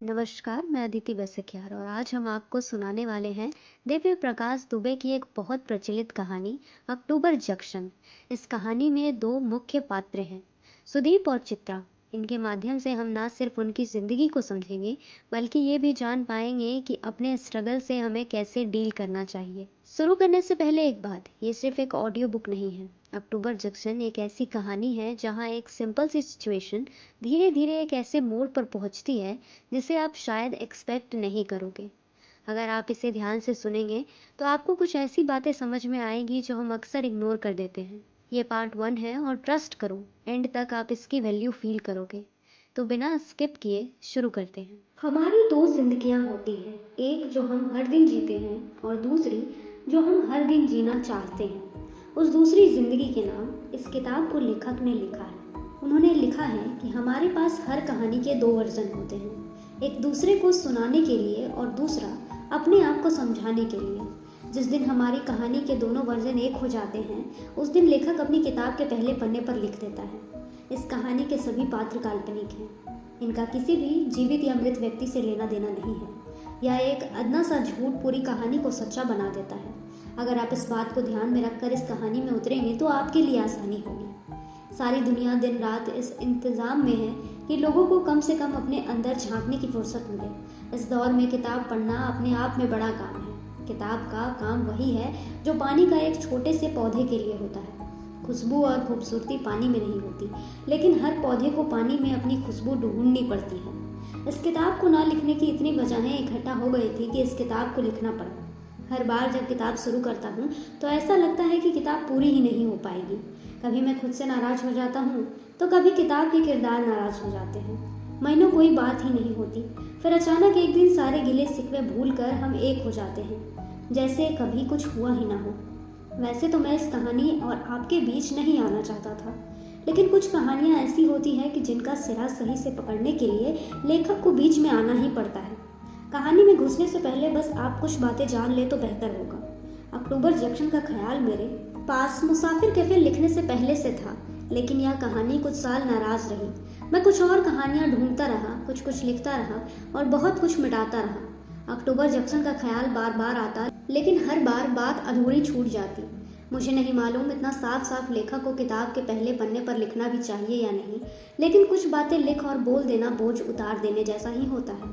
नमस्कार, मैं अदिति बसकियार और आज हम आपको सुनाने वाले हैं दिव्य प्रकाश दुबे की एक बहुत प्रचलित कहानी अक्टूबर जंक्शन। इस कहानी में दो मुख्य पात्र हैं, सुदीप और चित्रा। इनके माध्यम से हम ना सिर्फ उनकी जिंदगी को समझेंगे बल्कि ये भी जान पाएंगे कि अपने स्ट्रगल से हमें कैसे डील करना चाहिए। शुरू करने से पहले एक बात, ये सिर्फ एक ऑडियो बुक नहीं है। अक्टूबर जंक्शन एक ऐसी कहानी है जहाँ एक सिंपल सी सिचुएशन धीरे धीरे एक ऐसे मोड़ पर पहुँचती है जिसे आप शायद एक्सपेक्ट नहीं करोगे। अगर आप इसे ध्यान से सुनेंगे तो आपको कुछ ऐसी बातें समझ में आएंगी जो हम अक्सर इग्नोर कर देते हैं। ये पार्ट 1 है और ट्रस्ट करो, एंड तक आप इसकी वैल्यू फील करोगे। तो बिना स्किप किए शुरू करते हैं। हमारी दो जिंदगियां होती हैं, एक जो हम हर दिन जीते हैं और दूसरी जो हम हर दिन जीना चाहते हैं। उस दूसरी जिंदगी के नाम इस किताब को लेखक ने लिखा है। उन्होंने लिखा है कि हमारे पास हर कहानी के दो वर्जन होते हैं, एक दूसरे को सुनाने के लिए और दूसरा अपने आप को समझाने के लिए। जिस दिन हमारी कहानी के दोनों वर्जन एक हो जाते हैं उस दिन लेखक अपनी किताब के पहले पन्ने पर लिख देता है, इस कहानी के सभी पात्र काल्पनिक हैं। इनका किसी भी जीवित या मृत व्यक्ति से लेना देना नहीं है। यह एक अदना सा झूठ पूरी कहानी को सच्चा बना देता है। अगर आप इस बात को ध्यान में रखकर इस कहानी में उतरेंगे तो आपके लिए आसानी होगी। सारी दुनिया दिन रात इस इंतज़ाम में है कि लोगों को कम से कम अपने अंदर झांकने की फुर्सत मिले। इस दौर में किताब पढ़ना अपने आप में बड़ा काम है। किताब का काम वही है जो पानी का एक छोटे से पौधे के लिए होता है। खुशबू और खूबसूरती पानी में नहीं होती, लेकिन हर पौधे को पानी में अपनी खुशबू ढूंढनी पड़ती है। इस किताब को ना लिखने की इतनी वजहें इकट्ठा हो गई थी कि इस किताब को लिखना पड़ा। हर बार जब किताब शुरू करता हूँ तो ऐसा लगता है कि किताब पूरी ही नहीं हो पाएगी। कभी मैं खुद से नाराज हो जाता हूँ तो कभी किताब के किरदार नाराज हो जाते हैं। महीनों कोई बात ही नहीं होती, फिर अचानक एक दिन सारे गिले शिकवे भूल कर हम एक हो जाते हैं, जैसे कभी कुछ हुआ ही ना हो। वैसे तो मैं इस कहानी और आपके बीच नहीं आना चाहता था, लेकिन कुछ कहानियाँ ऐसी होती हैं कि जिनका सिरा सही से पकड़ने के लिए लेखक को बीच में आना ही पड़ता है। कहानी में घुसने से पहले बस आप कुछ बातें जान ले तो बेहतर होगा। अक्टूबर जंक्शन का ख्याल मेरे पास मुसाफिर कैफे लिखने से पहले से था, लेकिन यह कहानी कुछ साल नाराज रही। मैं कुछ और कहानियां ढूंढता रहा, कुछ कुछ लिखता रहा और बहुत कुछ मिटाता रहा। अक्टूबर जंक्शन का ख्याल बार बार आता, लेकिन हर बार बात अधूरी छूट जाती। मुझे नहीं मालूम इतना साफ साफ लेखक को किताब के पहले पन्ने पर लिखना भी चाहिए या नहीं, लेकिन कुछ बातें लिख और बोल देना बोझ उतार देने जैसा ही होता है।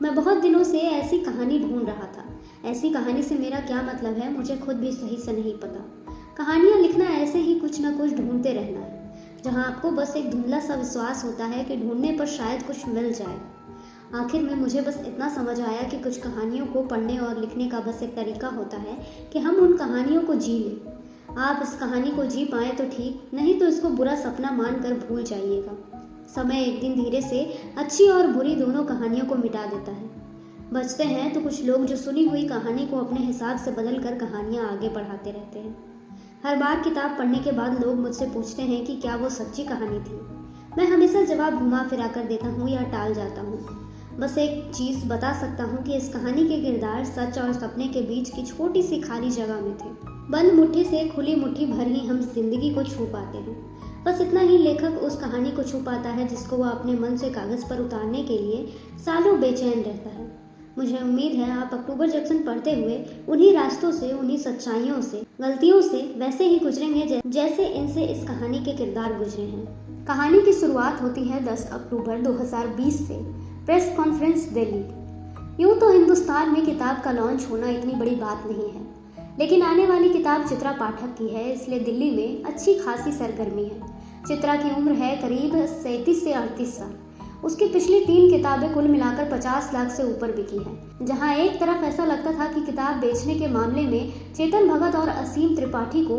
मैं बहुत दिनों से ऐसी कहानी ढूंढ रहा था। ऐसी कहानी से मेरा क्या मतलब है मुझे खुद भी सही से नहीं पता। कहानियाँ लिखना ऐसे ही कुछ न कुछ ढूंढते रहना है, जहाँ आपको बस एक धुंधला सा विश्वास होता है कि ढूंढने पर शायद कुछ मिल जाए। आखिर में मुझे बस इतना समझ आया कि कुछ कहानियों को पढ़ने और लिखने का बस एक तरीका होता है कि हम उन कहानियों को जी लें। आप इस कहानी को जी पाए तो ठीक, नहीं तो इसको बुरा सपना मानकर भूल जाइएगा। समय एक दिन धीरे से अच्छी और बुरी दोनों कहानियों को मिटा देता है। बचते हैं तो कुछ लोग जो सुनी हुई कहानी को अपने हिसाब से बदल कर कहानियाँ आगे बढ़ाते रहते हैं। हर बार किताब पढ़ने के बाद लोग मुझसे पूछते हैं कि क्या वो सच्ची कहानी थी। मैं हमेशा जवाब घुमा फिरा कर देता हूँ या टाल जाता हूँ। बस एक चीज़ बता सकता हूँ कि इस कहानी के किरदार सच और सपने के बीच की छोटी सी खाली जगह में थे। बंद मुट्ठी से खुली मुट्ठी भर ही हम जिंदगी को छू पाते हैं। बस इतना ही लेखक उस कहानी को छू पाता है जिसको वो अपने मन से कागज़ पर उतारने के लिए सालों बेचैन रहता है। मुझे उम्मीद है आप अक्टूबर जंक्शन पढ़ते हुए उन्हीं रास्तों से, उन्हीं सच्चाइयों से, गलतियों से वैसे ही गुजरेंगे जैसे इनसे इस कहानी के किरदार गुजरे हैं। कहानी की शुरुआत होती है 10 अक्टूबर 2020 से, प्रेस कॉन्फ्रेंस दिल्ली। यूँ तो हिंदुस्तान में किताब का लॉन्च होना इतनी बड़ी बात नहीं है, लेकिन आने वाली किताब चित्रा पाठक की है, इसलिए दिल्ली में अच्छी खासी सरगर्मी है। चित्रा की उम्र है करीब 37 से 38 साल। उसकी पिछली 3 किताबें कुल मिलाकर 50 लाख से ऊपर बिकी हैं। जहां एक तरफ ऐसा लगता था कि किताब बेचने के मामले में चेतन भगत और असीम त्रिपाठी को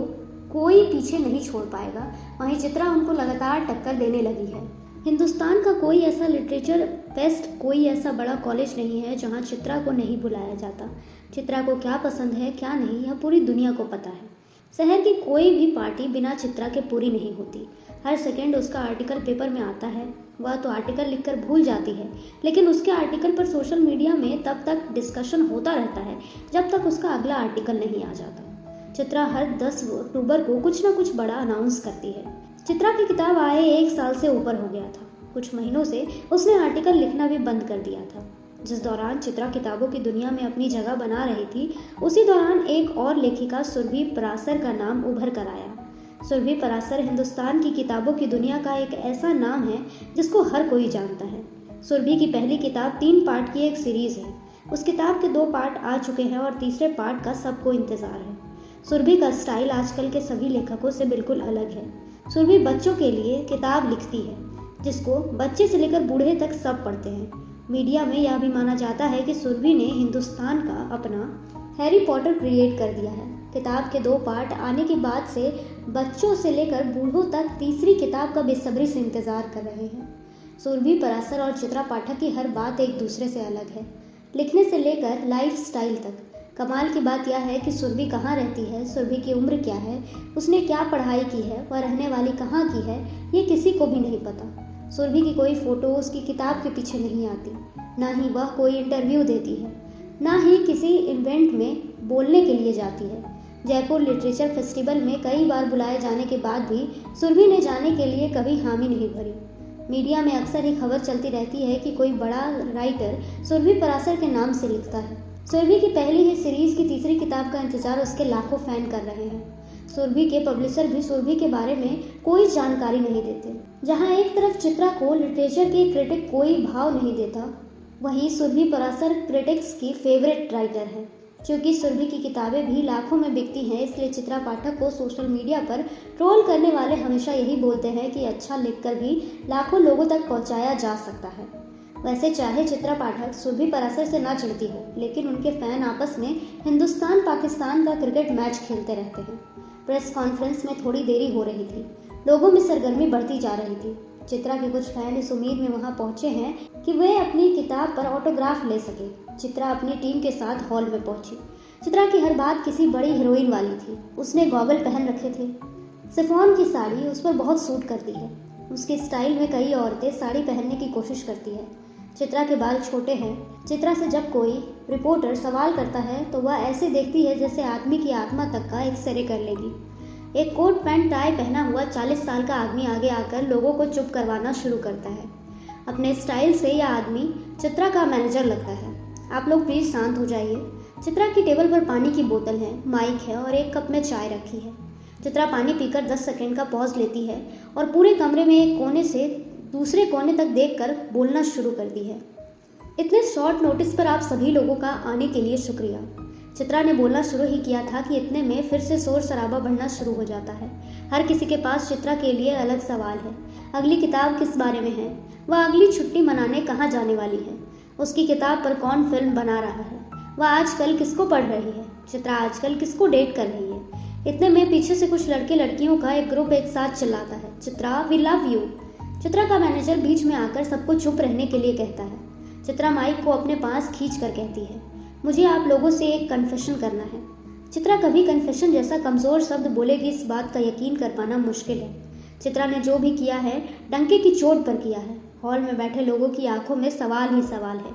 कोई पीछे नहीं छोड़ पाएगा, वहीं चित्रा उनको लगातार टक्कर देने लगी है। हिंदुस्तान का कोई ऐसा लिटरेचर फेस्ट, कोई ऐसा बड़ा कॉलेज नहीं है जहां चित्रा को नहीं बुलाया जाता। चित्रा को क्या पसंद है क्या नहीं, यह पूरी दुनिया को पता है। शहर की कोई भी पार्टी बिना चित्रा के पूरी नहीं होती। हर सेकंड उसका आर्टिकल पेपर में आता है। वह तो आर्टिकल लिखकर भूल जाती है, लेकिन उसके आर्टिकल पर सोशल मीडिया में तब तक डिस्कशन होता रहता है जब तक उसका अगला आर्टिकल नहीं आ जाता। चित्रा हर 10 अक्टूबर को कुछ ना कुछ बड़ा अनाउंस करती है। चित्रा की किताब आए 1 साल से ऊपर हो गया था। कुछ महीनों से उसने आर्टिकल लिखना भी बंद कर दिया था। जिस दौरान चित्रा किताबों की दुनिया में अपनी जगह बना रही थी, उसी दौरान एक और लेखिका सुरभि परासर का नाम उभर कर आया। सुरभि परासर हिंदुस्तान की किताबों की दुनिया का एक ऐसा नाम है जिसको हर कोई जानता है। सुरभि की पहली किताब 3 पार्ट की एक सीरीज है। उस किताब के 2 पार्ट आ चुके हैं और तीसरे पार्ट का सबको इंतजार है। सुरभि का स्टाइल आजकल के सभी लेखकों से बिल्कुल अलग है। सुरभि बच्चों के लिए किताब लिखती है जिसको बच्चे से लेकर बूढ़े तक सब पढ़ते हैं। मीडिया में यह भी माना जाता है कि सुरभि ने हिंदुस्तान का अपना हैरी पॉटर क्रिएट कर दिया है। किताब के 2 पार्ट आने के बाद से बच्चों से लेकर बूढ़ों तक तीसरी किताब का बेसब्री से इंतजार कर रहे हैं। सुरभि परासर और चित्रा पाठक की हर बात एक दूसरे से अलग है, लिखने से लेकर लाइफ स्टाइल तक। कमाल की बात यह है कि सुरभि कहाँ रहती है, सुरभि की उम्र क्या है, उसने क्या पढ़ाई की है, वह रहने वाली कहाँ की है, ये किसी को भी नहीं पता। सुरभि की कोई फोटो उसकी किताब के पीछे नहीं आती, ना ही वह कोई इंटरव्यू देती है, ना ही किसी इवेंट में बोलने के लिए जाती है। जयपुर लिटरेचर फेस्टिवल में कई बार बुलाए जाने के बाद भी सुरभि ने जाने के लिए कभी हामी नहीं भरी। मीडिया में अक्सर ही खबर चलती रहती है कि कोई बड़ा राइटर सुरभि परासर के नाम से लिखता है। सुरभि की पहली ही सीरीज की तीसरी किताब का इंतजार उसके लाखों फैन कर रहे हैं। सुरभि के पब्लिशर भी सुरभि के बारे में कोई जानकारी नहीं देते। जहां एक तरफ चित्रा को लिटरेचर के क्रिटिक कोई भाव नहीं देता, वहीं सुरभि परासर क्रिटिक्स की फेवरेट राइटर है। क्योंकि सुरभि की किताबें भी लाखों में बिकती हैं, इसलिए चित्रा पाठक को सोशल मीडिया पर ट्रोल करने वाले हमेशा यही बोलते हैं कि अच्छा लिखकर भी लाखों लोगों तक पहुंचाया जा सकता है। वैसे चाहे चित्रा पाठक सुरभि परासर से ना चिढ़ती हो, लेकिन उनके फैन आपस में हिंदुस्तान पाकिस्तान का क्रिकेट मैच खेलते रहते हैं। प्रेस कॉन्फ्रेंस में थोड़ी देरी हो रही थी, लोगों में सरगर्मी बढ़ती जा रही थी। चित्रा के कुछ फैन इस उम्मीद में वहां पहुंचे हैं कि वे अपनी किताब पर ऑटोग्राफ ले सके। चित्रा अपनी टीम के साथ हॉल में पहुंची। चित्रा की हर बात किसी बड़ी हीरोइन वाली थी। उसने गॉगल पहन रखे थे, शिफॉन की साड़ी उस पर बहुत सूट करती है। उसके स्टाइल में कई औरतें साड़ी पहनने की कोशिश करती है। चित्रा के बाल छोटे हैं। चित्रा से जब कोई रिपोर्टर सवाल करता है तो वह ऐसे देखती है जैसे आदमी की आत्मा तक का एक्सरे कर लेगी। एक कोट पैंट टाई पहना हुआ 40 साल का आदमी आगे आकर लोगों को चुप करवाना शुरू करता है। अपने स्टाइल से यह आदमी चित्रा का मैनेजर लगता है। आप लोग प्लीज शांत हो जाइए। चित्रा की टेबल पर पानी की बोतल है, माइक है और एक कप में चाय रखी है। चित्रा पानी पीकर 10 सेकंड का पॉज लेती है और पूरे कमरे में एक कोने से दूसरे कोने तक देखकर बोलना शुरू करती है। इतने शॉर्ट नोटिस पर आप सभी लोगों का आने के लिए शुक्रिया। चित्रा ने बोलना शुरू ही किया था कि इतने में फिर से शोर शराबा बढ़ना शुरू हो जाता है। हर किसी के पास चित्रा के लिए अलग सवाल है। अगली किताब किस बारे में है, वह अगली छुट्टी मनाने कहाँ जाने वाली है, उसकी किताब पर कौन फिल्म बना रहा है, वह आजकल किसको पढ़ रही है, चित्रा आजकल किसको डेट कर रही है। इतने में पीछे से कुछ लड़के लड़कियों का एक ग्रुप एक साथ चिल्लाता है, Chitra we love you. Chitra का मैनेजर बीच में आकर सबको चुप रहने के लिए कहता है। चित्रा माइक को अपने पास खींच कर कहती है, मुझे आप लोगों से एक कन्फेशन करना है। चित्रा कभी कन्फेशन जैसा कमजोर शब्द बोलेगी, इस बात का यकीन कर पाना मुश्किल है। चित्रा ने जो भी किया है डंके की चोट पर किया है। हॉल में बैठे लोगों की आंखों में सवाल ही सवाल है,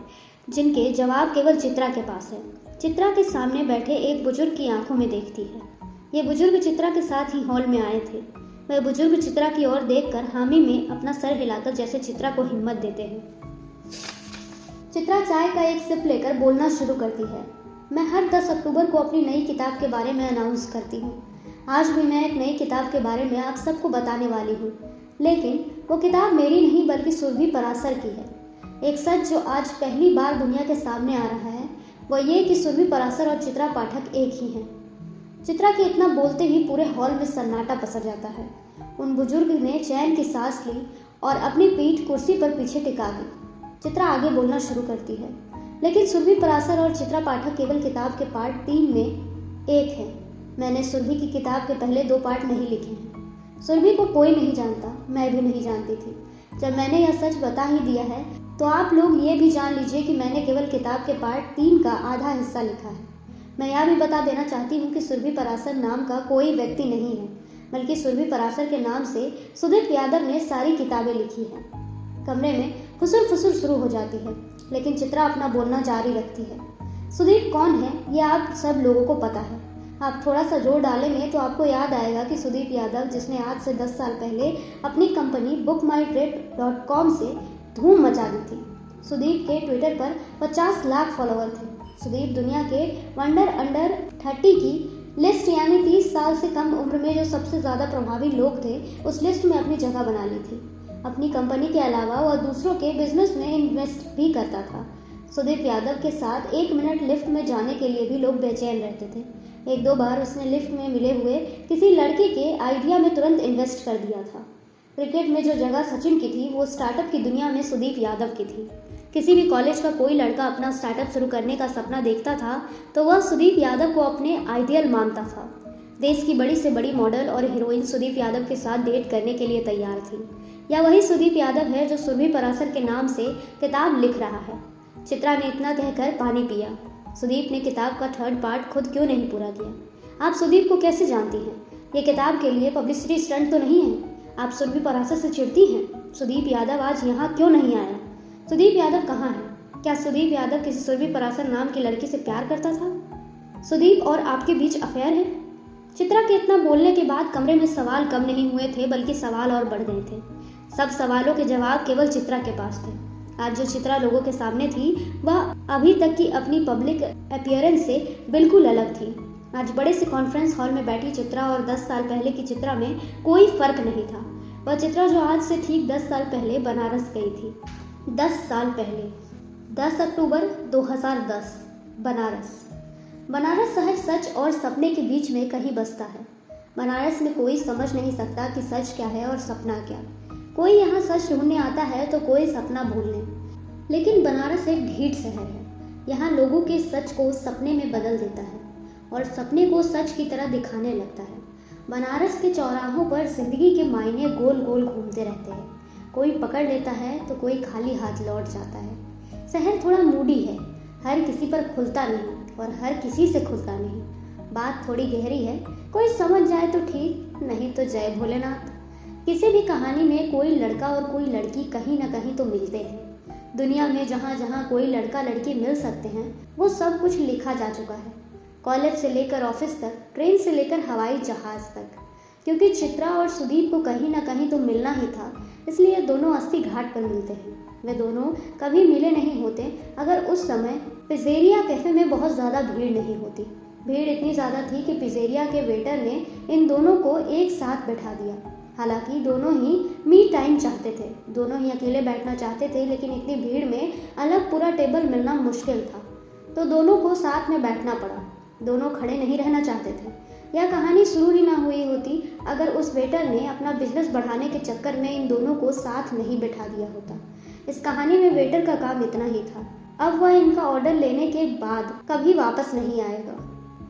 जिनके जवाब केवल चित्रा के पास है। चित्रा के सामने बैठे एक बुजुर्ग की आंखों में देखती है। ये बुजुर्ग चित्रा के साथ ही हॉल में आए थे। वह बुजुर्ग चित्रा की ओर देखकर हामी में अपना सर हिलाकर जैसे चित्रा को हिम्मत देते हैं। चित्रा चाय का एक सिप लेकर बोलना शुरू करती है। मैं हर 10 अक्टूबर को अपनी नई किताब के बारे में अनाउंस करती हूँ। आज भी मैं एक नई किताब के बारे में आप सबको बताने वाली हूँ, लेकिन वो किताब मेरी नहीं बल्कि सुरभि परासर की है। एक सच जो आज पहली बार दुनिया के सामने आ रहा है वह ये कि सुरभि परासर और चित्रा पाठक एक ही हैं। चित्रा के इतना बोलते ही पूरे हॉल में सन्नाटा पसर जाता है। उन बुजुर्ग ने चैन की सांस ली और अपनी पीठ कुर्सी पर पीछे टिका दी। चित्रा आगे बोलना शुरू करती है, लेकिन सुरभि परासर और चित्रा पाठक केवल किताब के पार्ट 3 में एक है। मैंने सुरभि की किताब के पहले 2 पार्ट नहीं लिखे हैं। सुरभि को कोई नहीं जानता, मैं भी नहीं जानती थी। जब मैंने यह सच बता ही दिया है तो आप लोग ये भी जान लीजिए कि मैंने केवल किताब के पार्ट 3 का आधा हिस्सा लिखा है। मैं यह भी बता देना चाहती हूँ कि सुरभि परासर नाम का कोई व्यक्ति नहीं है, बल्कि सुरभि परासर के नाम से सुदीप यादव ने सारी किताबें लिखी हैं। कमरे में फुसुर फुसुर शुरू हो जाती है, लेकिन चित्रा अपना बोलना जारी रखती है। सुदीप कौन है यह आप सब लोगों को पता है। आप थोड़ा सा जोर डालेंगे तो आपको याद आएगा कि सुदीप यादव, जिसने आज से 10 साल पहले अपनी कंपनी bookmytrip.com से धूम मचा दी थी। सुदीप के ट्विटर पर 50 लाख फॉलोवर थे। सुदीप दुनिया के वंडर अंडर 30 की लिस्ट, यानी 30 साल से कम उम्र में जो सबसे ज़्यादा प्रभावी लोग थे, उस लिस्ट में अपनी जगह बना ली थी। अपनी कंपनी के अलावा वह दूसरों के बिजनेस में इन्वेस्ट भी करता था। सुदीप यादव के साथ 1 मिनट लिफ्ट में जाने के लिए भी लोग बेचैन रहते थे। 1-2 बार उसने लिफ्ट में मिले हुए किसी लड़के के आइडिया में तुरंत इन्वेस्ट कर दिया था। क्रिकेट में जो जगह सचिन की थी, वो स्टार्टअप की दुनिया में सुदीप यादव की थी। किसी भी कॉलेज का कोई लड़का अपना स्टार्टअप शुरू करने का सपना देखता था तो वह सुदीप यादव को अपने आइडियल मानता था। देश की बड़ी से बड़ी मॉडल और हीरोइन सुदीप यादव के साथ डेट करने के लिए तैयार थी। या वही सुदीप यादव है जो सुरभि पराशर के नाम से किताब लिख रहा है। चित्रा ने इतना कहकर पानी पिया। सुदीप ने किताब का 3rd पार्ट खुद क्यों नहीं पूरा किया? आप सुदीप को कैसे जानती हैं? ये किताब के लिए पब्लिसिटी स्टंट तो नहीं है? आप सुरभि पराशर से चिढ़ती हैं? सुदीप यादव आज यहाँ क्यों नहीं आया? सुदीप यादव कहाँ है? क्या सुदीप यादव किसी सुरभि पराशर नाम की लड़की से प्यार करता था? सुदीप और आपके बीच अफेयर है? चित्रा के इतना बोलने के बाद कमरे में सवाल कम नहीं हुए थे, बल्कि सवाल और बढ़ गए थे। सब सवालों के जवाब केवल चित्रा के पास थे। आज जो चित्रा लोगों के सामने थी, वह अभी तक की अपनी पब्लिक अपीयरेंस से बिल्कुल अलग थी। आज बड़े से कॉन्फ्रेंस हॉल में बैठी चित्रा और 10 साल पहले की चित्रा में कोई फर्क नहीं था। वह चित्रा जो आज से ठीक 10 साल पहले बनारस गई थी। 10 साल पहले, 10 अक्टूबर 2010, बनारस। बनारस शहर सच और सपने के बीच में कहीं बसता है। बनारस में कोई समझ नहीं सकता कि सच क्या है और सपना क्या। कोई यहाँ सच ढूंढने आता है तो कोई सपना भूलने। लेकिन बनारस एक ढीठ शहर है। यहाँ लोगों के सच को सपने में बदल देता है और सपने को सच की तरह दिखाने लगता है। बनारस के चौराहों पर जिंदगी के मायने गोल गोल घूमते रहते हैं। कोई पकड़ लेता है तो कोई खाली हाथ लौट जाता है। शहर थोड़ा मूडी है, हर किसी पर खुलता नहीं और हर किसी से खुलता नहीं। बात थोड़ी गहरी है, कोई समझ जाए तो ठीक, नहीं तो जय भोलेनाथ। किसी भी कहानी में कोई लड़का और कोई लड़की कहीं ना कहीं तो मिलते हैं। दुनिया में जहाँ जहाँ कोई लड़का लड़की मिल सकते हैं, वो सब कुछ लिखा जा चुका है। कॉलेज से लेकर ऑफिस तक, ट्रेन से लेकर हवाई जहाज तक। क्योंकि चित्रा और सुदीप को कहीं ना कहीं तो मिलना ही था, इसलिए दोनों अस्सी घाट पर मिलते हैं। वे दोनों कभी मिले नहीं होते अगर उस समय पिज़्ज़ेरिया कैफे में बहुत ज़्यादा भीड़ नहीं होती। भीड़ इतनी ज़्यादा थी कि पिज़्ज़ेरिया के वेटर ने इन दोनों को एक साथ बैठा दिया। हालांकि दोनों ही मी टाइम चाहते थे, दोनों ही अकेले बैठना चाहते थे, लेकिन इतनी भीड़ में अलग पूरा टेबल मिलना मुश्किल था, तो दोनों को साथ में बैठना पड़ा। दोनों खड़े नहीं रहना चाहते थे। यह कहानी शुरू ही ना हुई होती अगर उस वेटर ने अपना बिजनेस बढ़ाने के चक्कर में इन दोनों को साथ नहीं बैठा दिया होता। इस कहानी में वेटर का काम इतना ही था। अब वह इनका ऑर्डर लेने के बाद कभी वापस नहीं आएगा।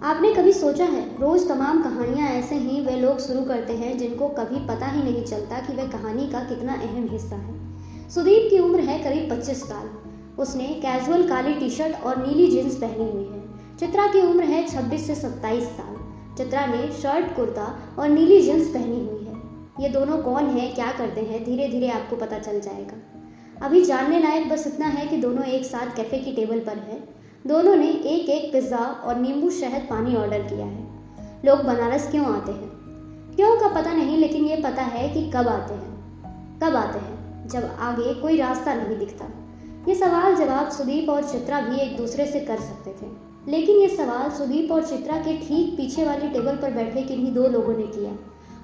आपने कभी सोचा है, रोज तमाम कहानियां ऐसे ही वे लोग शुरू करते हैं जिनको कभी पता ही नहीं चलता कि वह कहानी का कितना अहम हिस्सा है। सुदीप की उम्र है करीब 25 साल। उसने कैजुअल काली टी शर्ट और नीली जींस पहनी हुई है। चित्रा की उम्र है 26 से 27 साल। चित्रा ने शर्ट, कुर्ता और नीली जींस पहनी हुई है। ये दोनों कौन है, क्या करते हैं, धीरे धीरे आपको पता चल जाएगा। अभी जानने लायक बस इतना है कि दोनों एक साथ कैफे की टेबल पर है। दोनों ने एक एक पिज्ज़ा और नींबू शहद पानी ऑर्डर किया है। लोग बनारस क्यों आते हैं? क्यों का पता नहीं, लेकिन ये पता है कि कब आते हैं। कब आते हैं? जब आगे कोई रास्ता नहीं दिखता। ये सवाल जवाब सुदीप और चित्रा भी एक दूसरे से कर सकते थे, लेकिन ये सवाल सुदीप और चित्रा के ठीक पीछे वाली टेबल पर बैठे किन्हीं दो लोगों ने किया।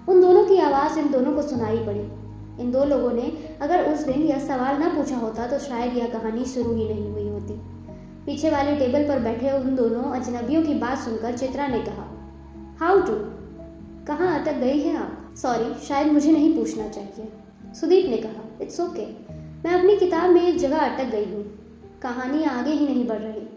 उन दोनों की आवाज़ इन दोनों को सुनाई पड़ी। इन दो लोगों ने अगर उस दिन यह सवाल न पूछा होता तो शायद यह कहानी शुरू ही नहीं हुई होती। पीछे वाली टेबल पर बैठे उन दोनों अजनबियों की बात सुनकर चित्रा ने कहा, हाउ टू, कहाँ अटक गई हैं आप? सॉरी, शायद मुझे नहीं पूछना चाहिए। सुदीप ने कहा, इट्स ओके, मैं अपनी किताब में एक जगह अटक गई हूँ। कहानी आगे ही नहीं बढ़ रही।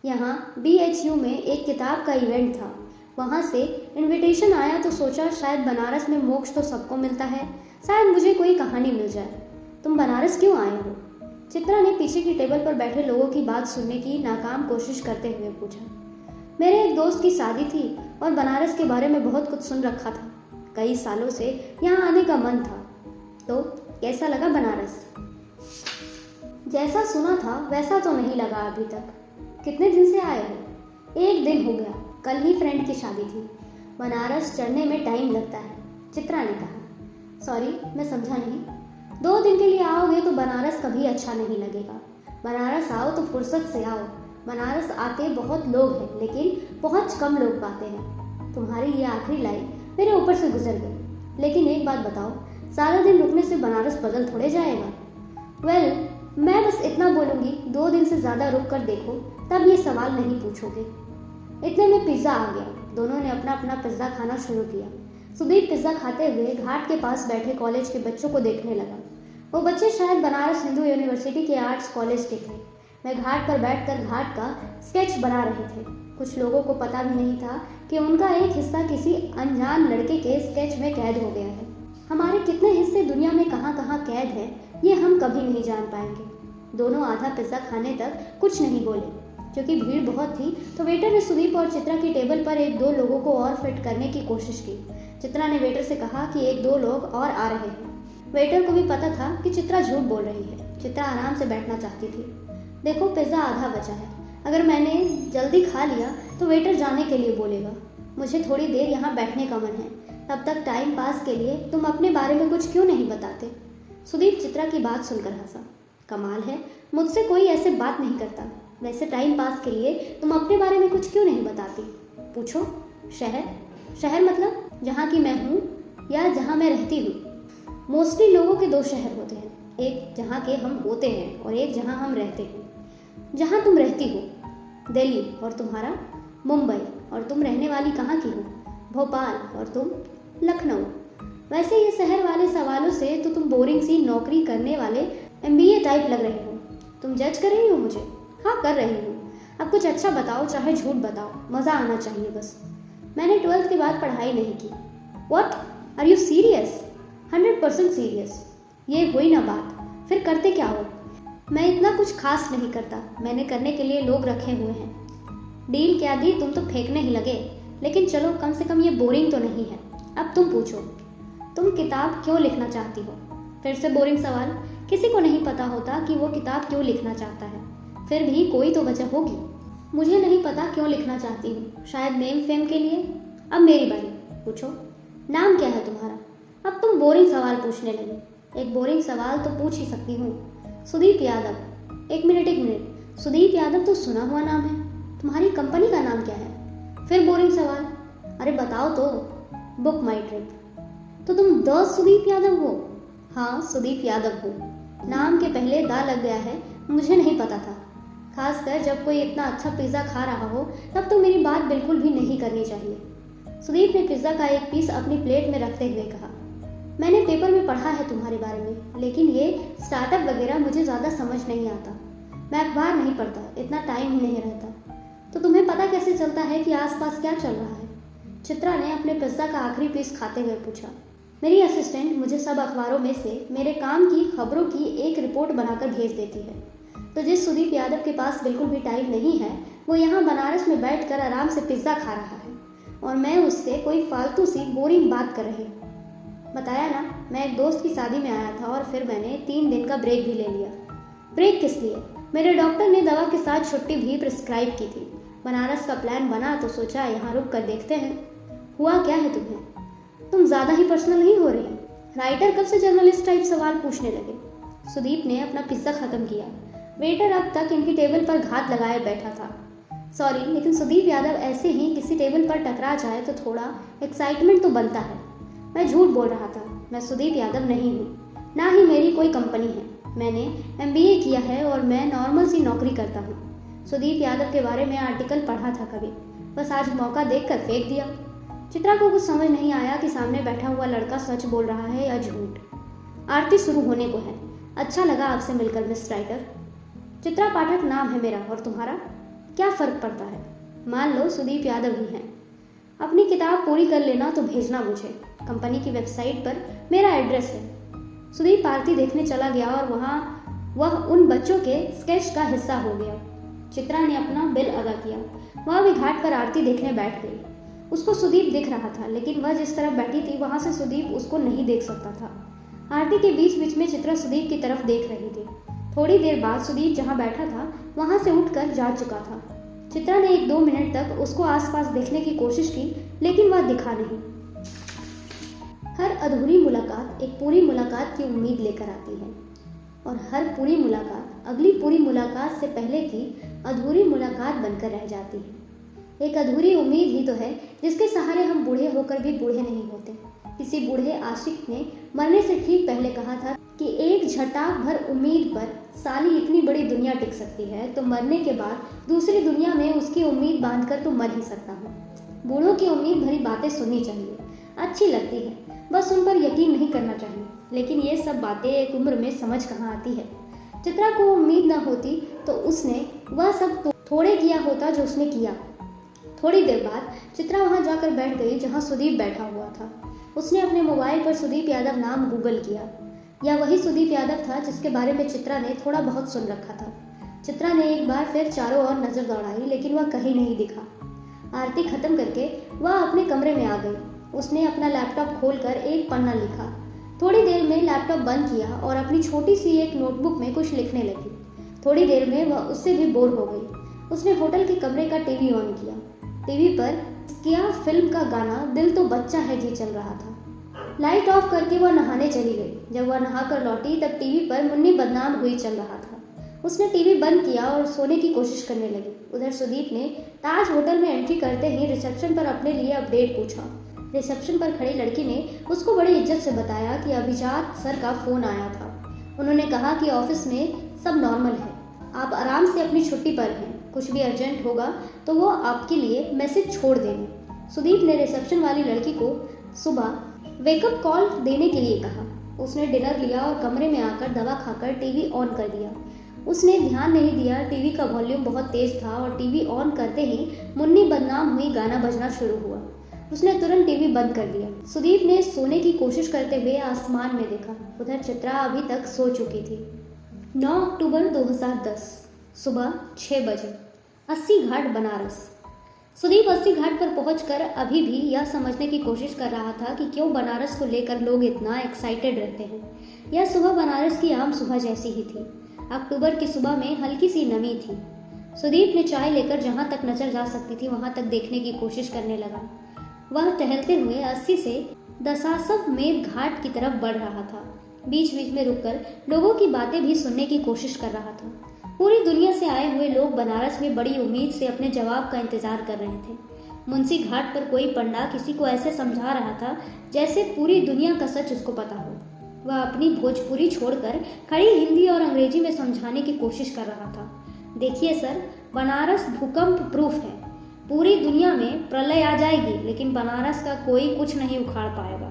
यहाँ BHU में एक किताब का इवेंट था, वहाँ से इनविटेशन आया तो सोचा शायद बनारस में मोक्ष तो सबको मिलता है, शायद मुझे कोई कहानी मिल जाए। तुम बनारस क्यों आए हो? चित्रा ने पीछे की टेबल पर बैठे लोगों की बात सुनने की नाकाम कोशिश करते हुए पूछा। मेरे एक दोस्त की शादी थी और बनारस के बारे में बहुत कुछ सुन रखा था। कई सालों से यहाँ आने का मन था। तो कैसा लगा बनारस? जैसा सुना था वैसा तो नहीं लगा अभी तक। कितने दिन से आए हो? 1 दिन हो गया। कल ही फ्रेंड की शादी थी। बनारस चढ़ने में टाइम लगता है, चित्रा ने कहा। सॉरी, मैं समझा नहीं। 2 दिन के लिए आओगे तो बनारस कभी अच्छा नहीं लगेगा। बनारस आओ तो फुर्सत से आओ। बनारस आते बहुत लोग हैं, लेकिन बहुत कम लोग पाते हैं। तुम्हारी ये आखिरी लाइन मेरे ऊपर से गुजर गई। लेकिन एक बात बताओ, सारा दिन रुकने से बनारस बदल थोड़े जाएगा? वेल, मैं बस इतना बोलूंगी, 2 दिन से ज्यादा रुक कर देखो, तब ये सवाल नहीं पूछोगे। इतने में पिज्जा आ गया। दोनों ने अपना अपना पिज्जा खाना शुरू किया। सुदीप पिज्जा खाते हुए घाट के पास बैठे कॉलेज के बच्चों को देखने लगा। वो बच्चे शायद बनारस हिंदू यूनिवर्सिटी के आर्ट्स कॉलेज के थे। वे घाट पर बैठकर घाट का स्केच बना रहे थे। कुछ लोगों को पता भी नहीं था कि उनका एक हिस्सा किसी अनजान लड़के के स्केच में कैद हो गया है। हमारे कितने हिस्से दुनिया में कहाँ कहाँ कैद है, ये हम कभी नहीं जान पाएंगे। दोनों आधा पिज्जा खाने तक कुछ नहीं बोले। क्योंकि भीड़ बहुत थी तो वेटर ने सुदीप और चित्रा की टेबल पर 1-2 लोगों को और फिट करने की कोशिश की। चित्रा ने वेटर से कहा कि 1-2 लोग और आ रहे हैं। वेटर को भी पता था कि चित्रा झूठ बोल रही है। चित्रा आराम से बैठना चाहती थी। देखो, पिज्जा आधा बचा है। अगर मैंने जल्दी खा लिया तो वेटर जाने के लिए बोलेगा। मुझे थोड़ी देर यहाँ बैठने का मन है। तब तक टाइम पास के लिए तुम अपने बारे में कुछ क्यों नहीं बताते? सुदीप चित्रा की बात सुनकर हंसा। कमाल है, मुझसे कोई ऐसे बात नहीं करता। वैसे टाइम पास के लिए तुम अपने बारे में कुछ क्यों नहीं बताती? पूछो। शहर मतलब जहाँ की मैं हूँ या जहाँ मैं रहती हूँ? मोस्टली लोगों के 2 शहर होते हैं, एक जहाँ के हम होते हैं और एक जहाँ हम रहते हैं। जहाँ तुम रहती हो दिल्ली और तुम्हारा मुंबई, और तुम रहने वाली कहाँ की हो? भोपाल, और तुम लखनऊ। वैसे ये शहर वाले सवालों से तो तुम बोरिंग सी नौकरी करने वाले MBA टाइप लग रही हो। तुम जज कर रही हो मुझे? हाँ, कर रही हूँ। अब कुछ अच्छा बताओ, चाहे झूठ बताओ, मज़ा आना चाहिए बस। मैंने 12th के बाद पढ़ाई नहीं की। What? Are you serious? 100% serious. ये हुई ना बात, फिर करते क्या हो? मैं इतना कुछ खास नहीं करता। मैंने करने के लिए लोग रखे हुए हैं। डील क्या दी, तुम तो फेंकने ही लगे। लेकिन चलो, कम से कम ये बोरिंग तो नहीं है। अब तुम पूछो, तुम किताब क्यों लिखना चाहती हो? फिर से बोरिंग सवाल। किसी को नहीं पता होता कि वो किताब क्यों लिखना चाहता है। फिर भी कोई तो वजह होगी। मुझे नहीं पता क्यों लिखना चाहती हूँ, शायद नेम फेम के लिए। अब मेरी बारी, पूछो। नाम क्या है तुम्हारा? अब तुम बोरिंग सवाल पूछने लगे। एक बोरिंग सवाल तो पूछ ही सकती हूँ। सुदीप यादव। एक मिनट। सुदीप यादव तो सुना हुआ नाम है। तुम्हारी कंपनी का नाम क्या है? फिर बोरिंग सवाल। अरे बताओ तो। बुक माई ट्रिप। तो तुम द सुदीप यादव हो? हाँ, सुदीप यादव हो। नाम के पहले दा लग गया है, मुझे नहीं पता था। खासकर जब कोई इतना अच्छा पिज़्ज़ा खा रहा हो, तब तो मेरी बात बिल्कुल भी नहीं करनी चाहिए। सुदीप ने पिज़्ज़ा का एक पीस अपनी प्लेट में रखते हुए कहा, मैंने पेपर में पढ़ा है तुम्हारे बारे में, लेकिन ये स्टार्टअप वगैरह मुझे ज़्यादा समझ नहीं आता। मैं अखबार नहीं पढ़ता, इतना टाइम ही नहीं रहता। तो तुम्हें पता कैसे चलता है कि आसपास क्या चल रहा है? चित्रा ने अपने पिज़्ज़ा का आखिरी पीस खाते हुए पूछा। मेरी असिस्टेंट मुझे सब अखबारों में से मेरे काम की खबरों की एक रिपोर्ट बनाकर भेज देती है। तो जिस सुदीप यादव के पास बिल्कुल भी टाइम नहीं है, वो यहाँ बनारस में बैठकर आराम से पिज़्ज़ा खा रहा है और मैं उससे कोई फालतू सी बोरिंग बात कर रही हूँ। बताया ना, मैं एक दोस्त की शादी में आया था और फिर मैंने 3 दिन का ब्रेक भी ले लिया। ब्रेक किस लिए? मेरे डॉक्टर ने दवा के साथ छुट्टी भी प्रिस्क्राइब की थी। बनारस का प्लान बना तो सोचा यहाँ रुक कर देखते हैं। हुआ क्या है तुम्हें? तुम ज़्यादा ही पर्सनल नहीं हो रही? राइटर कब से जर्नलिस्ट टाइप सवाल पूछने लगे? सुदीप ने अपना पिज़्ज़ा खत्म किया। वेटर अब तक इनकी टेबल पर घात लगाए बैठा था। सॉरी, लेकिन सुदीप यादव ऐसे ही किसी टेबल पर टकरा जाए तो थोड़ा एक्साइटमेंट तो बनता है। मैं झूठ बोल रहा था। मैं सुदीप यादव नहीं हूँ, ना ही मेरी कोई कंपनी है। मैंने MBA किया है और मैं नॉर्मल सी नौकरी करता हूँ। सुदीप यादव के बारे में आर्टिकल पढ़ा था कभी, बस आज मौका देखकर फेंक दिया। चित्रा को कुछ समझ नहीं आया कि सामने बैठा हुआ लड़का सच बोल रहा है या झूठ। आरती शुरू होने को है। अच्छा लगा आपसे मिलकर मिस राइटर। चित्रा पाठक नाम है मेरा, और तुम्हारा? क्या फ़र्क पड़ता है? मान लो सुदीप यादव ही हैं। अपनी किताब पूरी कर लेना तो भेजना मुझे। कंपनी की वेबसाइट पर मेरा एड्रेस है। सुदीप आरती देखने चला गया और वह उन बच्चों के स्केच का हिस्सा हो गया। चित्रा ने अपना बिल अदा किया। वह भी घाट पर आरती देखने बैठ गई। उसको सुदीप दिख रहा था, लेकिन वह जिस तरफ बैठी थी वहां से सुदीप उसको नहीं देख सकता था। आरती के बीच बीच में चित्रा सुदीप की तरफ देख रही थी। थोड़ी देर बाद सुदीप जहाँ बैठा था वहां से उठकर जा चुका था। चित्रा ने 1-2 मिनट तक उसको आसपास देखने की कोशिश की, लेकिन वह दिखा नहीं। हर अधूरी मुलाकात एक पूरी मुलाकात की उम्मीद लेकर आती है, और हर पूरी मुलाकात अगली पूरी मुलाकात से पहले की अधूरी मुलाकात बनकर रह जाती है। एक अधूरी उम्मीद ही तो है जिसके सहारे हम बूढ़े होकर भी बूढ़े नहीं होते। किसी बूढ़े आशिक ने मरने से ठीक पहले कहा था कि एक झटाक भर उम्मीद पर साली इतनी बड़ी दुनिया टिक सकती है, तो मरने के बाद दूसरी दुनिया में उसकी उम्मीद बांधकर तो मर ही सकता हूँ। बूढ़ों की उम्मीद भरी बातें सुननी चाहिए, अच्छी लगती है, बस उन पर यकीन नहीं करना चाहिए। लेकिन ये सब बातें एक उम्र में समझ कहाँ आती है। चित्रा को उम्मीद न होती तो उसने वह सब थोड़े किया होता जो उसने किया। थोड़ी देर बाद चित्रा वहां जाकर बैठ गई जहां सुदीप बैठा हुआ था। उसने अपने मोबाइल पर सुदीप यादव नाम गूगल किया। यह वही सुदीप यादव था जिसके बारे में चित्रा ने थोड़ा बहुत सुन रखा था। चित्रा ने एक बार फिर चारों ओर नजर दौड़ाई, लेकिन वह कहीं नहीं दिखा। आरती खत्म करके वह अपने कमरे में आ गई। उसने अपना लैपटॉप खोलकर एक पन्ना लिखा। थोड़ी देर में लैपटॉप बंद किया और अपनी छोटी सी एक नोटबुक में कुछ लिखने लगी। थोड़ी देर में वह उससे भी बोर हो गई। उसने होटल के कमरे का टीवी ऑन किया। टीवी पर क्या फिल्म का गाना दिल तो बच्चा है जी चल रहा था। लाइट ऑफ करके वह नहाने चली गई। जब वह नहाकर लौटी तब टीवी पर मुन्नी बदनाम हुई चल रहा था। उसने टीवी बंद किया और सोने की कोशिश करने लगी। उधर सुदीप ने ताज होटल में एंट्री करते ही रिसेप्शन पर अपने लिए अपडेट पूछा। रिसेप्शन पर खड़ी लड़की ने उसको बड़ी इज्जत से बताया कि अभिजात सर का फोन आया था। उन्होंने कहा कि ऑफिस में सब नॉर्मल है, आप आराम से अपनी छुट्टी पर हैं, कुछ भी अर्जेंट होगा तो वो आपके लिए मैसेज छोड़ देंगे। सुदीप ने रिसेप्शन वाली लड़की को सुबह वेकअप कॉल देने के लिए कहा। उसने डिनर लिया और कमरे में आकर दवा खाकर टीवी ऑन कर दिया। उसने ध्यान नहीं दिया, टीवी का वॉल्यूम बहुत तेज था और टीवी ऑन करते ही मुन्नी बदनाम हुई गाना बजना शुरू हुआ। उसने तुरंत टीवी बंद कर दिया। सुदीप ने सोने की कोशिश करते हुए आसमान में देखा। उधर चित्रा अभी तक सो चुकी थी। 9 अक्टूबर 2010 सुबह 6 बजे 80 घाट बनारस। सुदीप 80 घाट पर पहुंचकर अभी भी यह समझने की कोशिश कर रहा था कि क्यों बनारस को लेकर लोग इतना एक्साइटेड रहते हैं। यह सुबह बनारस की आम सुबह जैसी ही थी। अक्टूबर की सुबह में हल्की सी नमी थी। सुदीप ने चाय लेकर जहां तक नजर जा सकती थी वहां तक देखने की कोशिश करने लगा। वह टहलते हुए 80 से दशाश्व मेध घाट की तरफ बढ़ रहा था। बीच बीच में रुककर लोगों की बातें भी सुनने की कोशिश कर रहा था। पूरी दुनिया से आए हुए लोग बनारस में बड़ी उम्मीद से अपने जवाब का इंतजार कर रहे थे। मुंशी घाट पर कोई पंडा किसी को ऐसे समझा रहा था जैसे पूरी दुनिया का सच उसको पता हो। वह अपनी भोजपुरी छोड़कर खड़ी हिंदी और अंग्रेजी में समझाने की कोशिश कर रहा था। देखिए सर, बनारस भूकंप प्रूफ है। पूरी दुनिया में प्रलय आ जाएगी लेकिन बनारस का कोई कुछ नहीं उखाड़ पाएगा।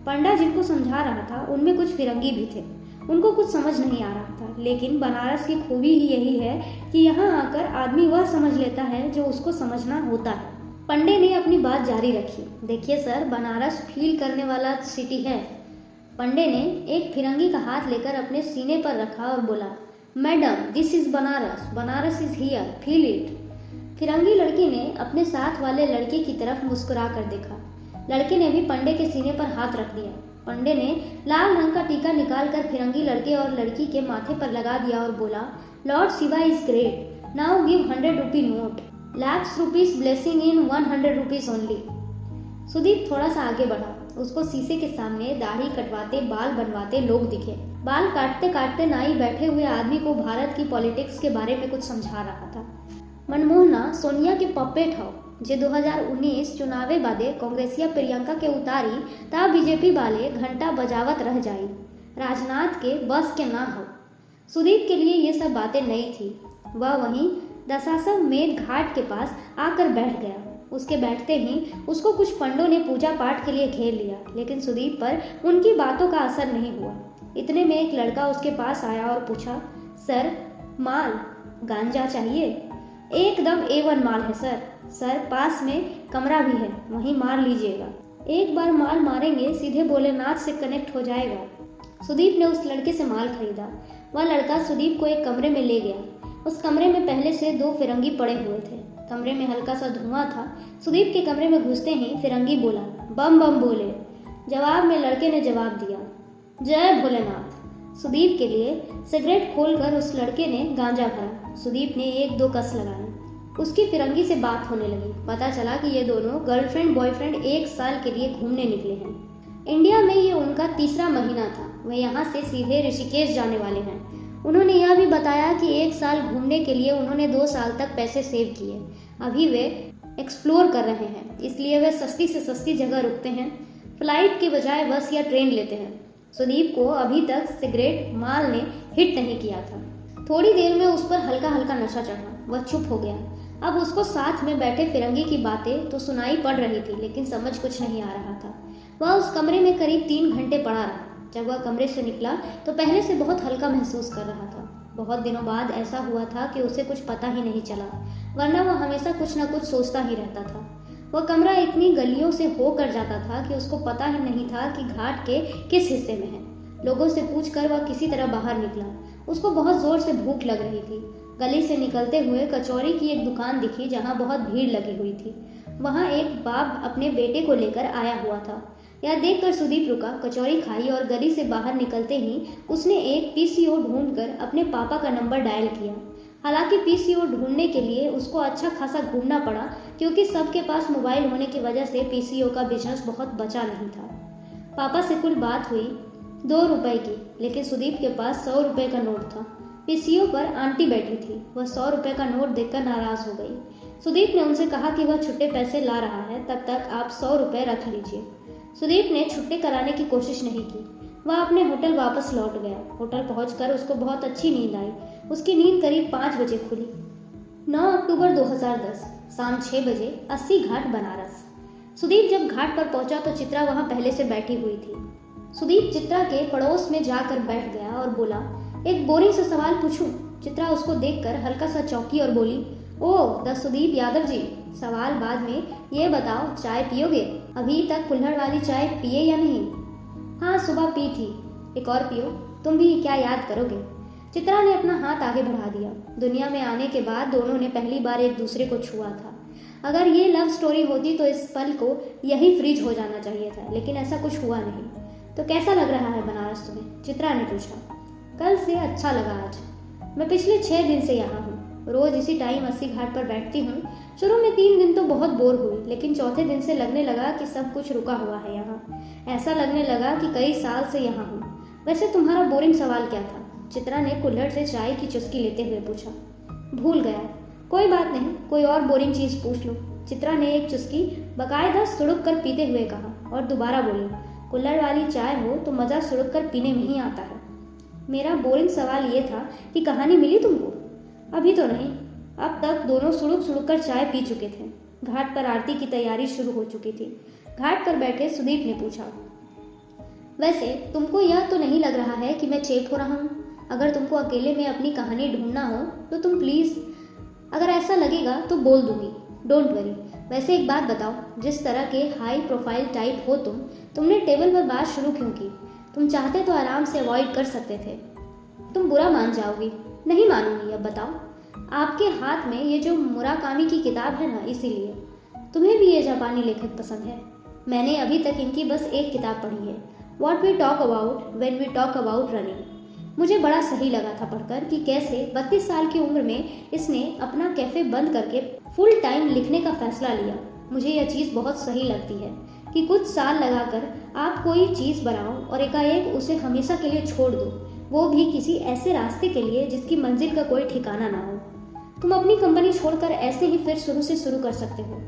पंडा जिनको समझा रहा था उनमें कुछ फिरंगी भी थे। उनको कुछ समझ नहीं आ रहा था, लेकिन बनारस की खूबी ही यही है कि यहाँ आकर आदमी वह समझ लेता है जो उसको समझना होता है। पंडे ने अपनी बात जारी रखी। देखिए सर, बनारस फील करने वाला सिटी है। पंडे ने एक फिरंगी का हाथ लेकर अपने सीने पर रखा और बोला, madam this is Banaras, Banaras is here, feel it. फिरंगी लड़की ने अपने साथ वाले लड़के की तरफ मुस्कुरा कर देखा। लड़के ने भी पंडे के सीने पर हाथ रख दिया। पंडे ने लाल रंग का टीका निकालकर फिरंगी लड़के और लड़की के माथे पर लगा दिया और बोला, Lord Shiva is great, now give 100 rupee note, lakhs rupees blessing in 100 rupees only। Sudeep थोड़ा सा आगे बढ़ा। उसको शीशे के सामने दाढ़ी कटवाते, बाल बनवाते लोग दिखे। बाल काटते काटते नाई बैठे हुए आदमी को भारत की पॉलिटिक्स के बारे में कुछ समझा रहा था। मनमोहना सोनिया के पप्पेट हो जे 2019 चुनावे बादे कांग्रेसिया प्रियंका के उतारी ता बीजेपी वाले घंटा बजावत रह जाई, राजनाथ के बस के ना हो। सुदीप के लिए ये सब बातें नई थी। वह वहीं दशाश्व मेध घाट के पास आकर बैठ गया। उसके बैठते ही उसको कुछ पंडों ने पूजा पाठ के लिए घेर लिया, लेकिन सुदीप पर उनकी बातों का असर नहीं हुआ। इतने में एक लड़का उसके पास आया और पूछा, सर माल गांजा चाहिए? एकदम A1 माल है सर। सर पास में कमरा भी है, वहीं मार लीजिएगा। एक बार माल मारेंगे सीधे भोलेनाथ से कनेक्ट हो जाएगा। सुदीप ने उस लड़के से माल खरीदा। वह लड़का सुदीप को एक कमरे में ले गया। उस कमरे में पहले से 2 फिरंगी पड़े हुए थे। कमरे में हल्का सा धुआं था। सुदीप के कमरे में घुसते ही फिरंगी बोला, बम बम बोले। जवाब में लड़के ने जवाब दिया, जय भोलेनाथ। सुदीप के लिए सिगरेट खोलकर उस लड़के ने गांजा भरा। सुदीप ने 1-2 कस लगाए। उसकी फिरंगी से बात होने लगी। पता चला कि ये दोनों गर्लफ्रेंड बॉयफ्रेंड 1 साल के लिए घूमने निकले हैं। इंडिया में ये उनका तीसरा महीना था। वे यहाँ से सीधे ऋषिकेश जाने वाले हैं। उन्होंने यह भी बताया कि 1 साल घूमने के लिए उन्होंने 2 साल तक पैसे सेव किए। अभी वे एक्सप्लोर कर रहे हैं, इसलिए वे सस्ती से सस्ती जगह रुकते हैं। फ्लाइट के बजाय बस या ट्रेन लेते हैं। सुदीप को अभी तक सिगरेट माल ने हिट नहीं किया था। थोड़ी देर में उस पर हल्का हल्का नशा चढ़ा। वह चुप हो गया। अब उसको साथ में बैठे फिरंगी की बातें तो सुनाई पड़ रही थी, लेकिन समझ कुछ नहीं आ रहा था। वह उस कमरे में करीब 3 घंटे पड़ा रहा। जब वह कमरे से निकला तो पहले से बहुत हल्का महसूस कर रहा था। बहुत दिनों बाद ऐसा हुआ था कि उसे कुछ पता ही नहीं चला, वरना वह हमेशा कुछ न कुछ सोचता ही रहता था। वह कमरा इतनी गलियों से होकर जाता था कि उसको पता ही नहीं था कि घाट के किस हिस्से में है। लोगों से पूछकर वह किसी तरह बाहर निकला। उसको बहुत जोर से भूख लग रही थी। गली से निकलते हुए कचौरी की एक दुकान दिखी जहां बहुत भीड़ लगी हुई थी। वहां एक बाप अपने बेटे को लेकर आया हुआ था। यह देखकर सुदीप रुका, कचौरी खाई और गली से बाहर निकलते ही उसने एक पीसीओ ढूंढकर अपने पापा का नंबर डायल किया। हालांकि पीसीओ ढूंढने के लिए उसको अच्छा खासा घूमना पड़ा, क्योंकि सबके पास मोबाइल होने की वजह से पीसीओ का बिजनेस बहुत बचा नहीं था। पापा से कुल बात हुई 2 रुपए की, लेकिन सुदीप के पास 100 रुपए का नोट था। पीसीओ पर आंटी बैठी थी। वह 100 रुपए का नोट देखकर नाराज हो गई। सुदीप ने उनसे कहा कि वह छुट्टे पैसे ला रहा है, तब तक आप 100 रुपए रख लीजिए। सुदीप ने छुट्टे कराने की कोशिश नहीं की। वह अपने होटल वापस लौट गया। होटल पहुंचकर उसको बहुत अच्छी नींद आई। उसकी नींद करीब 5 बजे खुली। 9 अक्टूबर 2010 शाम 6 बजे 80 घाट बनारस। सुदीप जब घाट पर पहुंचा तो चित्रा वहां पहले से बैठी हुई थी। सुदीप चित्रा के पड़ोस में जाकर बैठ गया और बोला, एक बोरिंग सा सवाल पूछूं? चित्रा उसको देखकर हल्का सा चौंकी और बोली, ओह द सुदीप यादव जी, सवाल बाद में, ये बताओ चाय पियोगे? अभी तक कुल्हड़ वाली चाय पिए या नहीं? हाँ सुबह पी थी, एक और पियो। तुम भी क्या याद करोगे? चित्रा ने अपना हाथ आगे बढ़ा दिया। दुनिया में आने के बाद दोनों ने पहली बार एक दूसरे को छुआ था। अगर ये लव स्टोरी होती तो इस पल को यही फ्रीज हो जाना चाहिए था, लेकिन ऐसा कुछ हुआ नहीं। तो कैसा लग रहा है बनारस तुम्हें? चित्रा ने पूछा। कल से अच्छा लगा आज। मैं पिछले 6 दिन से यहाँ हूँ। रोज इसी टाइम 80 घाट पर बैठती हूँ। शुरू में 3 दिन तो बहुत बोर हुई, लेकिन चौथे दिन से लगने लगा कि सब कुछ रुका हुआ है यहाँ। ऐसा लगने लगा कि कई साल से यहाँ हूँ। वैसे तुम्हारा बोरिंग सवाल क्या था? चित्रा ने कुल्हड़ से चाय की चुस्की लेते हुए पूछा। भूल गया। कोई बात नहीं, कोई और बोरिंग चीज पूछ लो। चित्रा ने एक चुस्की बाकायदा सुड़क कर पीते हुए कहा और दोबारा बोली, कुल्हड़ वाली चाय हो तो मजा सुड़क कर पीने में ही आता है। मेरा बोरिंग सवाल ये था कि कहानी मिली तुमको? अभी तो नहीं। अब तक दोनों सुड़क सुड़क कर चाय पी चुके थे। घाट पर आरती की तैयारी शुरू हो चुकी थी। घाट पर बैठे सुदीप ने पूछा, वैसे तुमको यह तो नहीं लग रहा है कि मैं चेप हो रहा हूँ? अगर तुमको अकेले में अपनी कहानी ढूंढना हो तो तुम प्लीज, अगर ऐसा लगेगा तो बोल दूंगी, डोंट वरी। वैसे एक बात बताओ, जिस तरह के हाई प्रोफाइल टाइप हो तुमने टेबल पर बात शुरू क्यों की? तुम चाहते तो आराम से अवॉइड कर सकते थे। तुम बुरा मान जाओगी। नहीं मानूंगी। अब बताओ, आपके हाथ में ये जो मुराकामी की किताब है ना, इसीलिए। तुम्हें भी ये जापानी लेखक पसंद है? मैंने अभी तक इनकी बस एक किताब पढ़ी है, what we talk about when we talk about running. मुझे बड़ा सही लगा था पढ़कर कि कैसे 32 साल की उम्र में इसने अपना कैफे बंद करके फुल टाइम लिखने का फैसला लिया। मुझे यह चीज़ बहुत सही लगती है कि कुछ साल लगाकर आप कोई चीज़ बनाओ और एकाएक उसे हमेशा के लिए छोड़ दो, वो भी किसी ऐसे रास्ते के लिए जिसकी मंजिल का कोई ठिकाना ना हो। तुम अपनी कंपनी छोड़कर ऐसे ही फिर शुरू से शुरू कर सकते हो।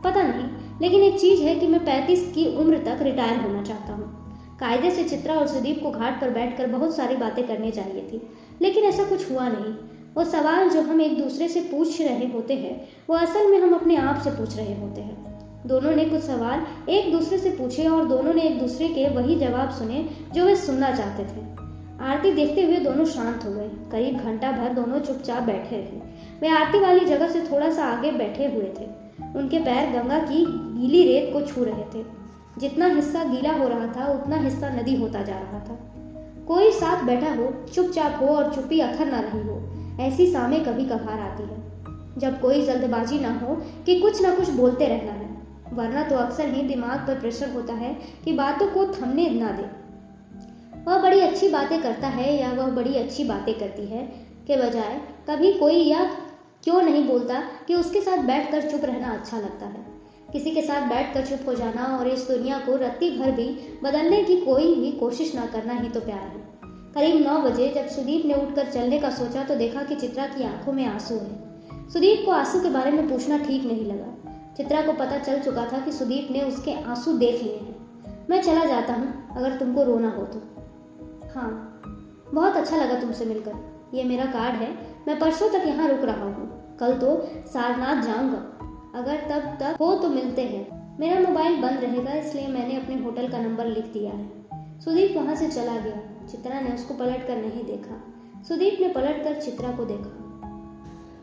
पता नहीं, लेकिन एक चीज़ है कि मैं 35 की उम्र तक रिटायर होना चाहता हूँ। कायदे से चित्रा और सुदीप को घाट पर बैठकर बहुत सारी बातें करनी चाहिए थी, लेकिन ऐसा कुछ हुआ नहीं। वो सवाल जो हम एक दूसरे से पूछ रहे होते हैं, वो असल में हम अपने आप से पूछ रहे होते हैं। दोनों ने कुछ सवाल एक दूसरे से पूछे और दोनों ने एक दूसरे के वही जवाब सुने जो वे सुनना चाहते थे। आरती देखते हुए दोनों शांत हो गए। करीब घंटा भर दोनों चुपचाप बैठे रहे। वे आरती वाली जगह से थोड़ा सा आगे बैठे हुए थे। उनके पैर गंगा की गीली रेत को छू रहे थे। जितना हिस्सा गीला हो रहा था उतना हिस्सा नदी होता जा रहा था। कोई साथ बैठा हो, चुपचाप हो और चुप्पी अखर ना रही हो, ऐसी सामें कभी कभार आती है। जब कोई जल्दबाजी ना हो कि कुछ ना कुछ बोलते रहना है, वरना तो अक्सर ही दिमाग पर प्रेशर होता है कि बातों को थमने ना दे। वह बड़ी अच्छी बातें करता है या वह बड़ी अच्छी बातें करती है के बजाय कभी कोई यह क्यों नहीं बोलता कि उसके साथ बैठकर चुप रहना अच्छा लगता है। किसी के साथ बैठकर चुप हो जाना और इस दुनिया को रत्ती भर भी बदलने की कोई भी कोशिश ना करना ही तो प्यार है। करीब 9 बजे जब सुदीप ने उठकर चलने का सोचा तो देखा कि चित्रा की आंखों में आंसू है। सुदीप को आंसू के बारे में पूछना ठीक नहीं लगा। चित्रा को पता चल चुका था कि सुदीप ने उसके आंसू देख लिए हैं। मैं चला जाता हूँ अगर तुमको रोना हो तो। हाँ, बहुत अच्छा लगा तुमसे मिलकर। ये मेरा कार्ड है, मैं परसों तक यहाँ रुक रहा हूँ। कल तो सारनाथ जाऊँगा। अगर तब तक हो तो मिलते हैं। मेरा मोबाइल बंद रहेगा इसलिए मैंने अपने होटल का नंबर लिख दिया है। सुदीप वहाँ से चला गया। चित्रा ने उसको पलट कर नहीं देखा। सुदीप ने पलट कर चित्रा को देखा।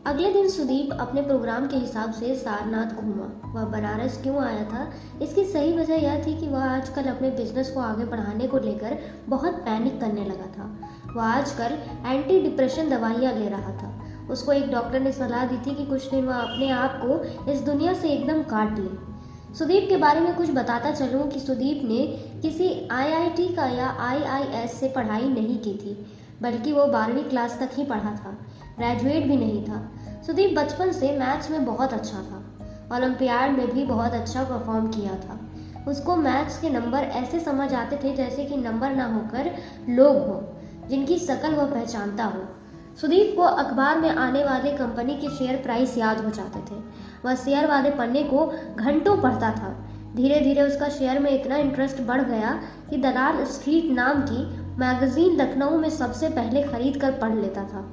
अगले दिन सुदीप अपने प्रोग्राम के हिसाब से सारनाथ घूमा। वह बनारस क्यों आया था, इसकी सही वजह यह थी कि वह आजकल अपने बिजनेस को आगे बढ़ाने को लेकर बहुत पैनिक करने लगा था। वह आजकल एंटी डिप्रेशन दवाइयाँ ले रहा था। उसको एक डॉक्टर ने सलाह दी थी कि कुछ दिन वह अपने आप को इस दुनिया से एकदम काट ले। सुदीप के बारे में कुछ बताता चलूँ कि सुदीप ने किसी IIT का या IIS से पढ़ाई नहीं की थी, बल्कि वो 12वीं क्लास तक ही पढ़ा था, ग्रेजुएट भी नहीं था। सुदीप बचपन से मैथ्स में बहुत अच्छा था। ओलंपियाड में भी बहुत अच्छा परफॉर्म किया था। उसको मैथ्स के नंबर ऐसे समझ आते थे जैसे कि नंबर ना होकर लोग हों, जिनकी शक्ल वह पहचानता हो। सुदीप को अखबार में आने वाले कंपनी के शेयर प्राइस याद हो जाते थे। वह शेयर वाले पन्ने को घंटों पढ़ता था। धीरे धीरे उसका शेयर में इतना इंटरेस्ट बढ़ गया कि दलाल स्ट्रीट नाम की मैगजीन लखनऊ में सबसे पहले खरीद कर पढ़ लेता था।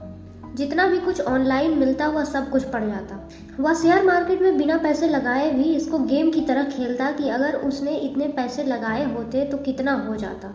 जितना भी कुछ ऑनलाइन मिलता वह सब कुछ पढ़ जाता। वह शेयर मार्केट में बिना पैसे लगाए भी इसको गेम की तरह खेलता कि अगर उसने इतने पैसे लगाए होते तो कितना हो जाता।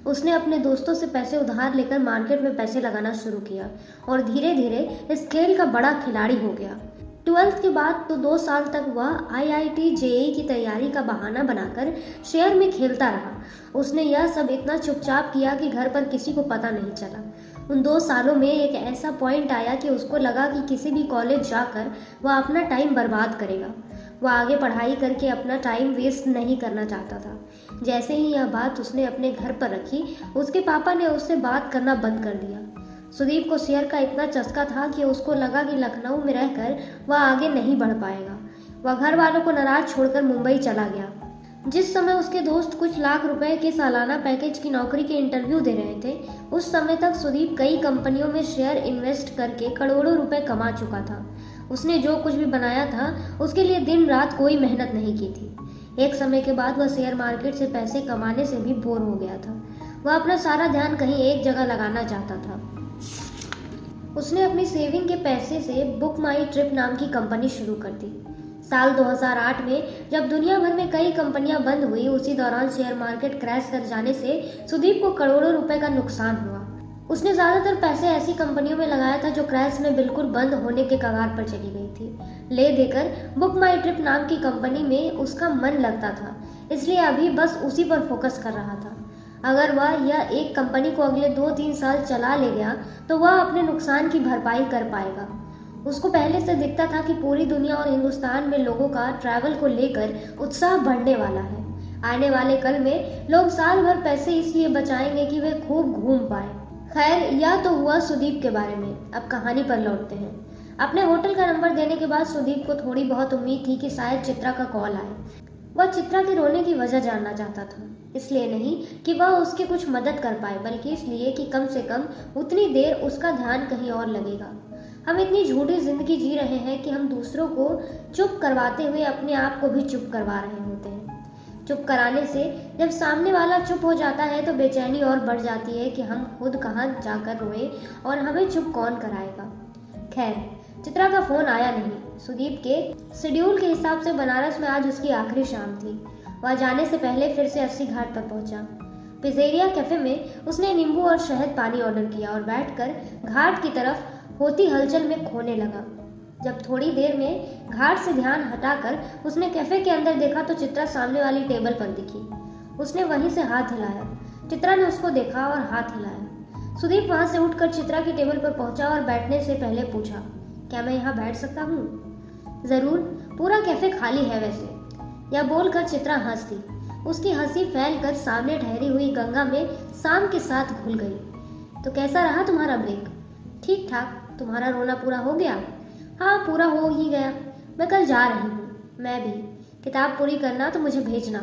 उसने अपने दोस्तों से पैसे उधार लेकर मार्केट में पैसे लगाना शुरू किया और धीरे धीरे इस खेल का बड़ा खिलाड़ी हो गया। 12th के बाद तो 2 साल तक वह IIT JEE की तैयारी का बहाना बनाकर शेयर में खेलता रहा। उसने यह सब इतना चुपचाप किया कि घर पर किसी को पता नहीं चला। उन 2 सालों में एक ऐसा पॉइंट आया कि उसको लगा कि किसी भी कॉलेज जाकर वह अपना टाइम बर्बाद करेगा। वह आगे पढ़ाई करके अपना टाइम वेस्ट नहीं करना चाहता था। जैसे ही यह बात उसने अपने घर पर रखी, उसके पापा ने उससे बात करना बंद कर दिया। सुदीप को शेयर का इतना चस्का था कि उसको लगा कि लखनऊ में रहकर वह आगे नहीं बढ़ पाएगा। वह घर वालों को नाराज छोड़कर मुंबई चला गया। जिस समय उसके दोस्त कुछ लाख रुपए के सालाना पैकेज की नौकरी के इंटरव्यू दे रहे थे, उस समय तक सुदीप कई कंपनियों में शेयर इन्वेस्ट करके करोड़ों रुपए कमा चुका था। उसने जो कुछ भी बनाया था उसके लिए दिन रात कोई मेहनत नहीं की थी। एक समय के बाद वह शेयर मार्केट से पैसे कमाने से भी बोर हो गया था। वह अपना सारा ध्यान कहीं एक जगह लगाना चाहता था। उसने अपनी सेविंग के पैसे से बुक माई ट्रिप नाम की कंपनी शुरू कर दी। साल 2008 में जब दुनिया भर में कई कंपनियां बंद हुई, उसी दौरान शेयर मार्केट क्रैश कर जाने से सुदीप को करोड़ों रुपए का नुकसान हुआ। उसने ज्यादातर पैसे ऐसी कंपनियों में लगाया था जो क्रैश में बिल्कुल बंद होने के कगार पर चली गई थी। ले देकर बुक माई ट्रिप नाम की कंपनी में उसका मन लगता था, इसलिए अभी बस उसी पर फोकस कर रहा था। अगर वह यह एक कंपनी को अगले 2-3 साल चला ले गया तो वह अपने नुकसान की भरपाई कर पाएगा। उसको पहले से दिखता था कि पूरी दुनिया और हिंदुस्तान में लोगों का ट्रैवल को लेकर उत्साह बढ़ने वाला है। आने वाले कल में लोग साल भर पैसे इसलिए बचाएंगे कि वे खूब घूम पाए। खैर, यह तो हुआ सुदीप के बारे में। अब कहानी पर लौटते हैं। अपने होटल का नंबर देने के बाद सुदीप को थोड़ी बहुत उम्मीद थी कि शायद चित्रा का कॉल आए। वह चित्रा के रोने की वजह जानना चाहता था, इसलिए नहीं कि वह उसकी कुछ मदद कर पाए, बल्कि इसलिए कि कम से कम उतनी देर उसका ध्यान कहीं और लगेगा। हम इतनी झूठी जिंदगी जी रहे हैं कि हम दूसरों को चुप करवाते हुए अपने आप को भी चुप करवा रहे होते हैं। चुप कराने से जब सामने वाला चुप हो जाता है तो बेचैनी और बढ़ जाती है कि हम खुद कहाँ जाकर रोए और हमें चुप कौन कराएगा। खैर, चित्रा का फोन आया नहीं। सुदीप के शेड्यूल के हिसाब से बनारस में आज उसकी आखिरी शाम थी। वह जाने से पहले फिर से 80 घाट पर पहुंचा। पिज़ेरिया कैफे में उसने नींबू और शहद पानी ऑर्डर किया और बैठकर घाट की तरफ होती हलचल में खोने लगा। जब थोड़ी देर में घाट से ध्यान हटाकर उसने कैफे के अंदर देखा तो चित्रा सामने वाली टेबल पर दिखी। उसने वहीं से हाथ हिलाया। चित्रा ने उसको देखा और हाथ हिलाया। सुदीप वहां से उठकर चित्रा की टेबल पर पहुंचा और बैठने से पहले पूछा, क्या मैं यहाँ बैठ सकता हूँ? जरूर, पूरा कैफे खाली है वैसे। यह बोलकर चित्रा हंस दी। उसकी हंसी फैलकर सामने ठहरी हुई गंगा में शाम के साथ घुल गई। तो कैसा रहा तुम्हारा ब्रेक? ठीक ठाक। तुम्हारा रोना पूरा हो गया? हाँ, पूरा हो ही गया। मैं कल जा रही हूँ। मैं भी। किताब पूरी करना तो मुझे भेजना।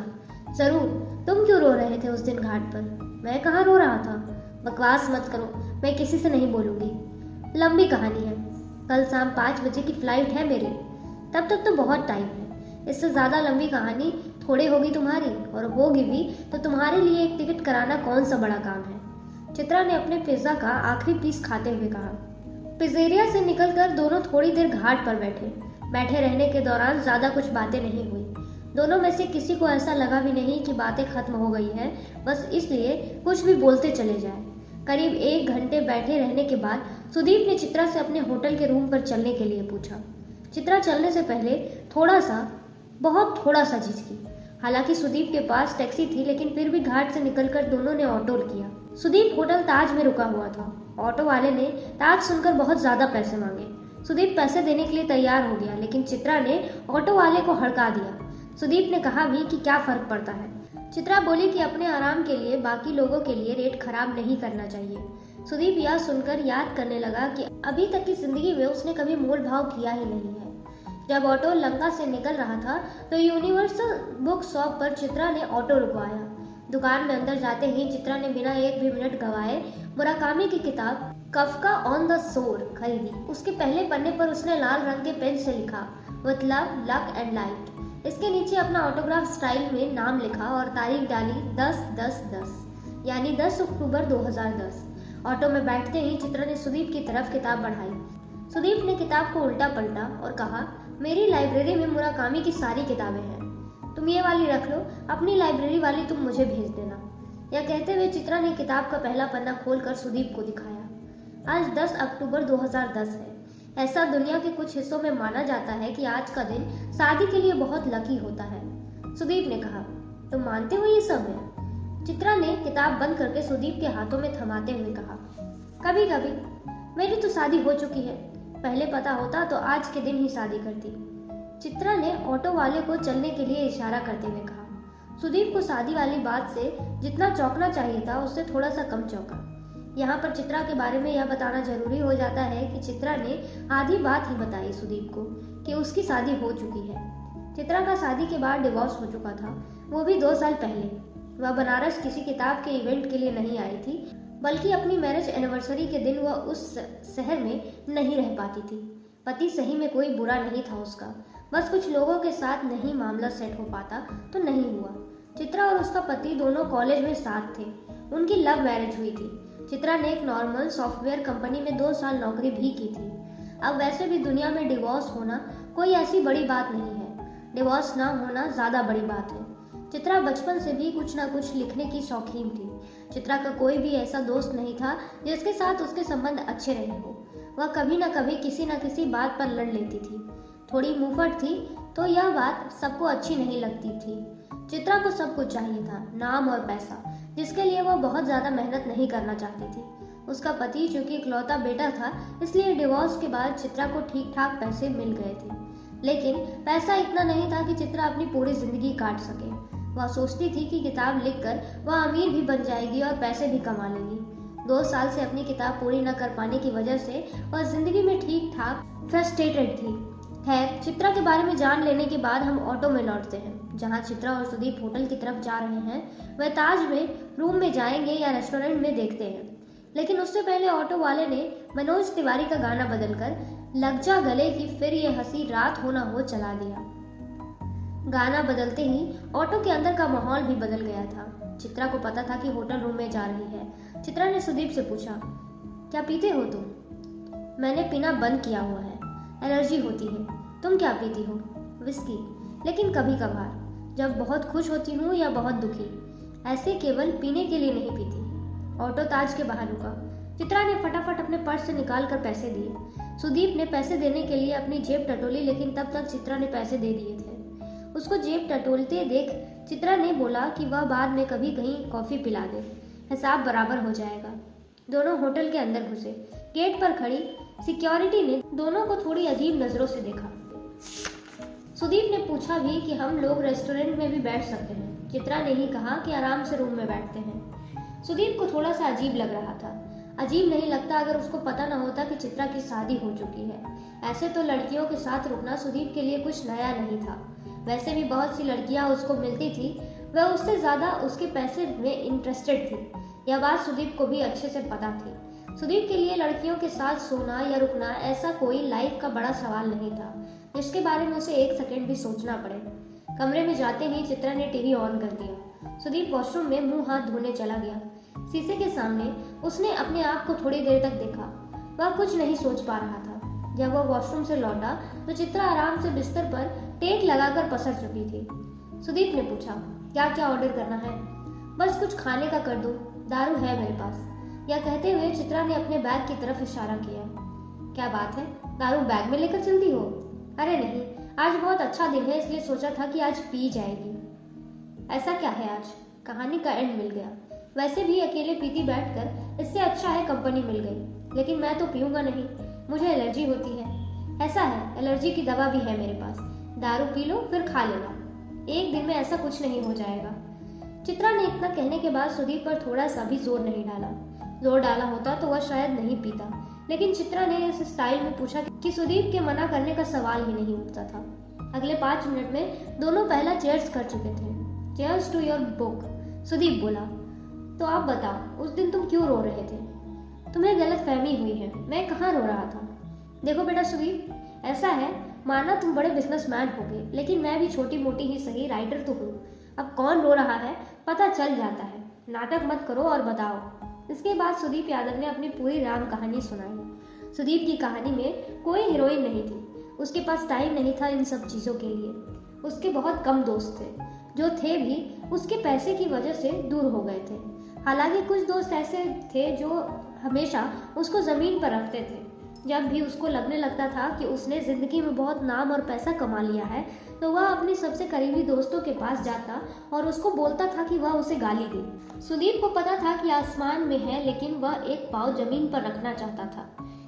जरूर। तुम क्यों रो रहे थे उस दिन घाट पर? मैं कहाँ रो रहा था? बकवास मत करो, मैं किसी से नहीं बोलूंगी। लंबी कहानी है। कल शाम 5 बजे की फ्लाइट है मेरी। तब तक तो बहुत टाइम है। इससे ज्यादा लंबी कहानी थोड़ी होगी तुम्हारी, और होगी भी तो तुम्हारे लिए एक टिकट कराना कौन सा बड़ा काम है। चित्रा ने अपने पिज्जा का आखिरी पीस खाते हुए कहा। पिज्जेरिया से निकलकर दोनों थोड़ी देर घाट पर बैठे रहने के दौरान ज्यादा कुछ बातें नहीं हुई। दोनों में से किसी को ऐसा लगा भी नहीं कि बातें खत्म हो गई है, बस इसलिए कुछ भी बोलते चले जाए। करीब 1 घंटे बैठे रहने के बाद सुदीप ने चित्रा से अपने होटल के रूम पर चलने के लिए पूछा। चित्रा चलने से पहले बहुत थोड़ा सा झिझकी। हालांकि सुदीप के पास टैक्सी थी, लेकिन फिर भी घाट से निकलकर दोनों ने ऑटो किया। सुदीप होटल ताज में रुका हुआ था। ऑटो वाले ने ताज सुनकर बहुत ज्यादा पैसे मांगे। सुदीप पैसे देने के लिए तैयार हो गया, लेकिन चित्रा ने ऑटो वाले को हड़का दिया। सुदीप ने कहा भी कि क्या फर्क पड़ता है। चित्रा बोली कि अपने आराम के लिए बाकी लोगों के लिए रेट खराब नहीं करना चाहिए। सुदीप यह सुनकर याद करने लगा कि अभी तक की जिंदगी में उसने कभी मोल भाव किया ही नहीं है। जब ऑटो लंका से निकल रहा था तो यूनिवर्सल बुक शॉप पर चित्रा ने ऑटो रुकवाया। दुकान में अंदर जाते ही चित्रा ने बिना एक भी मिनट गवाए मुराकामी की किताब कफका ऑन द शोर खरीदी। उसके पहले पन्ने पर उसने लाल रंग के पेन से लिखा, with love, luck and light. इसके नीचे अपना ऑटोग्राफ स्टाइल में नाम लिखा और तारीख डाली 10-10-10, यानी 10 अक्टूबर 2010। ऑटो में बैठते ही चित्रा ने सुदीप की तरफ किताब बढ़ाई। सुदीप ने किताब को उल्टा पलटा और कहा, मेरी लाइब्रेरी में मुराकामी की सारी किताबें हैं। तुम ये वाली रख लो, अपनी लाइब्रेरी वाली तुम मुझे भेज देना। यह कहते हुए चित्रा ने किताब का पहला पन्ना खोलकर सुदीप को दिखाया। आज 10 अक्टूबर 2010 है। ऐसा दुनिया के कुछ हिस्सों में माना जाता है कि आज का दिन शादी के लिए बहुत लकी होता है। सुदीप ने कहा, तुम मानते हो ये सब है? चित्रा ने किताब बंद करके सुदीप के हाथों में थमाते हुए कहा, कभी कभी। मेरी तो शादी हो चुकी है। पहले पता होता तो आज के दिन ही शादी करती। चित्रा ने ऑटो वाले को चलने के लिए इशारा करते हुए कहा। सुदीप को शादी वाली बात से जितना चौंकना चाहिए था उससे थोड़ा सा कम चौंका। यहाँ पर चित्रा के बारे में यह बताना जरूरी हो जाता है कि चित्रा ने आधी बात ही बताई सुदीप को कि उसकी शादी हो चुकी है। चित्रा का शादी के बाद डिवोर्स हो चुका था, वो भी 2 साल पहले। वह बनारस किसी किताब के इवेंट के लिए नहीं आई थी, बल्कि अपनी मैरिज एनिवर्सरी के दिन वह उस शहर में नहीं रह पाती थी। पति सही में कोई बुरा नहीं था उसका, बस कुछ लोगों के साथ नहीं मामला सेट हो पाता तो नहीं हुआ। चित्रा और उसका पति दोनों कॉलेज में साथ थे। उनकी लव मैरिज हुई थी। चित्रा ने एक नॉर्मल सॉफ्टवेयर कंपनी में 2 साल नौकरी भी की थी। अब वैसे भी दुनिया में डिवोर्स होना कोई ऐसी बड़ी बात नहीं है। डिवोर्स ना होना ज्यादा बड़ी बात है। चित्रा बचपन से भी कुछ ना कुछ लिखने की शौकीन थी। चित्रा का कोई भी ऐसा दोस्त नहीं था जिसके साथ उसके संबंध अच्छे रहे हो। वह कभी न कभी किसी न किसी बात पर लड़ लेती थी। थोड़ी मुंहफट थी तो यह बात सबको अच्छी नहीं लगती थी। चित्रा को सब कुछ चाहिए था, नाम और पैसा, जिसके लिए वह बहुत ज्यादा मेहनत नहीं करना चाहती थी। उसका पति चूंकि इकलौता बेटा था, इसलिए डिवोर्स के बाद चित्रा को ठीक ठाक पैसे मिल गए थे, लेकिन पैसा इतना नहीं था कि चित्रा अपनी पूरी जिंदगी काट सके। वह सोचती थी कि किताब लिखकर वह अमीर भी बन जाएगी और पैसे भी कमा लेगी। 2 साल से अपनी किताब पूरी न कर पाने की वजह से वह जिंदगी में ठीक ठाक फ्रस्ट्रेटेड थी। खैर, चित्रा के बारे में जान लेने के बाद हम ऑटो में लौटते हैं। जहाँ चित्रा और सुदीप होटल की तरफ जा रहे हैं, वह ताज में रूम में जाएंगे या रेस्टोरेंट में देखते हैं। लेकिन उससे पहले ऑटो वाले ने मनोज तिवारी का गाना बदलकर लग जा गले की फिर ये हंसी रात हो ना हो चला दिया। गाना बदलते ही ऑटो के अंदर का माहौल भी बदल गया था। चित्रा को पता था कि होटल रूम में जा रही है। चित्रा ने सुदीप से पूछा, क्या पीते हो तुम? मैंने पीना बंद किया हुआ है, एलर्जी होती है। तुम क्या पीती हो? विस्की, लेकिन कभी कभार, जब बहुत खुश होती हूँ या बहुत दुखी। ऐसे केवल पीने के लिए नहीं पीती। ऑटो ताज के बाहर रुका। चित्रा ने फटाफट अपने पर्स से निकाल कर पैसे दिए। सुदीप ने पैसे देने के लिए अपनी जेब टटोली, लेकिन तब तक चित्रा ने पैसे दे दिए थे। उसको जेब टटोलते देख चित्रा ने बोला कि वह बाद में कभी कहीं कॉफी पिला दे, हिसाब बराबर हो जाएगा। दोनों होटल के अंदर घुसे। गेट पर खड़ी सिक्योरिटी ने दोनों को थोड़ी अजीब नजरों से देखा। सुदीप ने पूछा भी कि हम लोग रेस्टोरेंट में भी बैठ सकते हैं। चित्रा ने ही कहा कि आराम से रूम में बैठते हैं। सुदीप को थोड़ा सा अजीब लग रहा था। अजीब नहीं लगता अगर उसको पता न होता कि चित्रा की शादी हो चुकी है। ऐसे तो लड़कियों के साथ रुकना सुदीप के लिए कुछ नया नहीं था। वैसे भी बहुत सी लड़कियां उसको मिलती थी, वह उससे ज़्यादा उसके पैसे में इंटरेस्टेड थी। यह बात सुदीप को भी अच्छे से पता थी। सुदीप के लिए लड़कियों के साथ सोना या रुकना ऐसा कोई लाइफ का बड़ा सवाल नहीं था जिसके बारे में उसे एक सेकंड भी सोचना पड़े। कमरे में जाते ही चित्रा ने टीवी ऑन कर दिया। सुदीप वॉशरूम में मुंह हाथ धोने चला गया। शीशे के सामने उसने अपने आप को थोड़ी देर तक देखा। वह कुछ नहीं सोच पा रहा था। जब वह वॉशरूम से लौटा तो चित्रा आराम से बिस्तर पर टेक लगाकर पसर चुकी थी। सुदीप ने पूछा, क्या क्या ऑर्डर करना है? बस कुछ खाने का कर दो, दारू है मेरे पास। यह कहते हुए चित्रा ने अपने बैग की तरफ इशारा किया। क्या बात है, दारू बैग में लेकर चलती हो? अरे नहीं, आज बहुत अच्छा दिन है इसलिए सोचा था कि आज पी जाएगी। ऐसा क्या है आज? कहानी का एंड मिल गया। वैसे भी अकेले पीती बैठकर इससे अच्छा है कंपनी मिल गई, लेकिन मैं तो पीऊंगा नहीं, मुझे एलर्जी होती है। ऐसा है, एलर्जी की दवा भी है मेरे पास, दारू पी लो फिर खा लेना, एक दिन में ऐसा कुछ नहीं हो जाएगा। चित्रा ने इतना कहने के बाद सुदीप पर थोड़ा सा भी जोर नहीं डाला। जोर डाला होता तो वह शायद नहीं पीता, लेकिन चित्रा ने इस स्टाइल में पूछा कि सुदीप के मना करने का सवाल ही नहीं उठता था। अगले 5 मिनट में दोनों पहला चेयर्स कर चुके थे। Cheers to your book, Sudeep बोला। तो आप बताओ, उस दिन तुम क्यों रो रहे थे? तुम्हें गलतफहमी हुई है, मैं कहाँ रो रहा था। देखो बेटा सुदीप, ऐसा है, माना तुम बड़े बिजनेसमैन होगे, लेकिन मैं भी छोटी मोटी ही सही राइटर तो हूँ। अब कौन रो रहा है पता चल जाता है। नाटक मत करो और बताओ। इसके बाद सुदीप यादव ने अपनी पूरी राम कहानी सुनाई। सुदीप की कहानी में कोई हीरोइन नहीं थी, उसके पास टाइम नहीं था इन सब चीज़ों के लिए। उसके बहुत कम दोस्त थे, जो थे भी उसके पैसे की वजह से दूर हो गए थे। हालांकि कुछ दोस्त ऐसे थे जो हमेशा उसको ज़मीन पर रखते थे। जब भी उसको लगने लगता था कि उसने ज़िंदगी में बहुत नाम और पैसा कमा लिया है, तो वह अपने सबसे करीबी दोस्तों के पास जाता और उसको बोलता था कि वह उसे गाली दे। सुदीप को पता था कि आसमान में है, लेकिन वह एक पाँव जमीन पर रखना चाहता था।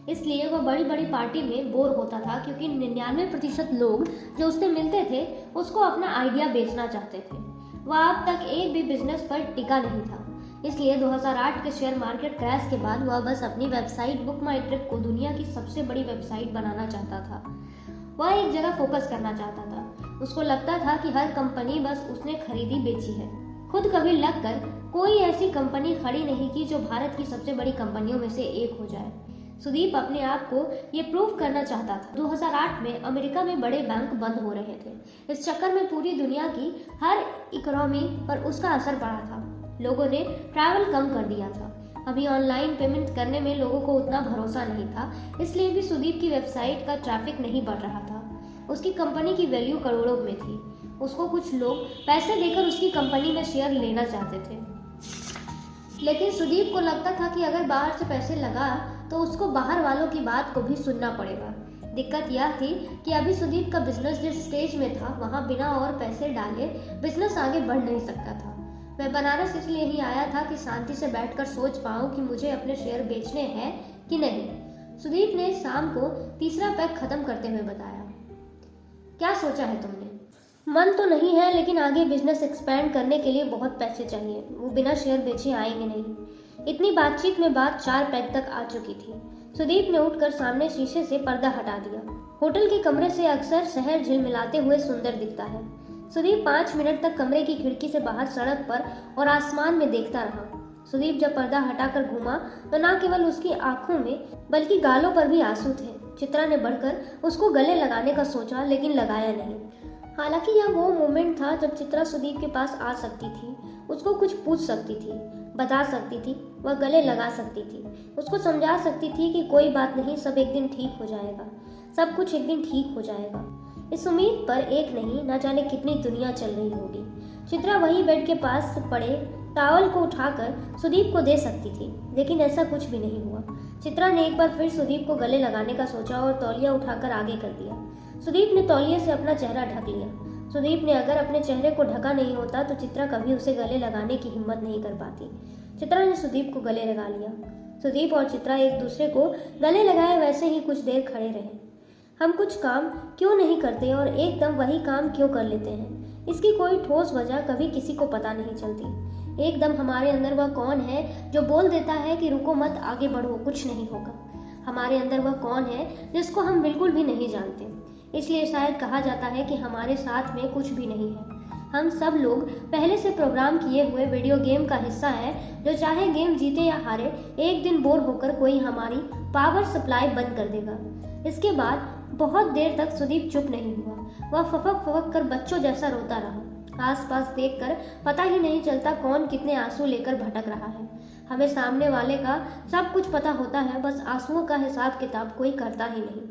इसलिए वह बड़ी बड़ी पार्टी में बोर होता था, क्योंकि 99% लोग जो उससे मिलते थे उसको अपना आइडिया बेचना चाहते थे। वह अब तक एक भी बिजनेस पर टिका नहीं था। इसलिए 2008 के शेयर मार्केट क्रैश के बाद वह बस अपनी वेबसाइट बुक माई ट्रिप को दुनिया की सबसे बड़ी वेबसाइट बनाना चाहता था। वह एक जगह फोकस करना चाहता था। उसको लगता था कि हर कंपनी बस उसने खरीदी बेची है। खुद कभी लगकर कोई ऐसी कंपनी खड़ी नहीं की जो भारत की सबसे बड़ी कंपनियों में से एक हो जाए। सुदीप अपने आप को ये प्रूव करना चाहता था। 2008 में अमेरिका में बड़े बैंक बंद हो रहे थे। इस चक्कर में पूरी दुनिया की हर इकोनॉमी पर उसका असर पड़ा था। लोगों ने ट्रैवल कम कर दिया था। अभी ऑनलाइन पेमेंट करने में लोगों को उतना भरोसा नहीं था, इसलिए भी सुदीप की वेबसाइट का ट्रैफिक नहीं बढ़ रहा था। उसकी कंपनी की वैल्यू करोड़ों में थी। उसको कुछ लोग पैसे देकर उसकी कंपनी में शेयर लेना चाहते थे, लेकिन सुदीप को लगता था कि अगर बाहर से पैसे लगा तो उसको बाहर वालों की बात को भी सुनना पड़ेगा। दिक्कत यह थी कि अभी सुदीप का बिजनेस जिस स्टेज में था, वहाँ बिना और पैसे डाले बिजनेस आगे बढ़ नहीं सकता था। मैं बनारस इसलिए ही आया था कि शांति से बैठकर सोच पाऊँ कि मुझे अपने शेयर बेचने हैं कि नहीं। सुदीप ने शाम को तीसरा पैक खत्म करते हुए बताया। क्या सोचा है तुमने? मन तो नहीं है, लेकिन आगे बिजनेस एक्सपैंड करने के लिए बहुत पैसे चाहिए, वो बिना शेयर बेचे आएंगे नहीं। इतनी बातचीत में बात 4 पैक तक आ चुकी थी। सुदीप ने उठकर सामने शीशे से पर्दा हटा दिया। होटल के कमरे से अक्सर शहर झिलमिलाते हुए सुंदर दिखता है। सुदीप 5 मिनट तक कमरे की खिड़की से बाहर सड़क पर और आसमान में देखता रहा। सुदीप जब पर्दा हटाकर घूमा तो न केवल उसकी आंखों में बल्कि गालों पर भी आंसू थे। चित्रा ने बढ़कर उसको गले लगाने का सोचा, लेकिन लगाया नहीं। हालांकि यह वो मोमेंट था जब चित्रा सुदीप के पास आ सकती थी, उसको कुछ पूछ सकती थी, बता सकती थी, वह गले लगा सकती थी, उसको समझा सकती थी कि कोई बात नहीं, सब एक दिन ठीक हो जाएगा, सब कुछ एक दिन ठीक हो जाएगा। इस उम्मीद पर एक नहीं, न जाने कितनी दुनिया चल रही होगी। चित्रा वही बेड के पास पड़े टॉवल को उठाकर सुदीप को दे सकती थी, लेकिन ऐसा कुछ भी नहीं हुआ। चित्रा ने एक बार फिर सुदीप को गले लगाने का सोचा और तौलिया उठाकर आगे कर दिया। सुदीप ने तौलिए से अपना चेहरा ढक लिया। सुदीप ने अगर अपने चेहरे को ढका नहीं होता तो चित्रा कभी उसे गले लगाने की हिम्मत नहीं कर पाती। चित्रा ने सुदीप को गले लगा लिया। सुदीप और चित्रा एक दूसरे को गले लगाए वैसे ही कुछ देर खड़े रहे। हम कुछ काम क्यों नहीं करते और एकदम वही काम क्यों कर लेते हैं, इसकी कोई ठोस वजह कभी किसी को पता नहीं चलती। एकदम हमारे अंदर वह कौन है जो बोल देता है कि रुको मत, आगे बढ़ो, कुछ नहीं होगा। हमारे अंदर वह कौन है जिसको हम बिल्कुल भी नहीं जानते। इसलिए शायद कहा जाता है कि हमारे साथ में कुछ भी नहीं है। हम सब लोग पहले से प्रोग्राम किए हुए वीडियो गेम का हिस्सा है, जो चाहे गेम जीते या हारे, एक दिन बोर होकर कोई हमारी पावर सप्लाई बंद कर देगा। इसके बाद बहुत देर तक सुदीप चुप नहीं हुआ। वह फफक फफक कर बच्चों जैसा रोता रहा। आसपास देखकर पता ही नहीं चलता कौन कितने आंसू लेकर भटक रहा है। हमें सामने वाले का सब कुछ पता होता है, बस आंसुओं का हिसाब किताब कोई करता ही नहीं।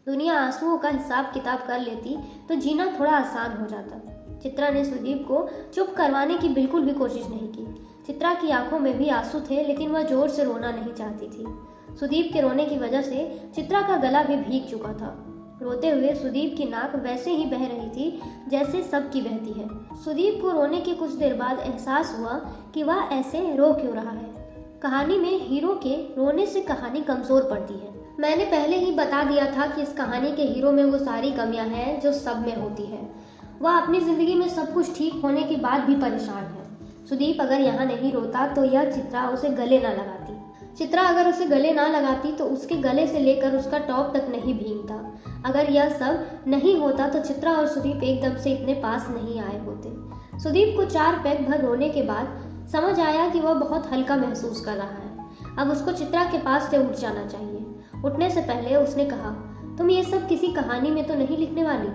दुनिया आंसुओं का हिसाब किताब कर लेती तो जीना थोड़ा आसान हो जाता। चित्रा ने सुदीप को चुप करवाने की बिल्कुल भी कोशिश नहीं की। चित्रा की आंखों में भी आंसू थे, लेकिन वह जोर से रोना नहीं चाहती थी। सुदीप के रोने की वजह से चित्रा का गला भी भीग चुका था। रोते हुए सुदीप की नाक वैसे ही बह रही थी जैसे सबकी बहती है। सुदीप को रोने के कुछ देर बाद एहसास हुआ कि वह ऐसे रो क्यों रहा है। कहानी में हीरो के रोने से कहानी कमजोर पड़ती है। मैंने पहले ही बता दिया था कि इस कहानी के हीरो में वो सारी कमियां हैं जो सब में होती है। वह अपनी जिंदगी में सब कुछ ठीक होने के बाद भी परेशान है। सुदीप अगर यहाँ नहीं रोता तो यह चित्रा उसे गले ना लगाती। चित्रा अगर उसे गले ना लगाती तो उसके गले से लेकर उसका टॉप तक नहीं भीगता। अगर यह सब नहीं होता तो चित्रा और सुदीप एकदम से इतने पास नहीं आए होते। सुदीप को 4 पैक भर रोने के बाद समझ आया कि वह बहुत हल्का महसूस कर रहा है। अब उसको चित्रा के पास से उठ जाना चाहिए। उठने से पहले उसने कहा, तुम ये सब किसी कहानी में तो नहीं लिखने वाली?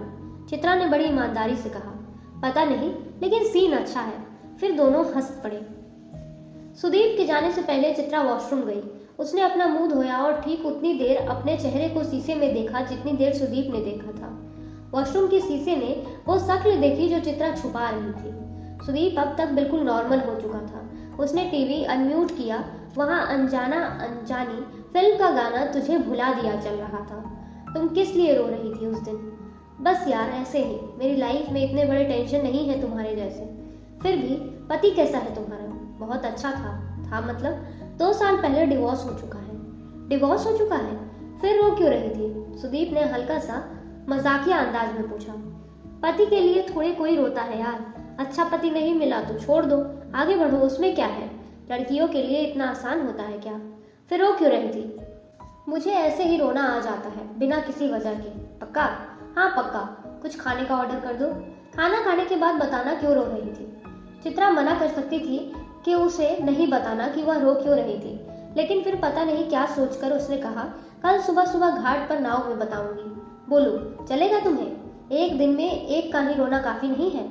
चित्रा ने बड़ी ईमानदारी से कहा, पता नहीं, लेकिन सीन अच्छा है। फिर दोनों हंस पड़े। सुदीप के जाने से पहले चित्रा वॉशरूम गई। उसने अपना मुंह धोया और ठीक उतनी देर अपने चेहरे को शीशे में देखा जितनी देर सुदीप ने देखा था। वॉशरूम के शीशे में वो शक्ल देखी जो चित्रा छुपा रही थी। सुदीप अब तक बिल्कुल नॉर्मल हो चुका था। उसने टीवी अनम्यूट किया। वहां अनजाना अनजानी फिल्म का गाना तुझे भुला दिया चल रहा था। तुम किस लिए रो रही थी उस दिन? बस यार ऐसे ही। मेरी लाइफ में इतने बड़े टेंशन नहीं है तुम्हारे जैसे। फिर भी पति कैसा है तुम्हारा? बहुत अच्छा था मतलब 2 साल पहले डिवोर्स हो चुका है। डिवोर्स हो चुका है? फिर रो क्यों रही थी? सुदीप ने हल्का सा मजाकिया अंदाज में पूछा। पति के लिए थोड़े कोई रोता है यार। अच्छा पति नहीं मिला तो छोड़ दो, आगे बढ़ो, उसमें क्या है? लड़कियों के लिए इतना आसान होता है क्या? फिर रो क्यों रही थी? मुझे ऐसे ही रोना आ जाता है बिना किसी वजह के। पक्का? हाँ पक्का। कुछ खाने का ऑर्डर कर दो। खाना खाने के बाद बताना क्यों रो रही थी। चित्रा मना कर सकती थी कि उसे नहीं बताना कि वह रो क्यों रही थी, लेकिन फिर पता नहीं क्या सोचकर उसने कहा, कल सुबह सुबह घाट पर नाव में बताऊंगी। बोलो चलेगा तुम्हें? एक दिन में एक का ही रोना काफी नहीं है?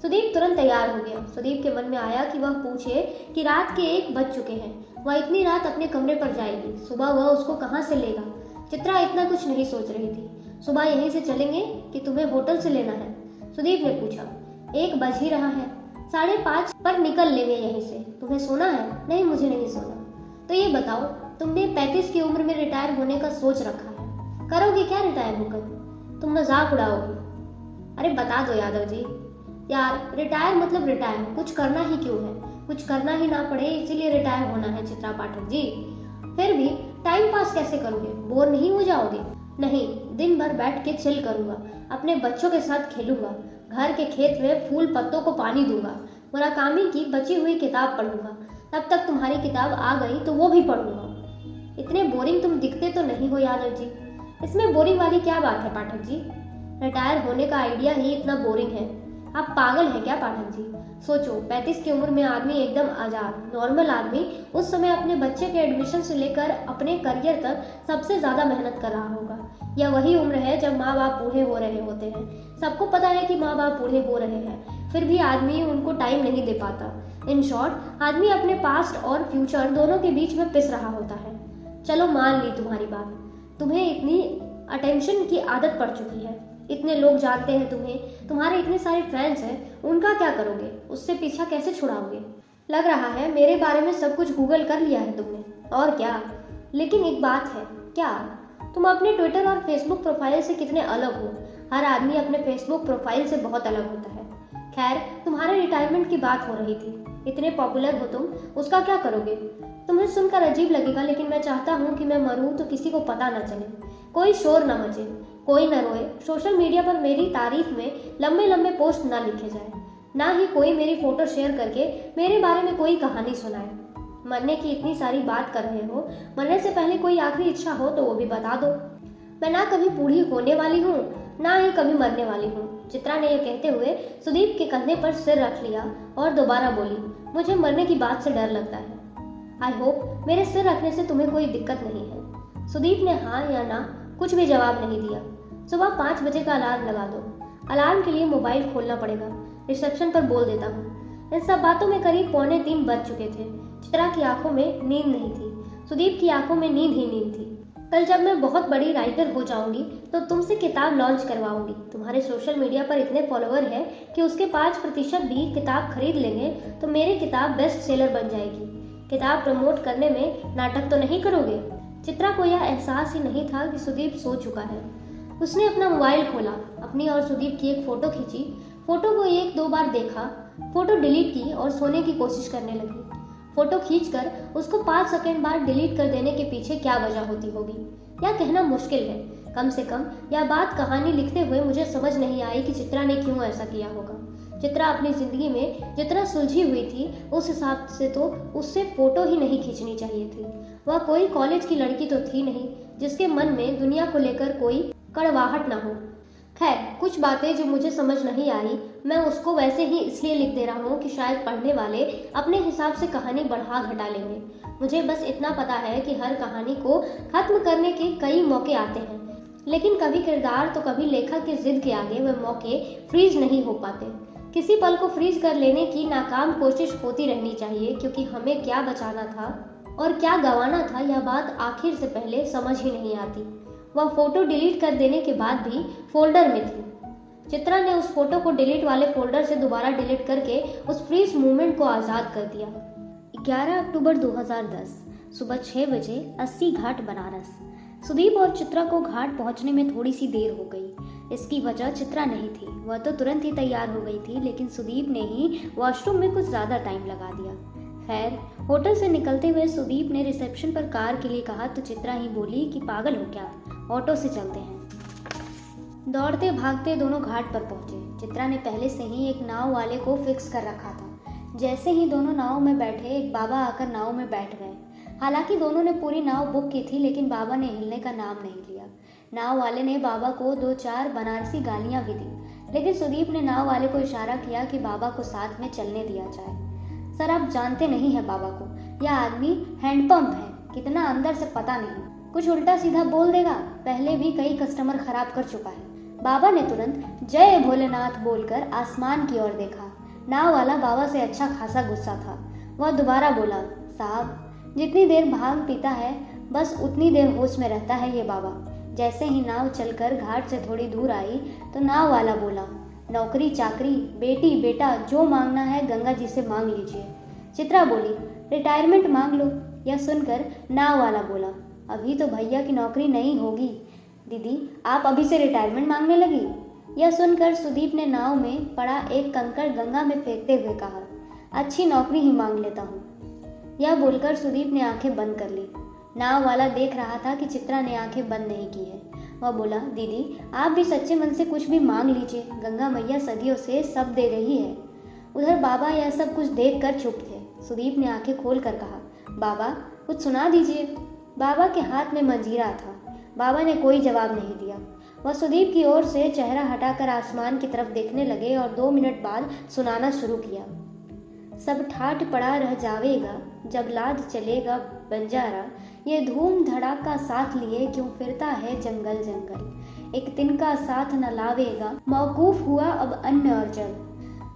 सुदीप तुरंत तैयार हो गया। सुदीप के मन में आया कि वह पूछे कि रात के 1 बज चुके हैं, वह इतनी रात अपने कमरे पर जाएगी, सुबह वह उसको कहाँ से लेगा। चित्रा इतना कुछ नहीं सोच रही थी। सुबह यहीं से चलेंगे कि तुम्हें होटल से लेना है? सुदीप ने पूछा। 1 बज ही रहा है, 5:30 पर निकल लेंगे यहीं से। तुम्हें सोना है? नहीं मुझे नहीं सोना। तो ये बताओ, तुमने 35 की उम्र में रिटायर होने का सोच रखा है, करोगे क्या रिटायर होकर? तुम मजाक उड़ाओगे। अरे बता दो यादव जी। यार रिटायर मतलब रिटायर, कुछ करना ही क्यों है? कुछ करना ही ना पड़े इसीलिए रिटायर होना है चित्रा पाठक जी। फिर भी टाइम पास कैसे करोगे? बोर नहीं हो जाओगे? नहीं, दिन भर बैठ के चिल करूंगा, अपने बच्चों के साथ खेलूंगा, घर के खेत में फूल पत्तों को पानी दूंगा, मुराकामी की बची हुई किताब पढ़ूंगा। तब तक तुम्हारी किताब आ गई तो वो भी पढ़ूंगा। इतने बोरिंग तुम दिखते तो नहीं हो यादव जी। इसमें बोरिंग वाली क्या बात है पाठक जी? रिटायर होने का आइडिया ही इतना बोरिंग है। आप पागल हैं क्या पाठक जी? सोचो, 35 की उम्र में आदमी एकदम आजाद नॉर्मल आदमी उस समय अपने बच्चे के एडमिशन से लेकर अपने करियर तक सबसे ज्यादा मेहनत कर रहा होगा। यह वही उम्र है जब माँ बाप बूढ़े हो रहे होते हैं। सबको पता है कि माँ बाप बूढ़े हो रहे हैं, फिर भी आदमी उनको टाइम नहीं दे पाता। इन शॉर्ट, आदमी अपने पास्ट और फ्यूचर दोनों के बीच में पिस रहा होता है। चलो मान ली तुम्हारी बात, तुम्हें इतनी अटेंशन की आदत पड़ चुकी है, इतने लोग जानते हैं तुम्हें, तुम्हारे इतने सारे फैंस हैं, उनका क्या करोगे? उससे पीछा कैसे छुड़ाओगे? लग रहा है मेरे बारे में सब कुछ गूगल कर लिया है तुमने। और क्या? लेकिन एक बात है। क्या? तुम अपने ट्विटर और फेसबुक प्रोफाइल से कितने अलग हो। हर आदमी अपने फेसबुक प्रोफाइल से बहुत अलग होता है। खैर, तुम्हारे रिटायरमेंट की बात हो रही थी, इतने पॉपुलर हो तुम, उसका क्या करोगे? तुम्हें सुनकर अजीब लगेगा, लेकिन मैं चाहता हूँ कि मैं मरूं तो किसी को पता न चले, कोई शोर न मचे, कोई न रोए, सोशल मीडिया पर मेरी तारीफ में लंबे लंबे पोस्ट न लिखे जाए, ना ही कोई मेरी फोटो शेयर करके मेरे बारे में कोई कहानी सुनाए। मरने की इतनी सारी बात कर रहे हो, मरने से पहले कोई आखिरी इच्छा हो तो वो भी बता दो। मैं ना कभी बूढ़ी होने वाली हूँ, ना ही कभी मरने वाली हूँ। चित्रा ने यह कहते हुए सुदीप के कंधे पर सिर रख लिया और दोबारा बोली, मुझे मरने की बात से डर लगता है। आई होप मेरे सिर रखने से तुम्हें कोई दिक्कत नहीं है। सुदीप ने हाँ या ना कुछ भी जवाब नहीं दिया। सुबह 5 बजे का अलार्म लगा दो। अलार्म के लिए मोबाइल खोलना पड़ेगा, रिसेप्शन पर बोल देता हूँ। इन सब बातों में करीब 2:45 बज चुके थे। चित्रा की आंखों में नींद नहीं थी, सुदीप की आंखों में नींद ही नींद थी। कल जब मैं बहुत बड़ी राइटर हो जाऊंगी तो तुमसे किताब लॉन्च करवाऊंगी। तुम्हारे सोशल मीडिया पर इतने फॉलोअर हैं कि उसके 5% भी किताब खरीद लेंगे तो मेरी किताब बेस्ट सेलर बन जाएगी। किताब प्रमोट करने में नाटक तो नहीं करोगे? चित्रा को यह एहसास ही नहीं था कि सुदीप सो चुका है। उसने अपना मोबाइल खोला, अपनी और सुदीप की एक फोटो खींची। फोटो को 1-2 बार देखा, फोटो डिलीट की और सोने की कोशिश करने लगी। फोटो खींचकर उसको 5 सेकंड बाद डिलीट कर देने के पीछे क्या वजह होती होगी, यह कहना मुश्किल है। कम से कम यह बात कहानी लिखते हुए मुझे समझ नहीं आई कि चित्रा ने क्यों ऐसा किया होगा। चित्रा अपनी जिंदगी में जितना सुलझी हुई थी उस हिसाब से तो उससे फोटो ही नहीं खींचनी चाहिए थी। वह कोई कॉलेज की लड़की तो थी नहीं जिसके मन में दुनिया को लेकर कोई कड़वाहट न हो। खैर, कुछ बातें जो मुझे समझ नहीं आई मैं उसको वैसे ही इसलिए लिख दे रहा हूँ कि शायद पढ़ने वाले अपने हिसाब से कहानी बढ़ा घटा लेंगे। मुझे बस इतना पता है कि हर कहानी को खत्म करने के कई मौके आते हैं, लेकिन कभी किरदार तो कभी लेखक की जिद के आगे वे मौके फ्रीज नहीं हो पाते। किसी पल को फ्रीज कर लेने की नाकाम कोशिश होती रहनी चाहिए, क्योंकि हमें क्या बचाना था और क्या गंवाना था यह बात आखिर से पहले समझ ही नहीं आती। वह फोटो डिलीट कर देने के बाद भी फोल्डर में थी। चित्रा ने उस फोटो को डिलीट वाले फोल्डर से दोबारा डिलीट करके उस फ्रीज मूवमेंट को आज़ाद कर दिया। 11 अक्टूबर 2010 सुबह 6 बजे 80 घाट बनारस। सुदीप और चित्रा को घाट पहुंचने में थोड़ी सी देर हो गई। इसकी वजह चित्रा नहीं थी, वह तो तुरंत ही तैयार हो गई थी, लेकिन सुदीप ने ही वॉशरूम में कुछ ज़्यादा टाइम लगा दिया। खैर, होटल से निकलते हुए सुदीप ने रिसेप्शन पर कार के लिए कहा तो चित्रा ही बोली कि पागल हो क्या, ऑटो से चलते हैं। दौड़ते भागते दोनों घाट पर पहुंचे। चित्रा ने पहले से ही एक नाव वाले को फिक्स कर रखा था। जैसे ही दोनों नाव में बैठे, एक बाबा आकर नाव में बैठ गए। हालांकि दोनों ने पूरी नाव बुक की थी, लेकिन बाबा ने हिलने का नाम नहीं लिया। नाव वाले ने बाबा को 2-4 बनारसी गालियां भी दी, लेकिन सुदीप ने नाव वाले को इशारा किया कि बाबा को साथ में चलने दिया जाए। सर, आप जानते नहीं हैं बाबा को, यह आदमी हैंडपंप है, कितना अंदर से पता नहीं, कुछ उल्टा सीधा बोल देगा, पहले भी कई कस्टमर खराब कर चुका है। बाबा ने तुरंत जय भोलेनाथ बोलकर आसमान की ओर देखा। नाव वाला बाबा से अच्छा खासा गुस्सा था। वह दोबारा बोला, साहब, जितनी देर भांग पीता है बस उतनी देर होश में रहता है ये बाबा। जैसे ही नाव चलकर घाट से थोड़ी दूर आई तो नाव वाला बोला, नौकरी चाकरी, बेटी बेटा, जो मांगना है गंगा जी से मांग लीजिए। चित्रा बोली, रिटायरमेंट मांग लो। यह सुनकर नाव वाला बोला, अभी तो भैया की नौकरी नहीं होगी दीदी, आप अभी से रिटायरमेंट मांगने लगी। यह सुनकर सुदीप ने नाव में पड़ा एक कंकड़ गंगा में फेंकते हुए कहा, अच्छी नौकरी ही मांग लेता हूँ। यह बोलकर सुदीप ने आंखें बंद कर ली। नाव वाला देख रहा था कि चित्रा ने आंखें बंद नहीं की है। वह बोला, दीदी आप भी सच्चे मन से कुछ भी मांग लीजिए, गंगा मैया सदियों से सब दे रही है। उधर बाबा यह सब कुछ देख कर चुप थे। सुदीप ने आंखें खोल कर कहा, बाबा कुछ सुना दीजिए। बाबा के हाथ में मंजीरा था। बाबा ने कोई जवाब नहीं दिया। वह सुदीप की ओर से चेहरा हटाकर आसमान की तरफ देखने लगे और 2 मिनट बाद सुनाना शुरू किया। सब ठाठ पड़ा रह जावेगा, जब लाद चलेगा बंजारा, ये धूम धड़ाका साथ लिए क्यों फिरता है जंगल जंगल, एक तिनका साथ न लावेगा, मौकूफ हुआ अब अन्न और जल,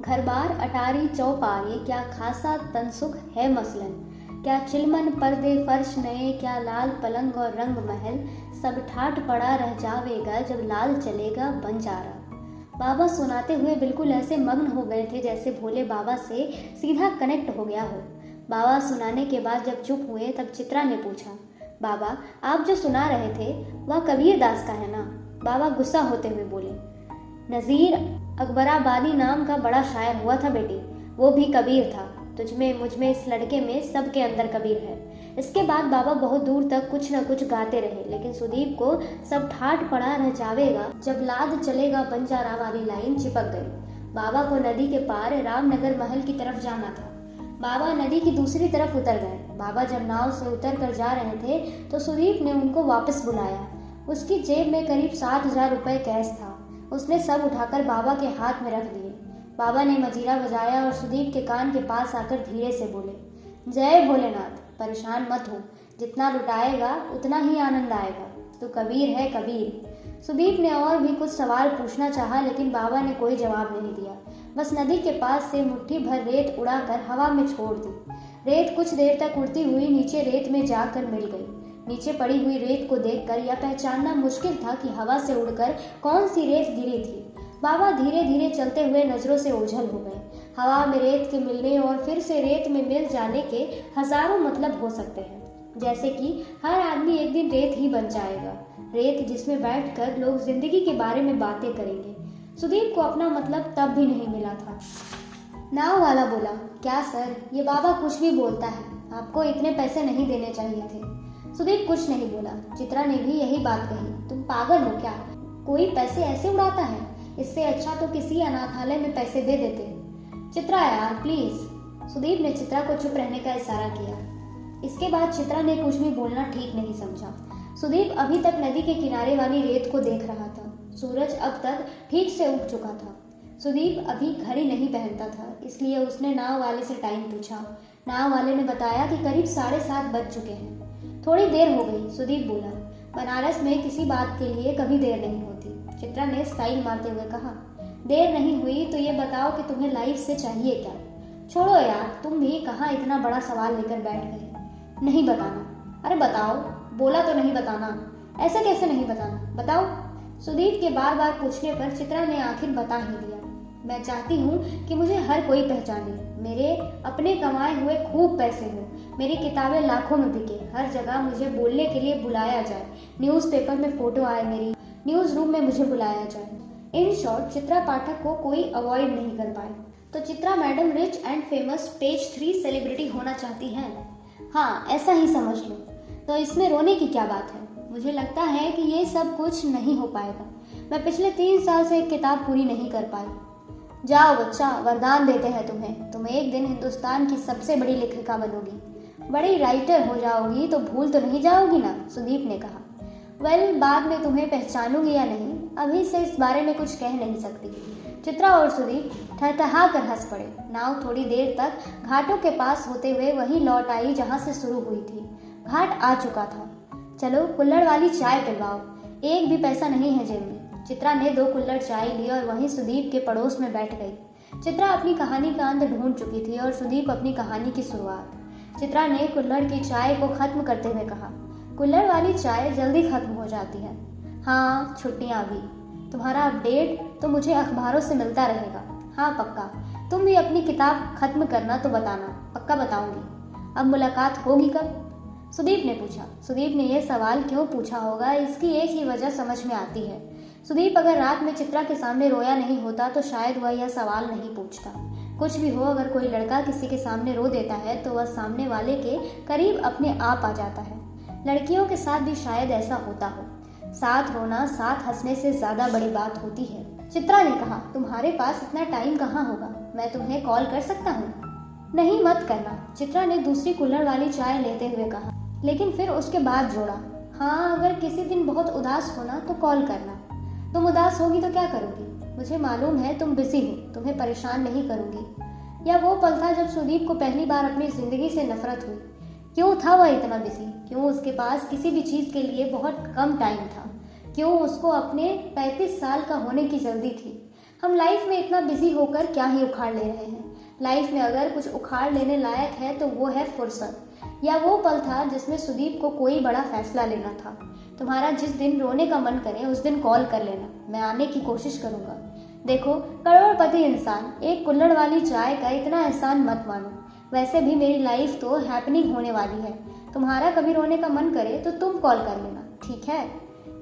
घर बार अटारी चौपारे, क्या खासा तनसुख है मसलन, क्या चिलमन पर्दे फर्श नए, क्या लाल पलंग और रंग महल, सब ठाठ पड़ा रह जावेगा जब लाल चलेगा बंजारा। बाबा सुनाते हुए बिल्कुल ऐसे मग्न हो गए थे जैसे भोले बाबा से सीधा कनेक्ट हो गया हो। बाबा सुनाने के बाद जब चुप हुए तब चित्रा ने पूछा, बाबा आप जो सुना रहे थे वह कबीर दास का है ना? बाबा गुस्सा होते हुए बोले, नज़ीर अकबराबादी नाम का बड़ा शायर हुआ था बेटी, वो भी कबीर था। तुझमें मुझमें इस लड़के में सबके अंदर कबीर है। इसके बाद बाबा बहुत दूर तक कुछ न कुछ गाते रहे, लेकिन सुदीप को सब ठाठ पड़ा रह जावेगा जब लाद चलेगा बंजारा वाली लाइन चिपक गई। बाबा को नदी के पार रामनगर महल की तरफ जाना था। बाबा नदी की दूसरी तरफ उतर गए। बाबा जब नाव से उतर कर जा रहे थे तो सुदीप ने उनको वापस बुलाया। उसकी जेब में करीब 7,000 रुपए कैश था। उसने सब उठाकर बाबा के हाथ में रख दिए। बाबा ने मजीरा बजाया और सुदीप के कान के पास आकर धीरे से बोले, जय भोलेनाथ, परेशान मत हो, जितना लुटाएगा उतना ही आनंद आएगा। तो कबीर है कबीर। सुदीप ने और भी कुछ सवाल पूछना चाहा, लेकिन बाबा ने कोई जवाब नहीं दिया। बस नदी के पास से मुट्ठी भर रेत उड़ाकर हवा में छोड़ दी। रेत कुछ देर तक उड़ती हुई नीचे रेत में जाकर मिल गई। नीचे पड़ी हुई रेत को देखकर यह पहचानना मुश्किल था कि हवा से उड़कर कौन सी रेत गिरी थी। बाबा धीरे धीरे चलते हुए नजरों से ओझल हो गए। हवा में रेत के मिलने और फिर से रेत में मिल जाने के हजारों मतलब हो सकते हैं। जैसे कि हर आदमी एक दिन रेत ही बन जाएगा, रेत जिसमें बैठकर लोग जिंदगी के बारे में बातें करेंगे। सुदीप को अपना मतलब तब भी नहीं मिला था। नाव वाला बोला, क्या सर, ये बाबा कुछ भी बोलता है, आपको इतने पैसे नहीं देने चाहिए थे। सुदीप कुछ नहीं बोला। चित्रा ने भी यही बात कही, तुम पागल हो क्या, कोई पैसे ऐसे उड़ाता है, इससे अच्छा तो किसी अनाथालय में पैसे दे देते। चित्रा यार प्लीज। सुदीप ने चित्रा को चुप रहने का इशारा किया। इसके बाद चित्रा ने कुछ भी बोलना ठीक नहीं समझा। सुदीप अभी तक नदी के किनारे वाली रेत को देख रहा था। सूरज अब तक ठीक से उग चुका था। सुदीप अभी घड़ी नहीं पहनता था, इसलिए उसने नाव वाले से टाइम पूछा। नाव वाले ने बताया कि करीब 7:30 बज चुके हैं। थोड़ी देर हो गई, सुदीप बोला। बनारस में किसी बात के लिए कभी देर नहीं होती। चित्रा ने स्टाइल मारते हुए कहा, देर नहीं हुई तो ये बताओ कि तुम्हें लाइफ से चाहिए क्या। छोड़ो यार, तुम भी कहाँ इतना बड़ा सवाल लेकर बैठ गए। नहीं बताना। अरे बताओ, बोला तो नहीं बताना। ऐसे कैसे नहीं बताना, बताओ। सुदीप के बार बार पूछने पर चित्रा ने आखिर बता ही दिया। मैं चाहती हूँ कि मुझे हर कोई पहचाने, मेरे अपने कमाए हुए खूब पैसे हो, मेरी किताबें लाखों में बिके, हर जगह मुझे बोलने के लिए बुलाया जाए, न्यूज़पेपर में फोटो आए, मेरी न्यूज़ रूम में मुझे बुलाया जाए। इन शॉर्ट चित्रा पाठक को कोई अवॉइड नहीं कर पाए। तो Chitra madam rich and famous page 3 celebrity होना चाहती हैं। हाँ, ऐसा ही समझ लो। तो इसमें रोने की क्या बात है। मुझे लगता है कि ये सब कुछ नहीं हो पाएगा। मैं पिछले 3 साल से एक किताब पूरी नहीं कर पाई। जाओ बच्चा, वरदान देते हैं तुम्हें, तुम एक दिन हिंदुस्तान की सबसे बड़ी लेखिका बनोगी, बड़ी राइटर हो जाओगी, तो भूल तो नहीं जाओगी ना, सुदीप ने कहा। वेल, बाद में तुम्हें पहचानूंगी या नहीं, अभी से इस बारे में कुछ कह नहीं सकती। चित्रा और सुदीप ठहठहा कर हंस पड़े। नाव थोड़ी देर तक घाटों के पास होते हुए वहीं लौट आई जहां से शुरू हुई थी। घाट आ चुका था। चलो कुल्हड़ वाली चाय पिलवाओ, एक भी पैसा नहीं है जेब में। चित्रा ने 2 कुल्हड़ चाय ली और वहीं सुदीप के पड़ोस में बैठ गई। चित्रा अपनी कहानी का अंत ढूंढ चुकी थी और सुदीप अपनी कहानी की शुरुआत। चित्रा ने कुल्हड़ की चाय को खत्म करते हुए कहा, कुल्हड़ वाली चाय जल्दी खत्म हो जाती है। हाँ, छुट्टियाँ भी। तुम्हारा अपडेट तो मुझे अखबारों से मिलता रहेगा। हाँ पक्का। तुम भी अपनी किताब खत्म करना तो बताना, पक्का बताऊंगी। अब मुलाकात होगी कब? सुदीप ने पूछा। सुदीप ने यह सवाल क्यों पूछा होगा, इसकी एक ही वजह समझ में आती है। सुदीप अगर रात में चित्रा के सामने रोया नहीं होता तो शायद वह यह सवाल नहीं पूछता। कुछ भी हो, अगर कोई लड़का किसी के सामने रो देता है तो वह सामने वाले के करीब अपने आप आ जाता है। लड़कियों के साथ भी शायद ऐसा होता हो। साथ रोना, साथ हंसने से ज्यादा बड़ी बात होती है। चित्रा ने कहा, तुम्हारे पास इतना टाइम कहाँ होगा, मैं तुम्हें कॉल कर सकता हूँ? नहीं, मत करना, चित्रा ने दूसरी कुल्हड़ वाली चाय लेते हुए कहा, लेकिन फिर उसके बाद जोड़ा, हाँ अगर किसी दिन बहुत उदास होना तो कॉल करना। तुम उदास होगी तो क्या करोगी? मुझे मालूम है तुम बिजी हो, तुम्हें परेशान नहीं करूंगी। यह वो पल था जब सुदीप को पहली बार अपनी जिंदगी से नफरत हुई। क्यों था वह इतना बिजी? क्यों उसके पास किसी भी चीज के लिए बहुत कम टाइम था? क्यों उसको अपने 35 साल का होने की जल्दी थी? हम लाइफ में इतना बिजी होकर क्या ही उखाड़ ले रहे हैं? लाइफ में अगर कुछ उखाड़ लेने लायक है तो वो है फुर्सत। या वो पल था जिसमें सुदीप को कोई बड़ा फैसला लेना था। तुम्हारा जिस दिन रोने का मन करे उस दिन कॉल कर लेना, मैं आने की कोशिश करूंगा। देखो, करोड़पति इंसान, एक कुल्हड़ वाली चाय का इतना एहसान मत मानो। वैसे भी मेरी लाइफ तो हैपनिंग होने वाली है। तुम्हारा कभी रोने का मन करे तो तुम कॉल कर लेना, ठीक है?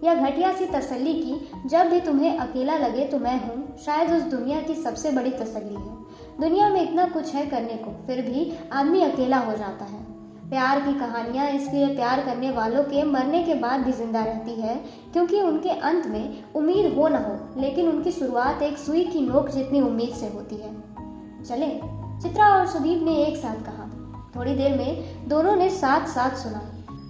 यह घटिया सी तसल्ली की, जब भी तुम्हें अकेला लगे तो मैं हूँ, शायद उस दुनिया की सबसे बड़ी तसल्ली है। दुनिया में इतना कुछ है करने को, फिर भी आदमी अकेला हो जाता है। प्यार की कहानियाँ इसलिए प्यार करने वालों के मरने के बाद भी जिंदा रहती है क्योंकि उनके अंत में उम्मीद हो न हो, लेकिन उनकी शुरुआत एक सुई की नोक जितनी उम्मीद से होती है। चले, चित्रा और सुदीप ने एक साथ कहा। थोड़ी देर में दोनों ने साथ साथ सुना।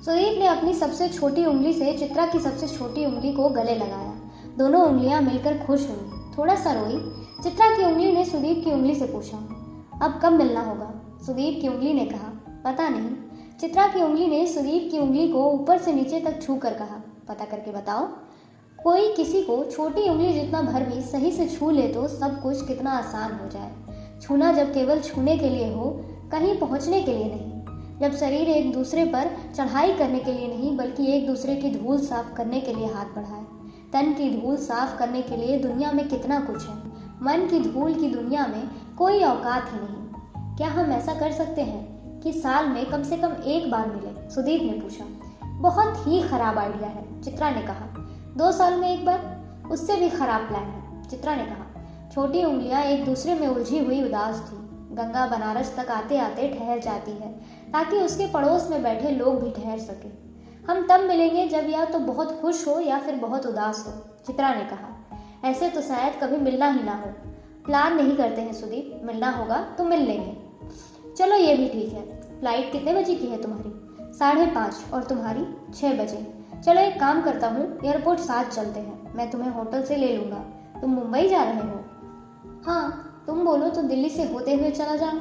सुदीप ने अपनी सबसे छोटी उंगली से चित्रा की सबसे छोटी उंगली को गले लगाया। दोनों उंगलियां मिलकर खुश हुई, थोड़ा सा रोई। चित्रा की उंगली ने सुदीप की उंगली से पूछा, अब कब मिलना होगा? सुदीप की उंगली ने कहा, पता नहीं। चित्रा की उंगली ने सुदीप की उंगली को ऊपर से नीचे तक छू कर कहा, पता करके बताओ। कोई किसी को छोटी उंगली जितना भर भी सही से छू ले तो सब कुछ कितना आसान हो जाए। छूना जब केवल छूने के लिए हो, कहीं पहुंचने के लिए नहीं। जब शरीर एक दूसरे पर चढ़ाई करने के लिए नहीं बल्कि एक दूसरे की धूल साफ करने के लिए हाथ बढ़ाए। तन की धूल साफ करने के लिए दुनिया में कितना कुछ है, मन की धूल की दुनिया में कोई औकात ही नहीं। क्या हम ऐसा कर सकते हैं कि साल में कम से कम एक बार मिले? सुदीप ने पूछा। बहुत ही खराब आइडिया है, चित्रा ने कहा। 2 साल में एक बार? उससे भी खराब प्लान है, चित्रा ने कहा। छोटी उंगलियां एक दूसरे में उलझी हुई उदास थी। गंगा बनारस तक आते आते ठहर जाती है ताकि उसके पड़ोस में बैठे लोग भी ठहर सके। हम तब मिलेंगे जब या तो बहुत खुश हो या फिर बहुत उदास हो, चित्रा ने कहा। ऐसे तो शायद कभी मिलना ही ना हो। प्लान नहीं करते हैं सुदीप, मिलना होगा तो मिल लेंगे। चलो ये भी ठीक है। फ्लाइट कितने बजे की है तुम्हारी? 5:30। और तुम्हारी? 6 बजे। चलो एक काम करता हूँ, एयरपोर्ट साथ चलते हैं। मैं तुम्हें होटल से ले लूँगा। तुम मुंबई जा रहे हो? हाँ, तुम बोलो तो दिल्ली से होते हुए चला जाऊँ।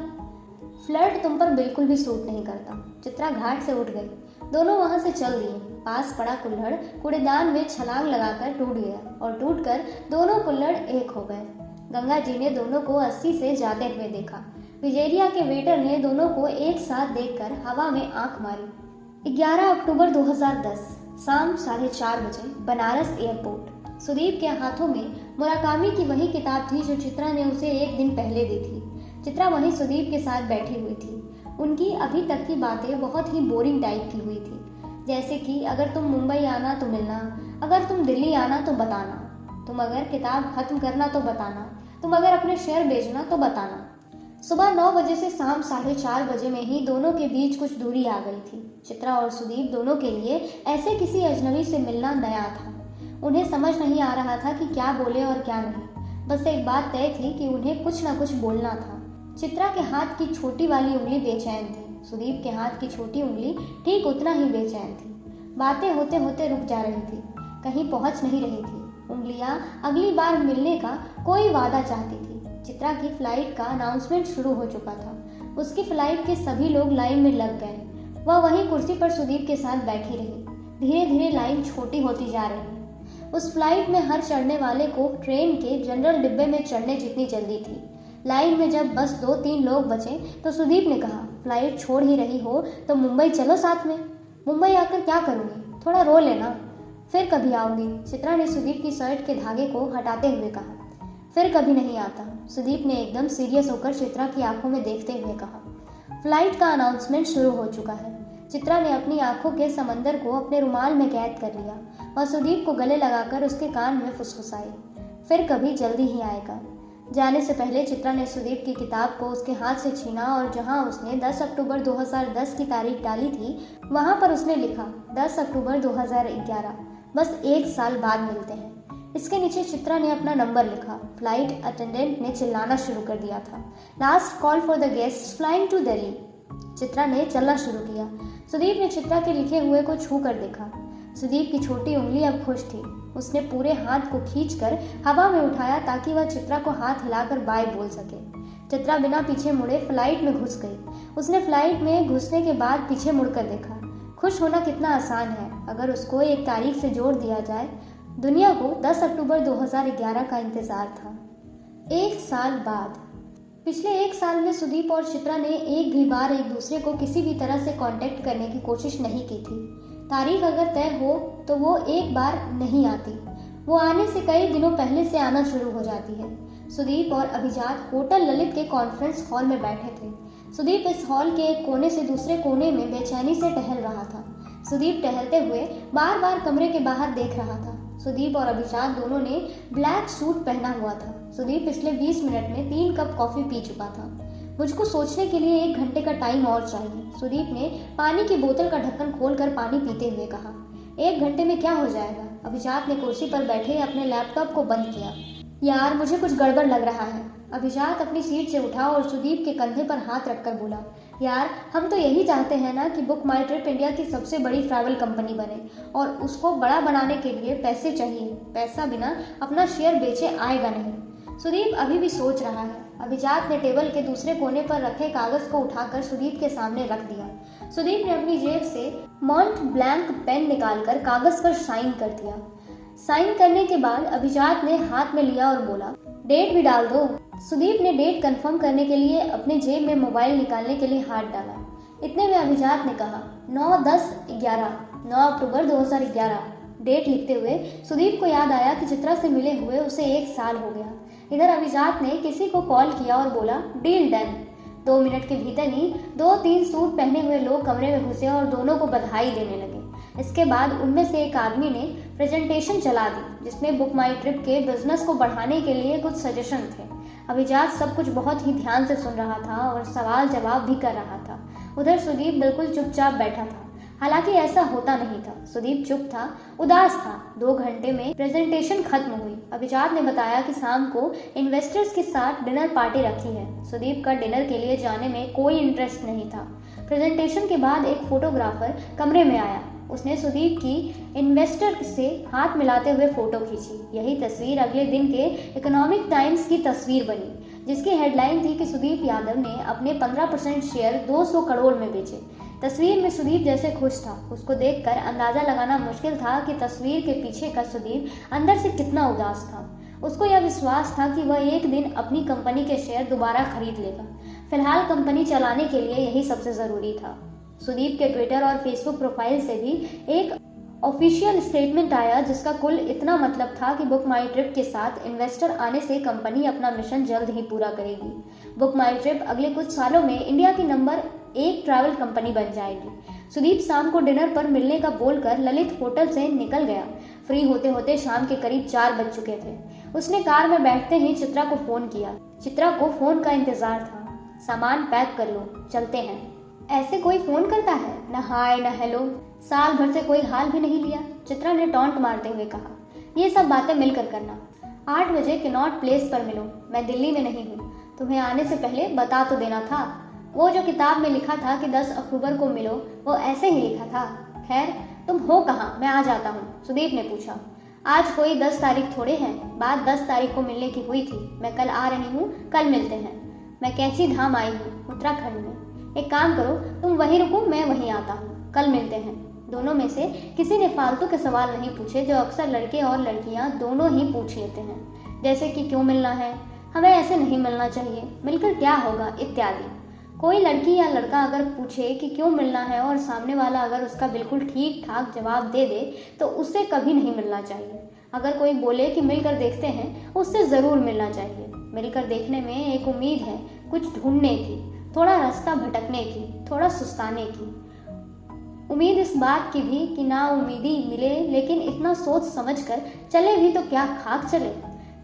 फ्लर्ट तुम पर बिल्कुल भी सूट नहीं करता। चित्रा घाट से उठ गई। दोनों वहां से चल दिए। पास पड़ा कुल्हड़ कूड़ेदान में छलांग लगाकर टूट गया और टूटकर दोनों कुल्हड़ एक हो गए। गंगा जी ने दोनों को 80 से जाते हुए देखा। विजेरिया के वेटर ने दोनों को एक साथ देखकर हवा में आंख मारी। 11 अक्टूबर 2010 शाम 4:30 बजे, बनारस एयरपोर्ट। सुदीप के हाथों में मुराकामी की वही किताब थी जो चित्रा ने उसे एक दिन पहले दी थी। चित्रा वहीं सुदीप के साथ बैठी हुई थी। उनकी अभी तक की बातें बहुत ही बोरिंग टाइप की हुई थी, जैसे कि अगर तुम मुंबई आना तो मिलना, अगर तुम दिल्ली आना तो बताना, तुम अगर किताब खत्म करना तो बताना, तुम अगर अपने शेयर बेचना तो बताना। सुबह 9 बजे से शाम 4:30 बजे में ही दोनों के बीच कुछ दूरी आ गई थी। चित्रा और सुदीप दोनों के लिए ऐसे किसी अजनबी से मिलना नया था। उन्हें समझ नहीं आ रहा था कि क्या बोले और क्या नहीं। बस एक बात तय थी कि उन्हें कुछ ना कुछ बोलना था। चित्रा के हाथ की छोटी वाली उंगली बेचैन थी। सुदीप के हाथ की छोटी उंगली ठीक उतना ही बेचैन थी। बातें होते होते रुक जा रही थी, कहीं पहुंच नहीं रही थी। उंगलियां अगली बार मिलने का कोई वादा चाहती थी। चित्रा की फ्लाइट का अनाउंसमेंट शुरू हो चुका था। उसकी फ्लाइट के सभी लोग लाइन में लग गए। वह वहीं कुर्सी पर सुदीप के साथ बैठी रही। धीरे धीरे लाइन छोटी होती जा रही। उस फ्लाइट में हर चढ़ने वाले को ट्रेन के जनरल डिब्बे में चढ़ने जितनी जल्दी थी। लाइन में जब बस 2-3 लोग बचे तो सुदीप ने कहा, फ्लाइट छोड़ ही रही हो तो मुंबई चलो साथ में। मुंबई आकर क्या करूँगी? थोड़ा रो लेना, फिर कभी आऊँगी, चित्रा ने सुदीप की शर्ट के धागे को हटाते हुए कहा। फिर कभी नहीं आता, सुदीप ने एकदम सीरियस होकर चित्रा की आंखों में देखते हुए कहा। फ्लाइट का अनाउंसमेंट शुरू हो चुका है। चित्रा ने अपनी आंखों के समंदर को अपने रुमाल में कैद कर लिया और सुदीप को गले लगाकर उसके कान में फुसफुसाई, फिर कभी जल्दी ही आएगा। जाने से पहले चित्रा ने सुदीप की किताब को उसके हाथ से छीना और जहां उसने 10 अक्टूबर 2010 की तारीख डाली थी वहां पर उसने लिखा 10 अक्टूबर 2011, बस 1 साल बाद मिलते हैं। इसके नीचे चित्रा ने अपना नंबर लिखा। फ्लाइट अटेंडेंट ने चिल्लाना शुरू कर दिया था, last call for the guest flying to Delhi. Chitra ने चलना शुरू किया। सुदीप ने चित्रा के लिखे हुए को छू कर देखा। सुदीप की छोटी उंगली अब खुश थी। उसने पूरे हाथ को खींचकर हवा में उठाया ताकि वह चित्रा को हाथ हिलाकर बाय बोल सके। चित्रा बिना पीछे मुड़े फ्लाइट में घुस गई। उसने फ्लाइट में घुसने के बाद पीछे मुड़कर देखा। खुश होना कितना आसान है अगर उसको एक तारीख से जोड़ दिया जाए। दुनिया को 10 अक्टूबर 2011 का इंतजार था। 1 साल बाद। पिछले 1 साल में सुदीप और चित्रा ने एक भी बार एक दूसरे को किसी भी तरह से कांटेक्ट करने की कोशिश नहीं की थी। तारीख अगर तय हो तो वो एक बार नहीं आती, वो आने से कई दिनों पहले से आना शुरू हो जाती है। सुदीप और अभिजात होटल ललित के कॉन्फ्रेंस हॉल में बैठे थे। सुदीप इस हॉल के एक कोने से दूसरे कोने में बेचैनी से टहल रहा था। सुदीप टहलते हुए बार बार कमरे के बाहर देख रहा था। सुदीप और अभिजात दोनों ने ब्लैक सूट पहना हुआ था। सुदीप पिछले 20 मिनट में 3 कप कॉफी पी चुका था। मुझको सोचने के लिए 1 घंटे का टाइम और चाहिए। सुदीप ने पानी की बोतल का ढक्कन खोलकर पानी पीते हुए कहा। 1 घंटे में क्या हो जाएगा? अभिजात ने कुर्सी पर बैठे अपने लैपटॉप को बंद किया। यार, मुझे कुछ गड़बड़ लग रहा है। अभिजात अपनी सीट से उठा और सुदीप के कंधे पर हाथ रखकर बोला, यार, हम तो यही चाहते हैं ना कि बुक माई ट्रिप इंडिया की सबसे बड़ी ट्रैवल कंपनी बने, और उसको बड़ा बनाने के लिए पैसे चाहिए। पैसा बिना अपना शेयर बेचे आएगा नहीं। सुदीप अभी भी सोच रहा है। अभिजात ने टेबल के दूसरे कोने पर रखे कागज को उठाकर सुदीप के सामने रख दिया। सुदीप ने अपनी जेब से मॉन्ट ब्लैंक पेन निकालकर कागज पर साइन कर दिया। साइन करने के बाद अभिजात ने हाथ में लिया और बोला, डेट भी डाल दो। सुदीप ने डेट कंफर्म करने के लिए अपने जेब में मोबाइल निकालने के लिए हाथ डाला। इतने में अभिजात ने कहा, 9 अक्टूबर 2011। डेट लिखते हुए सुदीप को याद आया कि चित्रा से मिले हुए उसे 1 साल हो गया। इधर अभिजात ने किसी को कॉल किया और बोला, डील डन। 2 मिनट के भीतर ही 2-3 सूट पहने हुए लोग कमरे में घुसे और दोनों को बधाई देने लगे। इसके बाद उनमें से एक आदमी ने प्रेजेंटेशन चला दी, जिसमें बुक माई ट्रिप के बिजनेस को बढ़ाने के लिए कुछ सजेशन थे। अभिजात सब कुछ बहुत ही ध्यान से सुन रहा था और सवाल जवाब भी कर रहा था। उधर सुदीप बिल्कुल चुपचाप बैठा था। हालांकि ऐसा होता नहीं था। सुदीप चुप था, उदास था। 2 घंटे में प्रेजेंटेशन खत्म हुई। अभिजात ने बताया कि शाम को इन्वेस्टर्स के साथ डिनर पार्टी रखी है। सुदीप का डिनर के लिए जाने में कोई इंटरेस्ट नहीं था। प्रेजेंटेशन के बाद एक फोटोग्राफर कमरे में आया। उसने सुदीप की इन्वेस्टर से हाथ मिलाते हुए फोटो खींची। यही तस्वीर अगले दिन के इकोनॉमिक टाइम्स की तस्वीर बनी, जिसकी हेडलाइन थी कि सुदीप यादव ने अपने 15% शेयर 200 करोड़ में बेचे। तस्वीर में सुदीप जैसे खुश था। उसको देखकर अंदाजा लगाना मुश्किल था कि तस्वीर के पीछे का सुदीप अंदर से कितना उदास था। उसको यह विश्वास था कि वह एक दिन अपनी कंपनी के शेयर दोबारा खरीद लेगा। फिलहाल कंपनी चलाने के लिए यही सबसे जरूरी था। सुदीप के ट्विटर और फेसबुक प्रोफाइल से भी एक ऑफिशियल स्टेटमेंट आया, जिसका कुल इतना मतलब था कि बुक माई ट्रिप के साथ इन्वेस्टर आने से कंपनी अपना मिशन जल्द ही पूरा करेगी। बुक माई ट्रिप अगले कुछ सालों में इंडिया की नंबर 1 ट्रैवल कंपनी बन जाएगी। सुदीप शाम को डिनर पर मिलने का बोलकर ललित होटल से निकल गया। फ्री होते होते शाम के करीब 4 बज चुके थे। उसने कार में बैठते ही चित्रा को फोन किया। चित्रा को फोन का इंतजार था। सामान पैक कर लो, चलते हैं। ऐसे कोई फोन करता है? न हाय न हेलो, साल भर से कोई हाल भी नहीं लिया। चित्रा ने टॉन्ट मारते हुए कहा, ये सब बातें मिलकर करना। 8 बजे किनॉट प्लेस पर मिलो। मैं दिल्ली में नहीं हूँ। तुम्हें आने से पहले बता तो देना था। वो जो किताब में लिखा था कि 10 अक्टूबर को मिलो, वो ऐसे ही लिखा था। खैर, तुम हो कहाँ? मैं आ जाता हूँ, सुदीप ने पूछा। आज कोई 10 तारीख थोड़े है, बात 10 तारीख को मिलने की हुई थी। मैं कल आ रही हूँ, कल मिलते हैं। मैं कैची धाम आई हूँ, उत्तराखंड में। एक काम करो, तुम वहीं रुको, मैं वहीं आता हूँ, कल मिलते हैं। दोनों में से किसी ने फालतू के सवाल नहीं पूछे, जो अक्सर लड़के और लड़कियाँ दोनों ही पूछ लेते हैं, जैसे कि क्यों मिलना है, हमें ऐसे नहीं मिलना चाहिए, मिलकर क्या होगा, इत्यादि। कोई लड़की या लड़का अगर पूछे कि क्यों मिलना है और सामने वाला अगर उसका बिल्कुल ठीक ठाक जवाब दे दे, तो उससे कभी नहीं मिलना चाहिए। अगर कोई बोले कि मिलकर देखते हैं, उससे ज़रूर मिलना चाहिए। मिलकर देखने में एक उम्मीद है, कुछ ढूंढने की, थोड़ा रास्ता भटकने की, थोड़ा सुस्ताने की। उम्मीद इस बात की भी कि ना उम्मीदी मिले, लेकिन इतना सोच समझ कर चले भी तो क्या खाक चले।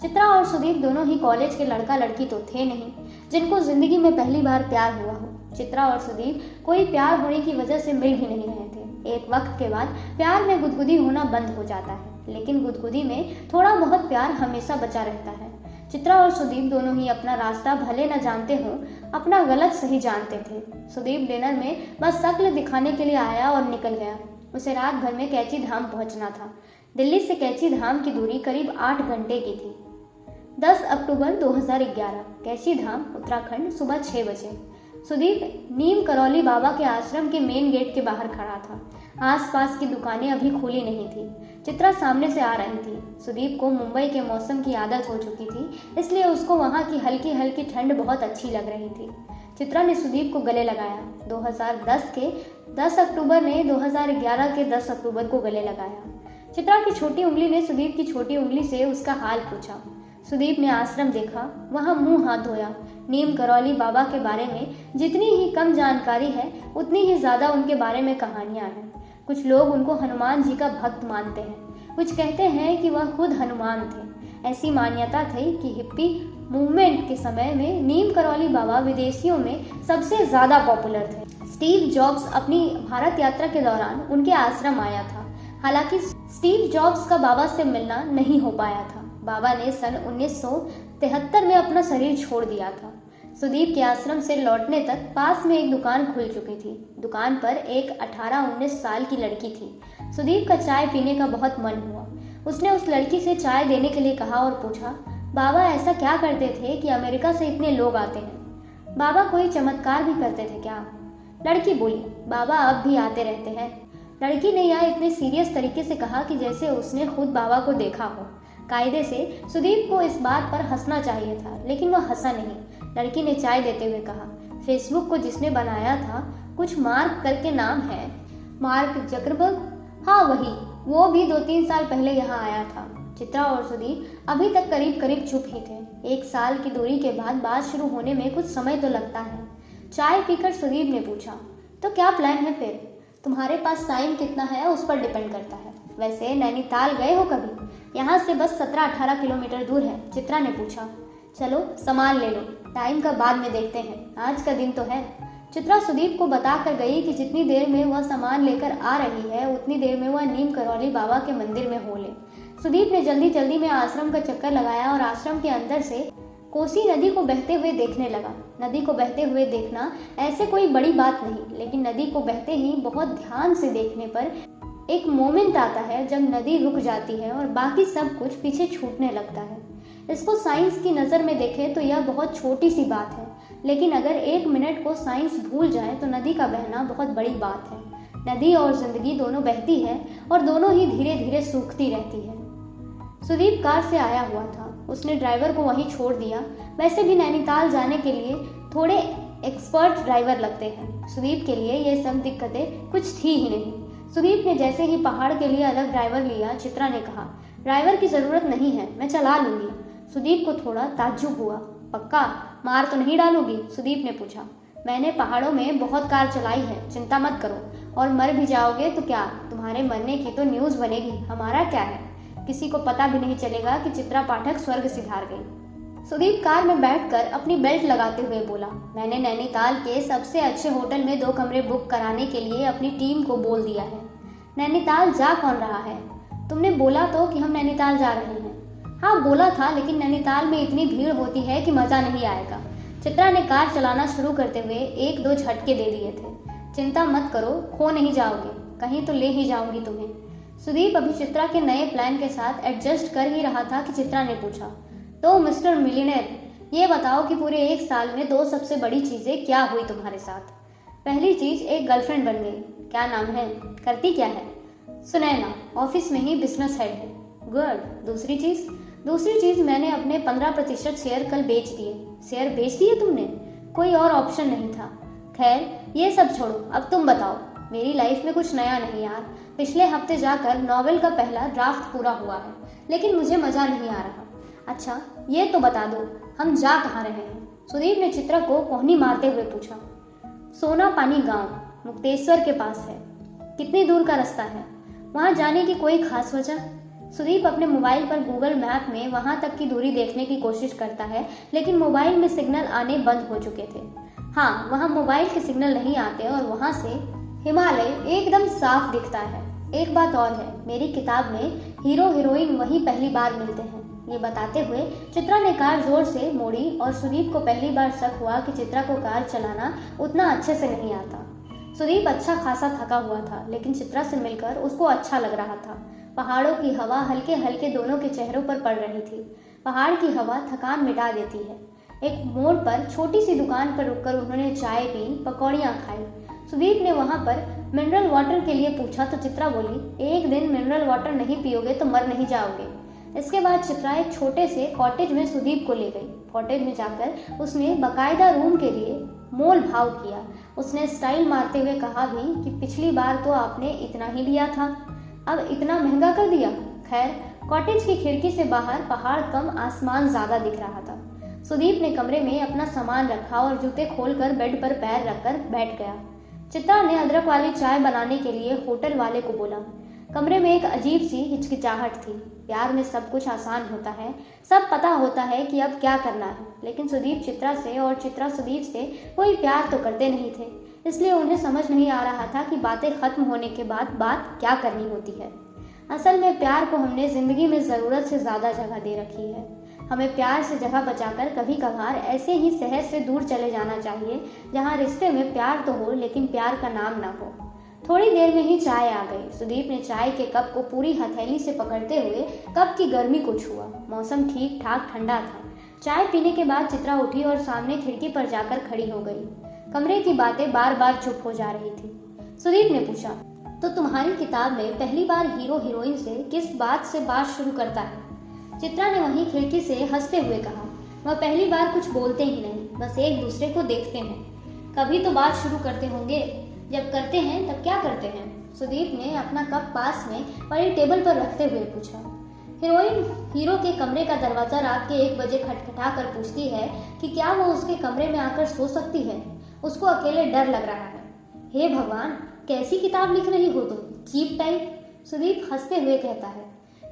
चित्रा और सुदीप दोनों ही कॉलेज के लड़का लड़की तो थे नहीं, जिनको जिंदगी में पहली बार प्यार हुआ हो। चित्रा और सुदीप कोई प्यार होने की वजह से मिल भी नहीं रहे थे। एक वक्त के बाद प्यार में गुदगुदी होना बंद हो जाता है, लेकिन गुदगुदी में थोड़ा बहुत प्यार हमेशा बचा रहता है। चित्रा और सुदीप दोनों ही अपना रास्ता भले न जानते हों, अपना गलत सही जानते थे। सुदीप डिनर में बस शक्ल दिखाने के लिए आया और निकल गया। उसे रात भर में कैची धाम पहुंचना था। दिल्ली से कैची धाम की दूरी करीब 8 घंटे की थी। 10 अक्टूबर 2011, कैची धाम, उत्तराखंड, सुबह 6 बजे। सुदीप नीम करौली बाबा के आश्रम के मेन गेट के बाहर खड़ा था। आसपास की दुकानें अभी खुली नहीं थी। चित्रा सामने से आ रही थी। सुदीप को मुंबई के मौसम की आदत हो चुकी थी, इसलिए उसको वहाँ की हल्की हल्की ठंड बहुत अच्छी लग रही थी। चित्रा ने सुदीप को गले लगाया। 2010 के 10 अक्टूबर ने 2011 के 10 अक्टूबर को गले लगाया। चित्रा की छोटी उंगली ने सुदीप की छोटी उंगली से उसका हाल पूछा। सुदीप ने आश्रम देखा, वहाँ मुंह हाथ धोया। नीम करौली बाबा के बारे में जितनी ही कम जानकारी है, उतनी ही ज़्यादा उनके बारे में कहानियाँ हैं। कुछ लोग उनको हनुमान जी का भक्त मानते हैं, कुछ कहते हैं कि वह खुद हनुमान थे, ऐसी मान्यता थी कि हिप्पी मूवमेंट के समय में नीम करौली बाबा विदेशियों में सबसे ज्यादा पॉपुलर थे। स्टीव जॉब्स अपनी भारत यात्रा के दौरान उनके आश्रम आया था। हालांकि स्टीव जॉब्स का बाबा से मिलना नहीं हो पाया था। बाबा ने सन 1973 में अपना शरीर छोड़ दिया था। सुदीप के आश्रम से लौटने तक पास में एक दुकान खुल चुकी थी। दुकान पर एक 18-19 साल की लड़की थी। सुदीप का चाय पीने का बहुत मन हुआ। उसने उस लड़की से चाय देने के लिए कहा और पूछा, बाबा ऐसा क्या करते थे कि अमेरिका से इतने लोग आते हैं? बाबा कोई चमत्कार भी करते थे क्या? लड़की बोली, बाबा अब भी आते रहते हैं। लड़की ने यह इतने सीरियस तरीके से कहा कि जैसे उसने खुद बाबा को देखा हो। कायदे से सुदीप को इस बात पर हंसना चाहिए था, लेकिन वह हंसा नहीं। लड़की ने चाय देते हुए कहा, फेसबुक को जिसने बनाया था कुछ मार्क करके नाम है। Mark Zuckerberg? हाँ वही। वो भी 2-3 साल पहले यहाँ आया था। चित्रा और सुदीप अभी तक करीब करीब चुप ही थे। 1 साल की दूरी के बाद बात शुरू होने में कुछ समय तो लगता है। चाय पीकर सुदीप ने पूछा, तो क्या प्लान है फिर? तुम्हारे पास टाइम कितना है उस पर डिपेंड करता है। वैसे नैनीताल गए हो कभी? यहाँ से बस 17-18 किलोमीटर दूर है। चित्रा ने पूछा। चलो सामान ले लो, टाइम का बाद में देखते हैं, आज का दिन तो है। चित्रा सुदीप को बता कर गई कि जितनी देर में वह सामान लेकर आ रही है उतनी देर में वह नीम करौली बाबा के मंदिर में हो ले। सुदीप ने जल्दी जल्दी में आश्रम का चक्कर लगाया और आश्रम के अंदर से कोसी नदी को बहते हुए देखने लगा। नदी को बहते हुए देखना ऐसे कोई बड़ी बात नहीं, लेकिन नदी को बहते ही बहुत ध्यान से देखने पर एक मोमेंट आता है जब नदी रुक जाती है और बाकी सब कुछ पीछे छूटने लगता है। इसको साइंस की नज़र में देखें तो यह बहुत छोटी सी बात है, लेकिन अगर 1 मिनट को साइंस भूल जाए तो नदी का बहना बहुत बड़ी बात है। नदी और जिंदगी दोनों बहती है और दोनों ही धीरे धीरे सूखती रहती है। सुदीप कार से आया हुआ था। उसने ड्राइवर को वहीं छोड़ दिया। वैसे भी नैनीताल जाने के लिए थोड़े एक्सपर्ट ड्राइवर लगते हैं। सुदीप के लिए ये सब दिक्कतें कुछ थी ही नहीं। सुदीप ने जैसे ही पहाड़ के लिए अलग ड्राइवर लिया, चित्रा ने कहा, ड्राइवर की ज़रूरत नहीं है, मैं चला लूँगी। सुदीप को थोड़ा ताज्जुब हुआ। पक्का? मार तो नहीं डालोगी? सुदीप ने पूछा। मैंने पहाड़ों में बहुत कार चलाई है, चिंता मत करो। और मर भी जाओगे तो क्या, तुम्हारे मरने की तो न्यूज़ बनेगी, हमारा क्या है? किसी को पता भी नहीं चलेगा कि चित्रा पाठक स्वर्ग सिधार गई। सुदीप कार में बैठकर अपनी बेल्ट लगाते हुए बोला, मैंने नैनीताल के सबसे अच्छे होटल में 2 कमरे बुक कराने के लिए अपनी टीम को बोल दिया है। नैनीताल जा कौन रहा है? तुमने बोला तो कि हम नैनीताल जा रहे हैं। हाँ बोला था, लेकिन नैनीताल में इतनी भीड़ होती है कि मज़ा नहीं आएगा। चित्रा ने कार चलाना शुरू करते हुए 1-2 झटके दे दिए थे। चिंता मत करो, खो नहीं जाओगे, कहीं तो ले ही जाऊंगी तुम्हें। सुदीप अभी चित्रा के नए प्लान के साथ एडजस्ट कर ही रहा था कि चित्रा ने पूछा, तो मिस्टर मिलियनेयर, ये बताओ कि पूरे 1 साल में 2 सबसे बड़ी चीज़ें क्या हुई तुम्हारे साथ? पहली चीज़, एक गर्लफ्रेंड बन गई। क्या नाम है? करती क्या है? सुनैना, ऑफिस में ही बिजनेस हेड है। गुड। दूसरी चीज़ मैंने अपने 15% शेयर कल बेच दिए। शेयर बेच दिए तुमने? कोई और ऑप्शन नहीं था। खैर ये सब छोड़ो, अब तुम बताओ। मेरी लाइफ में कुछ नया नहीं यार। पिछले हफ्ते जाकर नॉवेल का पहला ड्राफ्ट पूरा हुआ है, लेकिन मुझे मज़ा नहीं आ रहा। अच्छा ये तो बता दो, हम जा कहाँ रहे हैं? सुदीप ने चित्रा को कोहनी मारते हुए पूछा। सोना पानी गांव, मुक्तेश्वर के पास है। कितनी दूर का रास्ता है? वहाँ जाने की कोई खास वजह? सुदीप अपने मोबाइल पर गूगल मैप में वहाँ तक की दूरी देखने की कोशिश करता है, लेकिन मोबाइल में सिग्नल आने बंद हो चुके थे। हाँ, वहाँ मोबाइल के सिग्नल नहीं आते और वहाँ से हिमालय एकदम साफ दिखता है। एक बात और है, मेरी किताब में हीरो हीरोइन वहीं पहली बार मिलते हैं। ये बताते हुए चित्रा ने कार जोर से मोड़ी और सुदीप को पहली बार शक हुआ कि चित्रा को कार चलाना उतना अच्छे से नहीं आता। सुदीप अच्छा खासा थका हुआ था, लेकिन चित्रा से मिलकर उसको अच्छा लग रहा था। पहाड़ों की हवा हल्के हल्के दोनों के चेहरों पर पड़ रही थी। पहाड़ की हवा थकान मिटा देती है। एक मोड़ पर छोटी सी दुकान पर रुककर उन्होंने चाय पी, पकौड़ियाँ खाई। सुदीप ने वहाँ पर मिनरल वाटर के लिए पूछा तो चित्रा बोली, एक दिन मिनरल वाटर नहीं पियोगे तो मर नहीं जाओगे। इसके बाद चित्रा एक छोटे से कॉटेज में सुदीप को ले गई। कॉटेज में जाकर उसने बाकायदा रूम के लिए मोल भाव किया। उसने स्टाइल मारते हुए कहा भी कि पिछली बार तो आपने इतना ही लिया था, अब इतना महंगा कर दिया। खैर, कॉटेज की खिड़की से बाहर पहाड़ कम, आसमान ज्यादा दिख रहा था। सुदीप ने कमरे में अपना सामान रखा और जूते खोलकर बेड पर पैर रखकर बैठ गया। चित्रा ने अदरक वाली चाय बनाने के लिए होटल वाले को बोला। कमरे में एक अजीब सी हिचकिचाहट थी। प्यार में सब कुछ आसान होता है, सब पता होता है कि अब क्या करना है, लेकिन सुदीप चित्रा से और चित्रा सुदीप से कोई प्यार तो करते नहीं थे। इसलिए उन्हें समझ नहीं आ रहा था कि बातें खत्म होने के बाद बात क्या करनी होती है। असल में प्यार को हमने जिंदगी में ज़रूरत से ज़्यादा जगह दे रखी है। हमें प्यार से जगह बचाकर कभी कभार ऐसे ही शहर से दूर चले जाना चाहिए जहाँ रिश्ते में प्यार तो हो लेकिन प्यार का नाम ना हो। थोड़ी देर में ही चाय आ गई। सुदीप ने चाय के कप को पूरी हथेली से पकड़ते हुए कप की गर्मी को छुआ। मौसम ठीक ठाक ठंडा था। चाय पीने के बाद चित्रा उठी और सामने खिड़की पर जाकर खड़ी हो गई। कमरे की बातें बार बार चुप हो जा रही थी। सुदीप ने पूछा, तो तुम्हारी किताब में पहली बार हीरो हीरोइन से किस बात से बात शुरू करता है? चित्रा ने वहीं खिड़की से हंसते हुए कहा, वह पहली बार कुछ बोलते ही नहीं, बस एक दूसरे को देखते हैं। कभी तो बात शुरू करते होंगे, जब करते हैं तब क्या करते हैं? सुदीप ने अपना कप पास में पड़ी टेबल पर रखते हुए पूछा। हीरोइन हीरो के कमरे का दरवाजा रात के 1 बजे खटखटा कर पूछती है कि क्या वो उसके कमरे में आकर सो सकती है। उसको अकेले डर लग रहा है। हे भगवान, कैसी किताब लिख रही हो तुम, चीप टाइप। सुदीप हंसते हुए कहता है,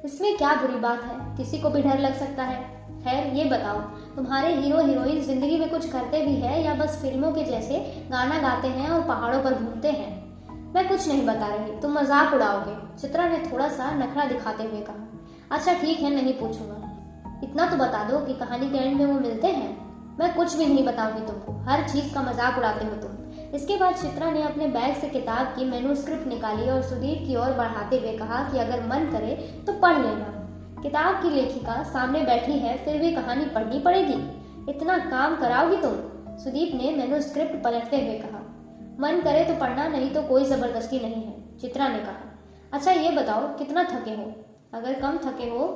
इसमें क्या बुरी बात है, किसी को भी डर लग सकता है। खैर ये बताओ, तुम्हारे हीरो हीरोइन जिंदगी में कुछ करते भी है या बस फिल्मों के जैसे गाना गाते हैं और पहाड़ों पर घूमते हैं? मैं कुछ नहीं बता रही, तुम मजाक उड़ाओगे, चित्रा ने थोड़ा सा नखरा दिखाते हुए कहा। अच्छा ठीक है, नहीं पूछूंगा। इतना तो बता दो कि कहानी के एंड में वो मिलते हैं। मैं कुछ भी नहीं बताऊंगी तुमको, हर चीज का मजाक उड़ाते हो तुम। इसके बाद चित्रा ने अपने बैग से किताब की मैन्युस्क्रिप्ट निकाली और सुदीप की ओर बढ़ाते हुए कहा कि अगर मन करे तो पढ़ लेना। किताब की लेखिका सामने बैठी है, फिर भी कहानी पढ़नी पड़ेगी? इतना काम कराओगी तुम? सुदीप ने मैन्युस्क्रिप्ट पलटते हुए कहा। मन करे तो पढ़ना, नहीं तो कोई जबरदस्ती नहीं है, चित्रा ने कहा। अच्छा ये बताओ, कितना थके हो? अगर कम थके हो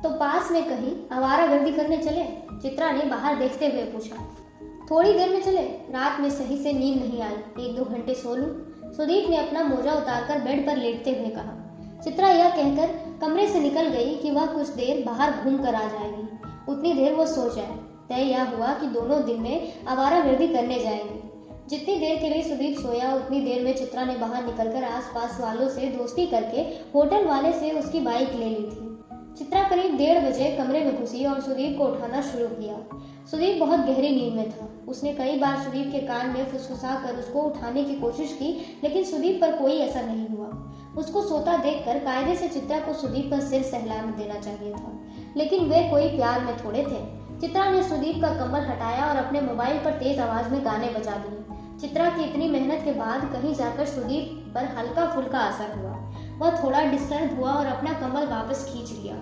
तो पास में कहीं आवारागर्दी करने चले? चित्रा ने बाहर देखते हुए पूछा। थोड़ी देर में चले, रात में सही से नींद नहीं आई, 1-2 घंटे सो लूं। सुदीप ने अपना मोजा उतारकर बेड पर लेटते हुए कहा। चित्रा यह कहकर कमरे से निकल गई कि वह कुछ देर बाहर घूम कर आ जाएगी। उतनी देर वो सो जाए। तय यह हुआ कि दोनों दिन में आवारागर्दी करने जाएंगे। जितनी देर के लिए सुदीप सोया, उतनी देर में चित्रा ने बाहर निकलकर आसपास वालों से दोस्ती करके होटल वाले से उसकी बाइक ले ली थी। चित्रा करीब 1:30 बजे कमरे में घुसी और सुदीप को उठाना शुरू किया। सुदीप बहुत गहरी नींद में था। उसने कई बार सुदीप के कान में फुसफुसा कर उसको उठाने की कोशिश की, लेकिन सुदीप पर कोई असर नहीं हुआ। उसको सोता देखकर कायदे से चित्रा को सुदीप का सिर सहलाने देना चाहिए था, लेकिन वे कोई प्यार में थोड़े थे। चित्रा ने सुदीप का कम्बल हटाया और अपने मोबाइल पर तेज आवाज में गाने बजा दिए। चित्रा की इतनी मेहनत के बाद कहीं जाकर सुदीप पर हल्का फुल्का असर हुआ। वह थोड़ा डिस्टर्ब हुआ और अपना कम्बल वापस खींच लिया।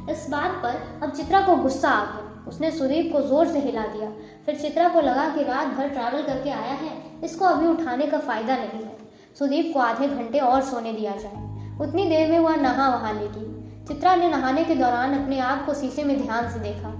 इस बात पर अब चित्रा को गुस्सा आ गया। उसने सुदीप को जोर से हिला दिया। फिर चित्रा को लगा कि रात भर ट्रैवल करके आया है, इसको अभी उठाने का फायदा नहीं है। सुदीप को आधे घंटे और सोने दिया जाए, उतनी देर में वह नहा वहा लेगी। चित्रा ने नहाने के दौरान अपने आप को शीशे में ध्यान से देखा।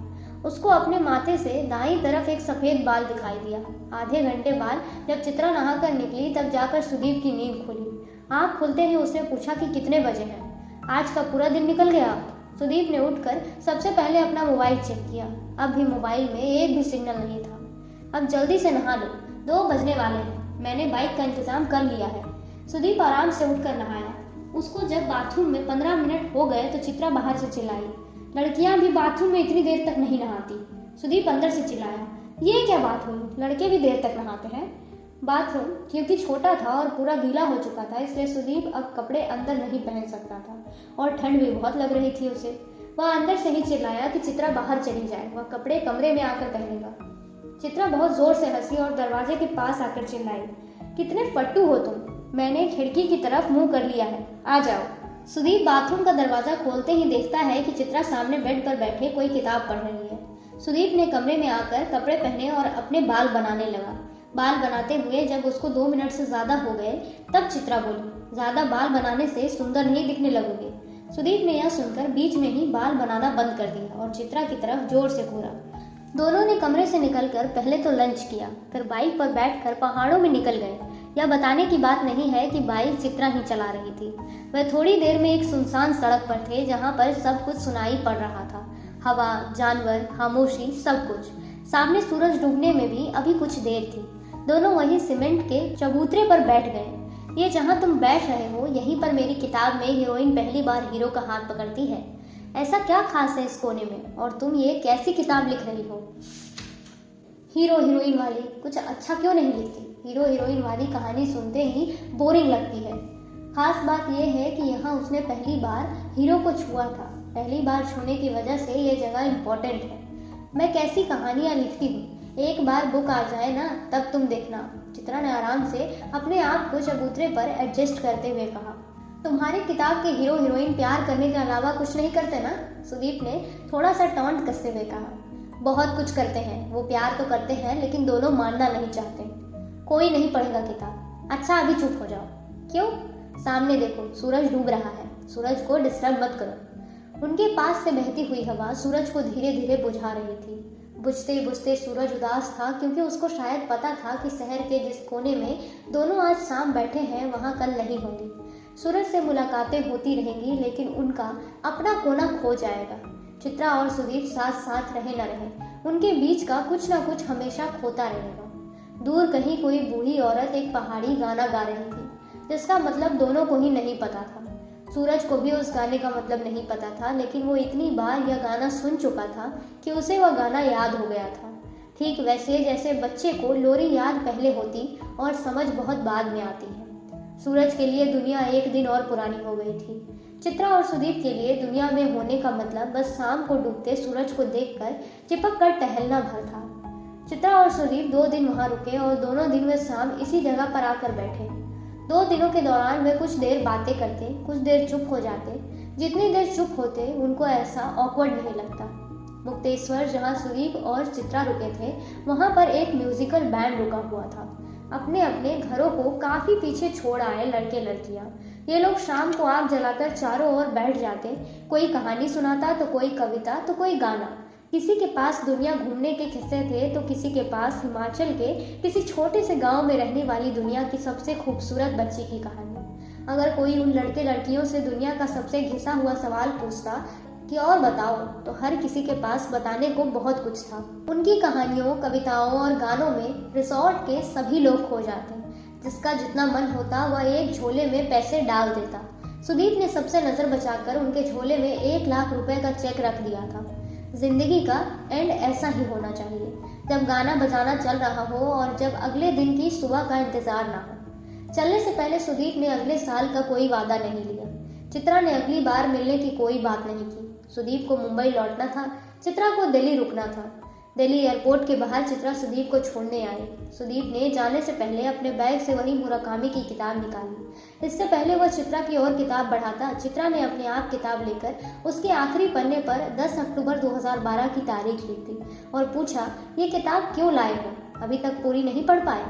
उसको अपने माथे से दाईं तरफ एक सफेद बाल दिखाई दिया। आधे घंटे बाद जब चित्रा नहाकर निकली, तब जाकर सुदीप की नींद खुली। आँख खुलते ही उसने पूछा कि कितने बजे हैं? आज का पूरा दिन निकल गया। सुदीप ने उठकर सबसे पहले अपना मोबाइल चेक किया। अब भी मोबाइल में एक भी सिग्नल नहीं था। अब जल्दी से नहा लो, 2 बजने वाले हैं, मैंने बाइक का इंतजाम कर लिया है। सुदीप आराम से उठकर नहाया। उसको जब बाथरूम में 15 मिनट हो गए तो चित्रा बाहर से चिल्लाई, लड़कियां भी बाथरूम में इतनी देर तक नहीं नहाती। सुदीप अंदर से चिल्लाया, ये क्या बात हुई, लड़के भी देर तक नहाते हैं? बाथरूम क्योंकि छोटा था और पूरा गीला हो चुका था, इसलिए सुदीप अब कपड़े अंदर नहीं पहन सकता था और ठंड भी बहुत लग रही थी उसे। वह अंदर से ही चिल्लाया कि चित्रा बाहर चली जाए, वह कपड़े कमरे में आकर पहनेगा। चित्रा बहुत जोर से हंसी और दरवाजे के पास आकर चिल्लाई, कितने फट्टू हो तुम, मैंने खिड़की की तरफ मुंह कर लिया है, आ जाओ। सुदीप बाथरूम का दरवाजा खोलते ही देखता है कि चित्रा सामने बेड पर बैठे कोई किताब पढ़ रही है। सुदीप ने कमरे में आकर कपड़े पहने और अपने बाल बनाने लगा। बाल बनाते हुए जब उसको 2 मिनट से ज्यादा हो गए, तब चित्रा बोली, ज्यादा बाल बनाने से सुंदर नहीं दिखने लगोगे। सुदीप ने यह सुनकर बीच में ही बाल बनाना बंद कर दिया और चित्रा की तरफ जोर से घूरा। दोनों ने कमरे से निकलकर पहले तो लंच किया, फिर बाइक पर बैठकर पहाड़ों में निकल गए। यह बताने की बात नहीं है कि बाइक चित्रा ही चला रही थी। वह थोड़ी देर में एक सुनसान सड़क पर थे, जहाँ पर सब कुछ सुनाई पड़ रहा था, हवा, जानवर, खामोशी, सब कुछ। सामने सूरज डूबने में भी अभी कुछ देर थी। दोनों वहीं सीमेंट के चबूतरे पर बैठ गए। ये जहाँ तुम बैठ रहे हो यहीं पर मेरी किताब में हीरोइन पहली बार हीरो का हाथ पकड़ती है। ऐसा क्या खास है इस कोने में, और तुम ये कैसी किताब लिख रही हो? हीरो हीरोइन वाली कुछ अच्छा क्यों नहीं लिखती? हीरो हीरोइन वाली कहानी सुनते ही बोरिंग लगती है। खास बात यह है कि यहाँ उसने पहली बार हीरो को छुआ था। पहली बार छूने की वजह से ये जगह इम्पोर्टेंट है। मैं कैसी कहानियाँ लिखती हूँ, एक बार बुक आ जाए ना तब तुम देखना। चित्रा ने आराम से अपने आप को चबूतरे पर एडजस्ट करते हुए कहा। तुम्हारी किताब के हीरो हीरोइन प्यार करने के अलावा कुछ नहीं करते ना? सुदीप ने थोड़ा सा टॉन्ट कसते हुए कहा। बहुत कुछ करते हैं, वो प्यार तो करते हैं लेकिन दोनों मानना नहीं चाहते। कोई नहीं पढ़ेगा किताब। अच्छा अभी चुप हो जाओ। क्यों? सामने देखो, सूरज डूब रहा है। सूरज को डिस्टर्ब मत करो। उनके पास से बहती हुई हवा सूरज को धीरे धीरे बुझा रही थी। बुझते बुझते सूरज उदास था, क्योंकि उसको शायद पता था कि शहर के जिस कोने में दोनों आज शाम बैठे हैं वहां कल नहीं होंगी। सूरज से मुलाकातें होती रहेंगी लेकिन उनका अपना कोना खो जाएगा। चित्रा और सुदीप साथ साथ रहे न रहे, उनके बीच का कुछ ना कुछ हमेशा खोता रहेगा। दूर कहीं कोई बूढ़ी औरत एक पहाड़ी गाना गा रही थी, जिसका मतलब दोनों को ही नहीं पता था। सूरज को भी उस गाने का मतलब नहीं पता था, लेकिन वो इतनी बार यह गाना सुन चुका था कि उसे वह गाना याद हो गया था। ठीक वैसे जैसे बच्चे को लोरी याद पहले होती और समझ बहुत बाद में आती है। सूरज के लिए दुनिया एक दिन और पुरानी हो गई थी। चित्रा और सुदीप के लिए दुनिया में होने का मतलब बस शाम को डूबते सूरज को देखकर चिपक कर टहलना भर था। चित्रा और सुदीप 2 दिन वहां रुके और दोनों दिन वे शाम इसी जगह पर आकर बैठे। 2 दिनों के दौरान वे कुछ देर बातें करते, कुछ देर चुप हो जाते। जितनी देर चुप होते उनको ऐसा ऑकवर्ड नहीं लगता। मुक्तेश्वर, जहाँ सुदीप और चित्रा रुके थे, वहां पर एक म्यूजिकल बैंड रुका हुआ था। अपने अपने घरों को काफी पीछे छोड़ आए लड़के लड़कियां। ये लोग शाम को आग जलाकर चारों ओर बैठ जाते। कोई कहानी सुनाता तो कोई कविता तो कोई गाना। किसी के पास दुनिया घूमने के किस्से थे तो किसी के पास हिमाचल के किसी छोटे से गांव में रहने वाली दुनिया की सबसे खूबसूरत बच्ची की कहानी। अगर कोई उन लड़के लड़कियों से दुनिया का सबसे घिसा हुआ सवाल पूछता कि और बताओ, तो हर किसी के पास बताने को बहुत कुछ था। उनकी कहानियों, कविताओं और गानों में रिसोर्ट के सभी लोग खो जाते। जिसका जितना मन होता वह एक झोले में पैसे डाल देता। सुदीप ने सबसे नजर बचाकर उनके झोले में 1 लाख रुपए का चेक रख दिया था। जिंदगी का एंड ऐसा ही होना चाहिए, जब गाना बजाना चल रहा हो और जब अगले दिन की सुबह का इंतजार ना हो। चलने से पहले सुदीप ने अगले साल का कोई वादा नहीं लिया। चित्रा ने अगली बार मिलने की कोई बात नहीं की। सुदीप को मुंबई लौटना था, चित्रा को दिल्ली रुकना था। दिल्ली एयरपोर्ट के बाहर चित्रा सुदीप को छोड़ने आई। सुदीप ने जाने से पहले अपने बैग से वही मुराकामी की किताब निकाली। इससे पहले वह चित्रा की ओर किताब बढ़ाता, चित्रा ने अपने आप किताब लेकर उसके आखिरी पन्ने पर 10 अक्टूबर 2012 की तारीख लिख दी और पूछा, ये किताब क्यों लाए हो? अभी तक पूरी नहीं पढ़ पाए?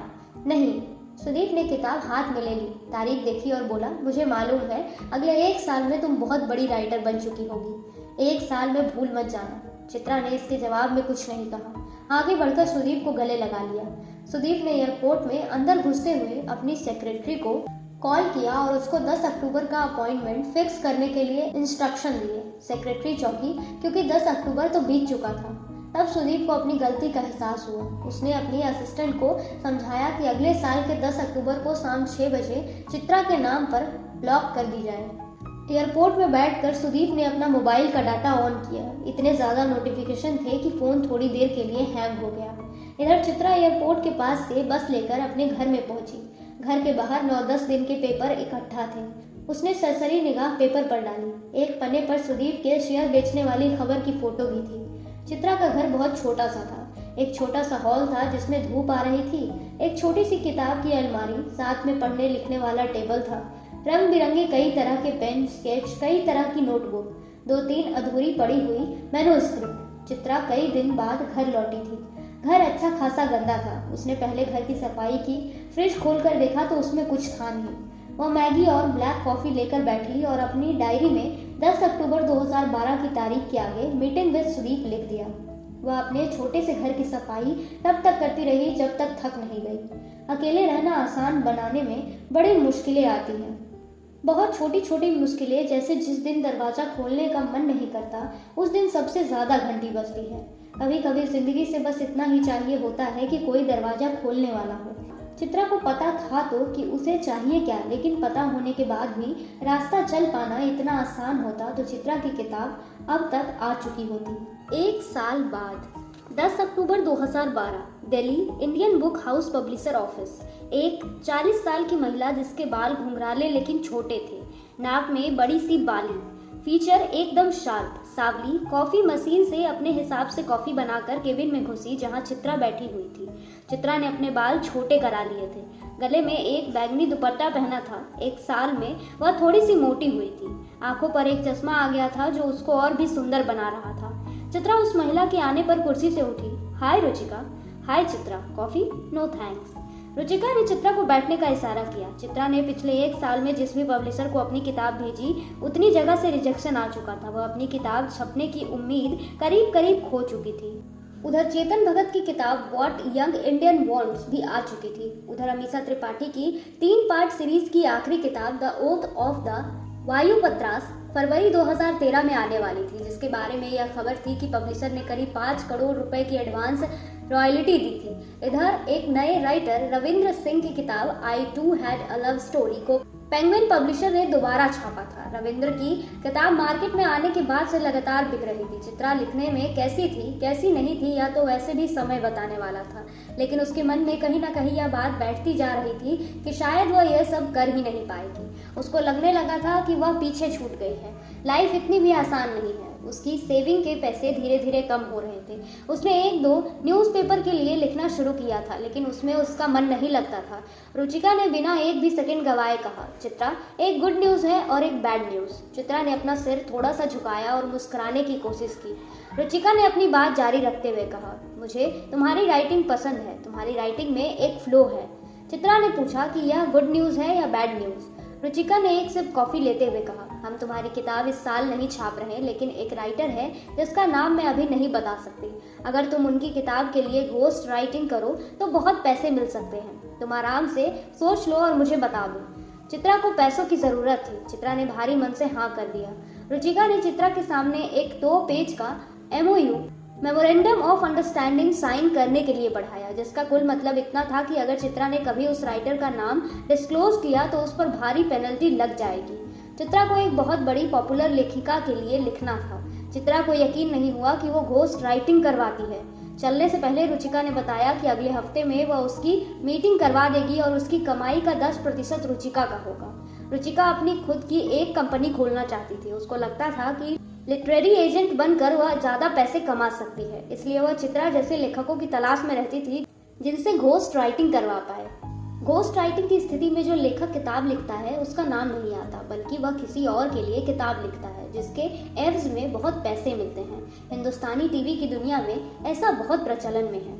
नहीं। सुदीप ने किताब हाथ में ले ली, तारीख देखी और बोला, मुझे मालूम है अगले 1 साल में तुम बहुत बड़ी राइटर बन चुकी होगी। 1 साल में भूल मत जाना। चित्रा ने इसके जवाब में कुछ नहीं कहा। आगे बढ़कर सुदीप को गले लगा लिया। सुदीप ने एयरपोर्ट में अंदर घुसते हुए अपनी सेक्रेटरी को कॉल किया और उसको 10 अक्टूबर का अपॉइंटमेंट फिक्स करने के लिए इंस्ट्रक्शन दिए। सेक्रेटरी चौंकी, क्योंकि 10 अक्टूबर तो बीत चुका था। तब सुदीप को अपनी गलती का एहसास हुआ। उसने अपनी असिस्टेंट को समझाया कि अगले साल के 10 अक्टूबर को शाम 6 बजे चित्रा के नाम पर ब्लॉक कर दी जाए। एयरपोर्ट में बैठकर सुदीप ने अपना मोबाइल का डाटा ऑन किया। इतने ज़्यादा नोटिफिकेशन थे कि फ़ोन थोड़ी देर के लिए हैंग हो गया। इधर चित्रा एयरपोर्ट के पास से बस लेकर अपने घर में पहुंची। घर के बाहर 9-10 दिन के पेपर इकट्ठा थे। उसने सरसरी निगाह पेपर पर डाली। एक पन्ने पर सुदीप के शेयर बेचने वाली खबर की फोटो भी थी। चित्रा का घर बहुत छोटा सा था। एक छोटा सा हॉल था जिसमें धूप आ रही थी। एक छोटी सी किताब की अलमारी, साथ में पढ़ने लिखने वाला टेबल था। रंग बिरंगे कई तरह के पेन, स्केच, कई तरह की नोटबुक, 2-3 अधूरी पड़ी हुई मैन्युस्क्रिप्ट। चित्रा कई दिन बाद घर लौटी थी। घर अच्छा खासा गंदा था। उसने पहले घर की सफाई की। फ्रिज खोलकर देखा तो उसमें कुछ था नहीं। वह मैगी और ब्लैक कॉफी लेकर बैठी और अपनी डायरी में 10 अक्टूबर 2012 की तारीख के आगे मीटिंग विद सुदीप लिख दिया। वह अपने छोटे से घर की सफाई तब तक करती रही जब तक थक नहीं गई। अकेले रहना आसान बनाने में बड़ी मुश्किलें आती हैं। बहुत छोटी छोटी मुश्किलें, जैसे जिस दिन दरवाजा खोलने का मन नहीं करता उस दिन सबसे ज्यादा घंटी बजती है। कभी कभी जिंदगी से बस इतना ही चाहिए होता है कि कोई दरवाजा खोलने वाला हो। चित्रा को पता था तो कि उसे चाहिए क्या, लेकिन पता होने के बाद भी रास्ता चल पाना इतना आसान होता तो चित्रा की किताब अब तक आ चुकी होती। एक साल बाद 10 अक्टूबर 2012 Delhi Indian book house publisher office. एक 40 साल की महिला जिसके बाल घुंघराले लेकिन छोटे थे, नाक में बड़ी सी बाली, फीचर एकदम शार्प, सावली, कॉफी मशीन से अपने हिसाब से कॉफी बनाकर केबिन में घुसी जहां चित्रा बैठी हुई थी। चित्रा ने अपने बाल छोटे करा लिए थे, गले में एक बैंगनी दुपट्टा पहना था। एक साल में वह थोड़ी सी मोटी हुई थी, आंखों पर एक चश्मा आ गया था जो उसको और भी सुंदर बना रहा था। चित्रा उस महिला के आने पर कुर्सी से उठी। Hi Ruchika. Hi Chitra, coffee? No thanks. Ruchika ने चित्रा को बैठने का इशारा किया। चित्रा ने पिछले एक साल में जिस भी पब्लिशर को अपनी किताब भेजी, उतनी जगह से रिजेक्शन आ चुका था। वह अपनी किताब छपने की उम्मीद करीब करीब खो चुकी थी। उधर चेतन भगत की किताब व्हाट यंग इंडियन वांट्स भी आ चुकी थी। उधर अमीषा त्रिपाठी की 3 पार्ट सीरीज की आखिरी किताब द ओथ ऑफ द वायुपत्रास फरवरी 2013 में आने वाली थी, जिसके बारे में यह खबर थी कि पब्लिशर ने करीब 5 करोड़ रुपए की एडवांस रॉयल्टी दी थी। इधर एक नए राइटर रविंद्र सिंह की किताब I too had a love story को पेंगुइन पब्लिशर ने दोबारा छापा था। रविंद्र की किताब मार्केट में आने के बाद से लगातार बिक रही थी। चित्रा लिखने में कैसी थी कैसी नहीं थी या तो वैसे भी समय बताने वाला था, लेकिन उसके मन में कहीं ना कहीं यह बात बैठती जा रही थी कि शायद वह यह सब कर ही नहीं पाएगी। उसको लगने लगा था कि वह पीछे छूट गई है। लाइफ इतनी भी आसान नहीं है। उसकी सेविंग के पैसे धीरे धीरे कम हो रहे थे। उसने 1-2 न्यूज़पेपर के लिए लिखना शुरू किया था, लेकिन उसमें उसका मन नहीं लगता था। रुचिका ने बिना एक भी सेकंड गवाए कहा, चित्रा, एक गुड न्यूज़ है और एक बैड न्यूज़। चित्रा ने अपना सिर थोड़ा सा झुकाया और मुस्कुराने की कोशिश की। रुचिका ने अपनी बात जारी रखते हुए कहा, मुझे तुम्हारी राइटिंग पसंद है। तुम्हारी राइटिंग में एक फ्लो है। चित्रा ने पूछा कि यह गुड न्यूज़ है या बैड न्यूज़। रुचिका ने एक सिप कॉफी लेते हुए कहा, हम तुम्हारी किताब इस साल नहीं छाप रहे, लेकिन एक राइटर है जिसका नाम मैं अभी नहीं बता सकती। अगर तुम उनकी किताब के लिए घोस्ट राइटिंग करो तो बहुत पैसे मिल सकते हैं। तुम आराम से सोच लो और मुझे बता दो। चित्रा को पैसों की जरूरत थी। चित्रा ने भारी मन से हाँ कर दिया। रुचिका ने चित्रा के सामने एक 2 पेज का MOU memorandum of understanding sign करने के लिए बढ़ाया, जिसका कुल मतलब इतना था कि अगर चित्रा ने कभी उस राइटर का नाम डिस्क्लोज किया तो उस पर भारी पेनल्टी लग जाएगी। चित्रा को एक बहुत बड़ी पॉपुलर लेखिका के लिए लिखना था। चित्रा को यकीन नहीं हुआ कि वो घोस्ट राइटिंग करवाती है। चलने से पहले रुचिका ने बताया कि अगले हफ्ते में वह उसकी मीटिंग करवा देगी और उसकी कमाई का 10% रुचिका का होगा। रुचिका अपनी खुद की एक कंपनी खोलना चाहती थी। उसको लगता था कि लिटरेरी एजेंट बनकर वह ज्यादा पैसे कमा सकती है, इसलिए वह चित्रा जैसे लेखकों की तलाश में रहती थी जिनसे घोस्ट राइटिंग करवा पाए। घोस्ट राइटिंग की स्थिति में जो लेखक किताब लिखता है उसका नाम नहीं आता, बल्कि वह किसी और के लिए किताब लिखता है जिसके एवज में बहुत पैसे मिलते हैं। हिंदुस्तानी टीवी की दुनिया में ऐसा बहुत प्रचलन में है।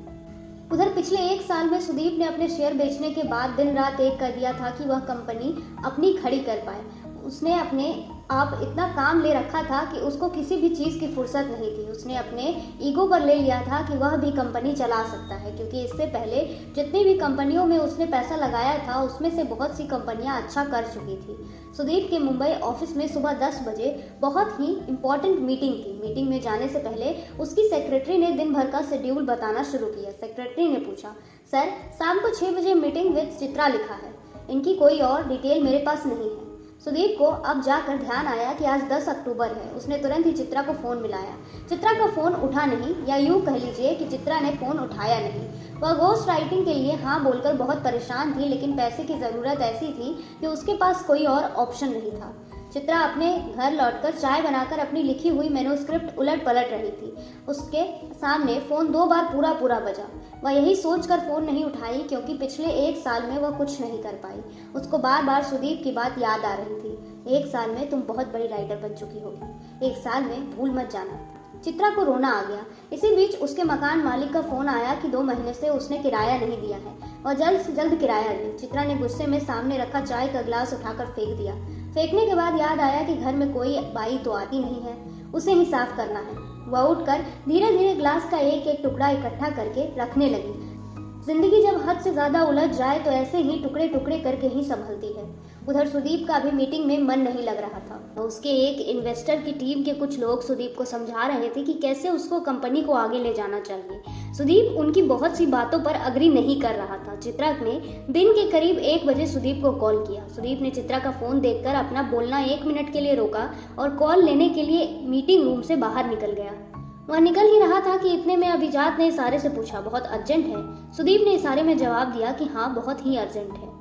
उधर पिछले 1 साल में सुदीप ने अपने शेयर बेचने के बाद दिन रात एक कर दिया था कि वह कंपनी अपनी खड़ी कर पाए। उसने अपने आप इतना काम ले रखा था कि उसको किसी भी चीज़ की फुर्सत नहीं थी। उसने अपने ईगो पर ले लिया था कि वह भी कंपनी चला सकता है, क्योंकि इससे पहले जितनी भी कंपनियों में उसने पैसा लगाया था उसमें से बहुत सी कंपनियां अच्छा कर चुकी थी। सुदीप के मुंबई ऑफिस में सुबह 10 बजे बहुत ही इम्पोर्टेंट मीटिंग थी। मीटिंग में जाने से पहले उसकी सेक्रेटरी ने दिन भर का शेड्यूल बताना शुरू किया। सेक्रेटरी ने पूछा, सर, शाम को 6 बजे मीटिंग विद चित्रा लिखा है, इनकी कोई और डिटेल मेरे पास नहीं है। सुदीप को अब जाकर ध्यान आया कि आज 10 अक्टूबर है। उसने तुरंत ही चित्रा को फोन मिलाया। चित्रा का फोन उठा नहीं, या यूं कह लीजिए कि चित्रा ने फोन उठाया नहीं। वह घोस्ट राइटिंग के लिए हाँ बोलकर बहुत परेशान थी, लेकिन पैसे की ज़रूरत ऐसी थी कि उसके पास कोई और ऑप्शन नहीं था। चित्रा अपने घर लौटकर चाय बनाकर अपनी लिखी हुई मैन्युस्क्रिप्ट उलट पलट रही थी। उसके सामने फ़ोन 2 बार पूरा पूरा बजा। वह यही सोचकर फ़ोन नहीं उठाई क्योंकि पिछले 1 साल में वह कुछ नहीं कर पाई। उसको बार बार सुदीप की बात याद आ रही थी। 1 साल में तुम बहुत बड़ी राइटर बन चुकी होगी, 1 साल में भूल मत जाना। चित्रा को रोना आ गया। इसी बीच उसके मकान मालिक का फोन आया कि 2 महीने से उसने किराया नहीं दिया है। वह जल्द से जल्द किराया दे। चित्रा ने गुस्से में सामने रखा चाय का गिलास उठाकर फेंक दिया। फेंकने के बाद याद आया कि घर में कोई बाई तो आती नहीं है, उसे ही साफ करना है। वह उठकर धीरे धीरे गिलास का एक एक टुकड़ा इकट्ठा करके रखने लगी। जिंदगी जब हद से ज्यादा उलझ जाए तो ऐसे ही टुकड़े टुकड़े करके ही संभलती है। उधर सुदीप का अभी मीटिंग में मन नहीं लग रहा था। उसके एक इन्वेस्टर की टीम के कुछ लोग सुदीप को समझा रहे थे कि कैसे उसको कंपनी को आगे ले जाना चाहिए। सुदीप उनकी बहुत सी बातों पर अग्री नहीं कर रहा था। चित्रा ने दिन के करीब 1 बजे सुदीप को कॉल किया। सुदीप ने चित्रा का फोन देखकर अपना बोलना 1 मिनट के लिए रोका और कॉल लेने के लिए मीटिंग रूम से बाहर निकल गया। वह निकल ही रहा था कि इतने में अभिजात ने इशारे से पूछा, बहुत अर्जेंट है? सुदीप ने इशारे में जवाब दिया कि हाँ, बहुत ही अर्जेंट है।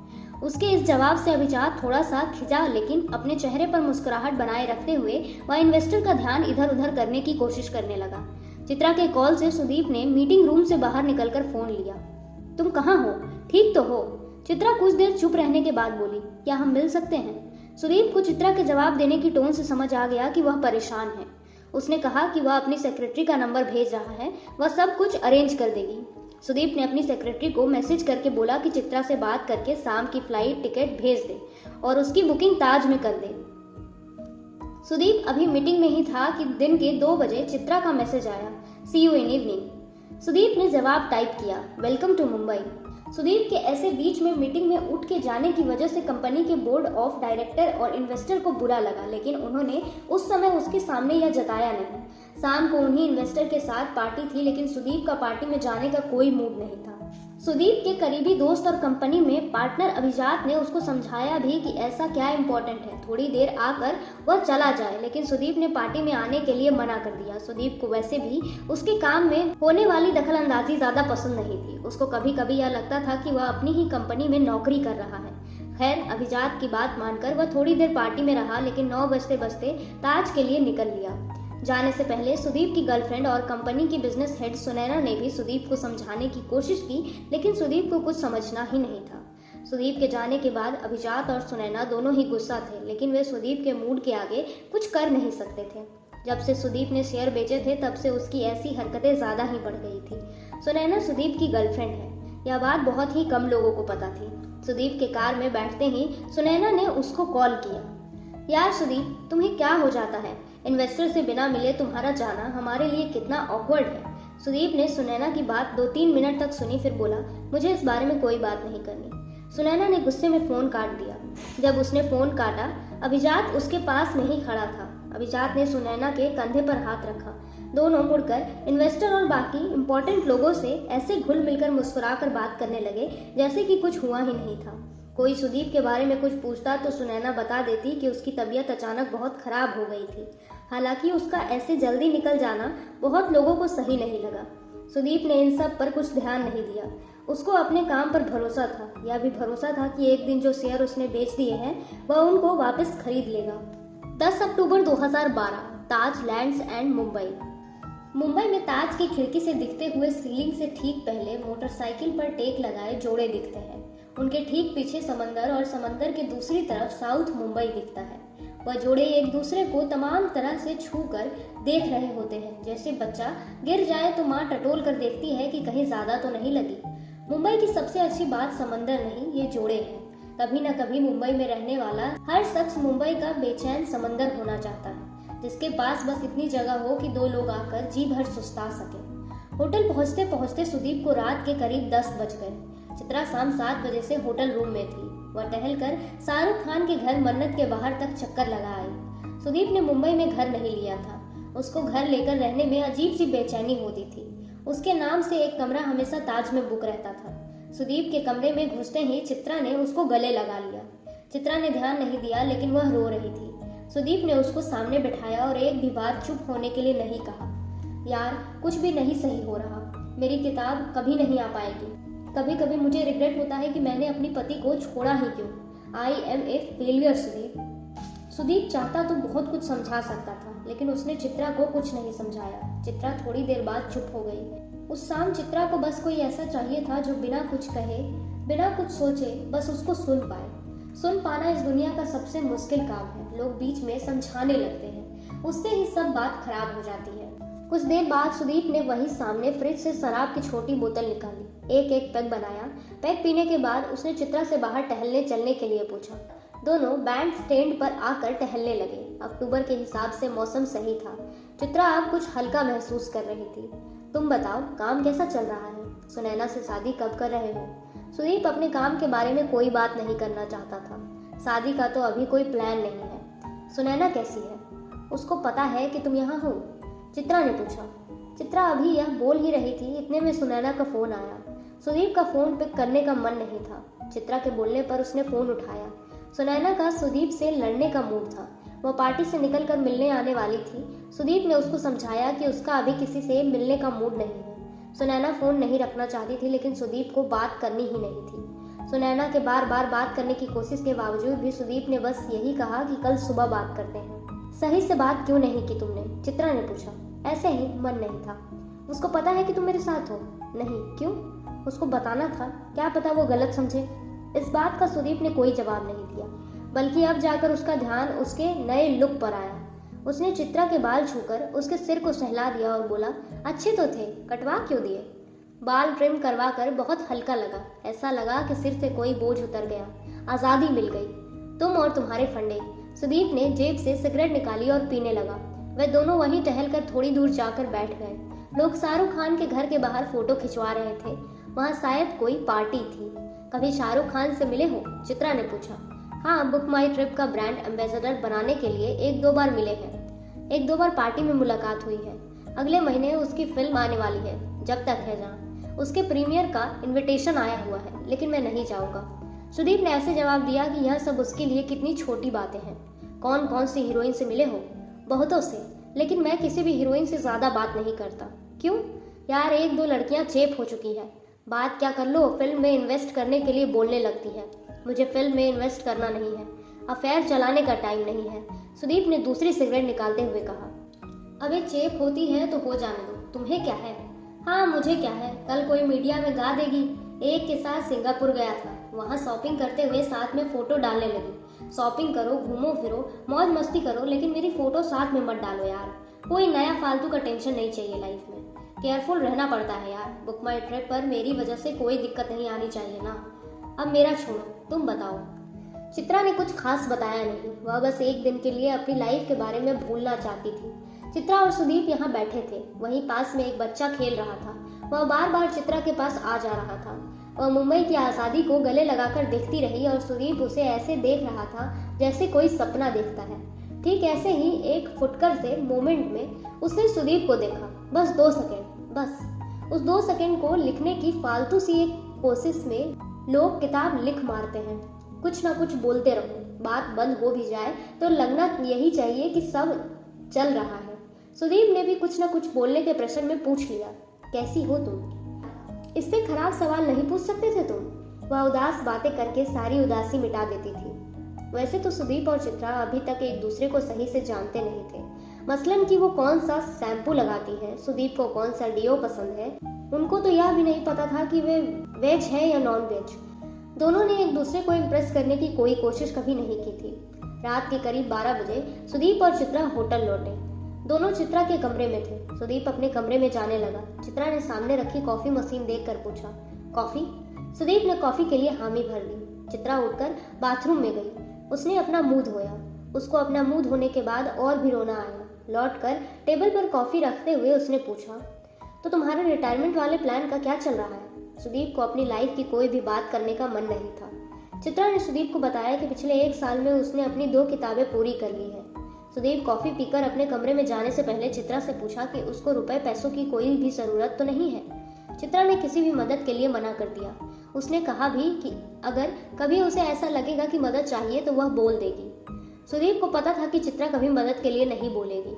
उसके इस जवाब से अभिजात थोड़ा सा खिंचा, लेकिन अपने चेहरे पर मुस्कुराहट बनाए रखते हुए वह इन्वेस्टर का ध्यान इधर उधर करने की कोशिश करने लगा। चित्रा के कॉल से सुदीप ने मीटिंग रूम से बाहर निकलकर फोन लिया। तुम कहाँ हो? ठीक तो हो? चित्रा कुछ देर चुप रहने के बाद बोली, क्या हम मिल सकते हैं? सुदीप को चित्रा के जवाब देने की टोन से समझ आ गया कि वह परेशान है। उसने कहा कि वह अपनी सेक्रेटरी का नंबर भेज रहा है, वह सब कुछ अरेंज कर देगी। सुदीप ने अपनी सेक्रेटरी को मैसेज करके बोला कि चित्रा से बात करके शाम की फ्लाइट टिकट भेज दे और उसकी बुकिंग ताज में कर दे। सुदीप अभी मीटिंग में ही था कि दिन के 2 बजे चित्रा का मैसेज आया, सी यू इन इवनिंग। सुदीप ने जवाब टाइप किया, वेलकम टू मुंबई। सुदीप के ऐसे बीच में मीटिंग में उठ के जाने की वजह से कंपनी के बोर्ड ऑफ डायरेक्टर और इन्वेस्टर को बुरा लगा, लेकिन उन्होंने उस समय उसके सामने यह जताया नहीं। शाम को उन्हीं इन्वेस्टर के साथ पार्टी थी, लेकिन सुदीप का पार्टी में जाने का कोई मूड नहीं था। सुदीप के करीबी दोस्त और कंपनी में पार्टनर अभिजात ने उसको समझाया भी कि ऐसा क्या इम्पोर्टेंट है, थोड़ी देर आकर वह चला जाए, लेकिन सुदीप ने पार्टी में आने के लिए मना कर दिया। सुदीप को वैसे भी उसके काम में होने वाली दखलंदाजी ज्यादा पसंद नहीं थी। उसको कभी कभी यह लगता था कि वह अपनी ही कंपनी में नौकरी कर रहा है। खैर, अभिजात की बात मानकर वह थोड़ी देर पार्टी में रहा, लेकिन 9 बजते बजते ताज के लिए निकल लिया। जाने से पहले सुदीप की गर्लफ्रेंड और कंपनी की बिजनेस हेड सुनैना ने भी सुदीप को समझाने की कोशिश की, लेकिन सुदीप को कुछ समझना ही नहीं था। सुदीप के जाने के बाद अभिजात और सुनैना दोनों ही गुस्सा थे, लेकिन वे सुदीप के मूड के आगे कुछ कर नहीं सकते थे। जब से सुदीप ने शेयर बेचे थे, तब से उसकी ऐसी हरकतें ज्यादा ही बढ़ गई थी। सुनैना सुदीप की गर्लफ्रेंड है, यह बात बहुत ही कम लोगों को पता थी। सुदीप के कार में बैठते ही सुनैना ने उसको कॉल किया, यार सुदीप, तुम्हें क्या हो जाता है? इन्वेस्टर से बिना मिले तुम्हारा जाना हमारे लिए कितना ऑकवर्ड है। सुदीप ने सुनैना की बात 2-3 मिनट तक सुनी, फिर बोला, मुझे इस बारे में कोई बात नहीं करनी। सुनैना ने गुस्से में फोन काट दिया। जब उसने फोन काटा, अभिजात उसके पास में ही खड़ा था। अभिजात ने सुनैना के कंधे पर हाथ रखा। दोनों मुड़कर इन्वेस्टर और बाकी इंपॉर्टेंट लोगों से ऐसे घुल मिलकर मुस्कुराकर बात करने लगे जैसे कि कुछ हुआ ही नहीं था। कोई सुदीप के बारे में कुछ पूछता तो सुनैना बता देती कि उसकी तबीयत अचानक बहुत खराब हो गई थी। हालांकि उसका ऐसे जल्दी निकल जाना बहुत लोगों को सही नहीं लगा। सुदीप ने इन सब पर कुछ ध्यान नहीं दिया। उसको अपने काम पर भरोसा था। यह भी भरोसा था कि एक दिन जो शेयर उसने बेच दिए हैं वह उनको वापस खरीद लेगा। 10 अक्टूबर 2012, ताज लैंड्स एंड मुंबई। मुंबई में ताज की खिड़की से दिखते हुए सीलिंग से ठीक पहले मोटरसाइकिल पर टेक लगाए जोड़े दिखते हैं। उनके ठीक पीछे समंदर और समंदर के दूसरी तरफ साउथ मुंबई दिखता है। वह जोड़े एक दूसरे को तमाम तरह से छूकर देख रहे होते हैं। जैसे बच्चा गिर जाए तो माँ टटोल कर देखती है कि कहीं ज्यादा तो नहीं लगी। मुंबई की सबसे अच्छी बात समंदर नहीं, ये जोड़े हैं। कभी न कभी मुंबई में रहने वाला हर शख्स मुंबई का बेचैन समंदर होना चाहता है, जिसके पास बस इतनी जगह हो कि 2 लोग आकर जी भर सुस्ता सके। होटल पहुंचते पहुंचते सुदीप को रात के करीब 10 बज गए। चित्रा शाम 7 बजे से होटल रूम में थी। वह टहलकर शाहरुख खान के घर मन्नत के बाहर तक चक्कर लगा आई। सुदीप ने मुंबई में घर नहीं लिया था। उसको घर लेकर रहने में अजीब सी बेचैनी होती थी। उसके नाम से एक कमरा हमेशा ताज में बुक रहता था। सुदीप के कमरे में घुसते ही चित्रा ने उसको गले लगा लिया। चित्रा ने ध्यान नहीं दिया, लेकिन वह रो रही थी। सुदीप ने उसको सामने बिठाया और एक भी बार चुप होने के लिए नहीं कहा। यार, कुछ भी नहीं सही हो रहा। मेरी किताब कभी नहीं आ पाएगी। कभी कभी मुझे रिग्रेट होता है कि मैंने अपनी पति को छोड़ा ही क्यों। I am a failure Sudeep. Sudeep चाहता तो बहुत कुछ समझा सकता था, लेकिन उसने चित्रा को कुछ नहीं समझाया। चित्रा थोड़ी देर बाद चुप हो गई। उस शाम चित्रा को बस कोई ऐसा चाहिए था जो बिना कुछ कहे, बिना कुछ सोचे, बस उसको सुन पाए। सुन पाना इस दुनिया का सबसे मुश्किल काम है। लोग बीच में समझाने लगते हैं, उससे ही सब बात खराब हो जाती है। कुछ देर बाद सुदीप ने वही सामने फ्रिज से शराब की छोटी बोतल निकाली। एक पैग बनाया। पैग पीने के बाद उसने चित्रा से बाहर टहलने चलने के लिए पूछा। दोनों बैंड स्टैंड पर आकर टहलने लगे। अक्टूबर के हिसाब से मौसम सही था। चित्रा अब कुछ हल्का महसूस कर रही थी। तुम बताओ, काम कैसा चल रहा है? सुनैना से शादी कब कर रहे हो? सुदीप अपने काम के बारे में कोई बात नहीं करना चाहता था। शादी का तो अभी कोई प्लान नहीं है। सुनैना कैसी है? उसको पता है कि तुम यहाँ हो? चित्रा ने पूछा। चित्रा अभी यह बोल ही रही थी, इतने में सुनैना का फोन आया। सुदीप का फोन पिक करने का मन नहीं था। चित्रा के बोलने पर उसने फोन उठाया। सुनैना का सुदीप से लड़ने का मूड था। वह पार्टी से निकलकर मिलने आने वाली थी। सुदीप ने उसको समझाया कि उसका अभी किसी से मिलने का मूड नहीं है। सुनैना फोन नहीं रखना चाहती थी, लेकिन सुदीप को बात करनी ही नहीं थी। सुनैना के बार बार बात करने की कोशिश के बावजूद भी सुदीप ने बस यही कहा कि कल सुबह बात करते हैं। सही से बात क्यों नहीं की तुमने? चित्रा ने पूछा। ऐसे ही मन नहीं था। उसको पता है कि तुम मेरे साथ हो? नहीं। क्यों? उसको बताना था, क्या पता वो गलत समझे। इस बात का सुदीप ने कोई जवाब नहीं दिया, बल्कि अब जाकर उसका ध्यान उसके नए लुक पर आया। उसने चित्रा के बाल छूकर उसके सिर को सहला दिया और बोला, अच्छे तो थे, कटवा क्यों दिए? बाल ट्रिम करवा कर बहुत हल्का लगा। ऐसा लगा कि सिर से कोई बोझ उतर गया, आज़ादी मिल गई। तुम और तुम्हारे फंडे। सुदीप ने जेब से सिगरेट निकाली और पीने लगा। वे दोनों वहीं टहलकर थोड़ी दूर जाकर बैठ गए। लोग शाहरुख खान के घर के बाहर फोटो खिंचवा रहे थे। वहाँ शायद कोई पार्टी थी। कभी शाहरुख खान से मिले हो? चित्रा ने पूछा। हाँ, बुक माई ट्रिप का ब्रांड एम्बेसडर बनाने के लिए 1-2 बार मिले हैं। 1-2 बार पार्टी में मुलाकात हुई है। अगले महीने उसकी फिल्म आने वाली है, जब तक है जहाँ। उसके प्रीमियर का इनविटेशन आया हुआ है, लेकिन मैं नहीं जाऊँगा। सुदीप ने ऐसे जवाब दिया कि यह सब उसके लिए कितनी छोटी बातें हैं। कौन कौन सी हीरोइन से मिले हो? बहुतों से, लेकिन मैं किसी भी हीरोइन से ज्यादा बात नहीं करता। क्यों? यार, 1-2 लड़कियां चेप हो चुकी हैं। बात क्या कर लो, फिल्म में इन्वेस्ट करने के लिए बोलने लगती है। मुझे फिल्म में इन्वेस्ट करना नहीं है, अफेयर चलाने का टाइम नहीं है। सुदीप ने दूसरी सिगरेट निकालते हुए कहा। अबे चेप होती है तो हो जाने दो, तुम्हें क्या है? हाँ, मुझे क्या है, कल कोई मीडिया में गा देगी। एक के साथ सिंगापुर गया था, वहाँ शॉपिंग करते हुए साथ में फोटो डालने लगी। शॉपिंग करो, घूमो फिरो, मौज मस्ती करो, लेकिन मेरी फोटो साथ में मत डालो यार। कोई नया फालतू का टेंशन नहीं चाहिए लाइफ में। केयरफुल रहना पड़ता है यार। बुक माई ट्रिप पर मेरी वजह से कोई दिक्कत नहीं आनी चाहिए ना। अब मेरा छोड़ो, तुम बताओ। चित्रा ने कुछ खास बताया नहीं। वह बस एक दिन के लिए अपनी लाइफ के बारे में भूलना चाहती थी। चित्रा और सुदीप यहाँ बैठे थे। वहीं पास में एक बच्चा खेल रहा था। वह बार बार चित्रा के पास आ जा रहा था। वह मुंबई की आज़ादी को गले लगाकर देखती रही और सुदीप उसे ऐसे देख रहा था जैसे कोई सपना देखता है। ठीक ऐसे ही एक फुटकर से मोमेंट में उसने सुदीप को देखा। बस 2 सेकंड, बस उस 2 सेकंड को लिखने की फालतू सी एक कोशिश में लोग किताब लिख मारते हैं। कुछ ना कुछ बोलते रहो, बात बंद हो भी जाए तो लगना यही चाहिए कि सब चल रहा है। सुदीप ने भी कुछ ना कुछ बोलने के प्रश्न में पूछ लिया, कैसी हो तुम? इससे खराब सवाल नहीं पूछ सकते थे तुम? वह उदास बातें करके सारी उदासी मिटा देती थी। वैसे तो सुदीप और चित्रा अभी तक एक दूसरे को सही से जानते नहीं थे। मसलन कि वो कौन सा शैम्पू लगाती है, सुदीप को कौन सा डिओ पसंद है। उनको तो यह भी नहीं पता था कि वे वेज है या नॉन वेज। दोनों ने एक दूसरे को इम्प्रेस करने की कोई कोशिश कभी नहीं की थी। रात के करीब 12 बजे सुदीप और चित्रा होटल लौटे। दोनों चित्रा के कमरे में थे। सुदीप अपने कमरे में जाने लगा। चित्रा ने सामने रखी कॉफी मशीन देखकर पूछा, कॉफी? सुदीप ने कॉफी के लिए हामी भर दी। चित्रा उठकर बाथरूम में गई। उसने अपना मुंह धोया। उसको अपना मुंह धोने के बाद और भी रोना आया। लौटकर टेबल पर कॉफी रखते हुए उसने पूछा, तो तुम्हारे रिटायरमेंट वाले प्लान का क्या चल रहा है? सुदीप को अपनी लाइफ की कोई भी बात करने का मन नहीं था। चित्रा ने सुदीप को बताया कि पिछले 1 साल में उसने अपनी 2 किताबें पूरी कर ली है। सुदीप कॉफी पीकर अपने कमरे में जाने से पहले चित्रा से पूछा कि उसको रुपए पैसों की कोई भी जरूरत तो नहीं है। चित्रा ने किसी भी मदद के लिए मना कर दिया। उसने कहा भी कि अगर कभी उसे ऐसा लगेगा कि मदद चाहिए तो वह बोल देगी। सुदीप को पता था कि चित्रा कभी मदद के लिए नहीं बोलेगी।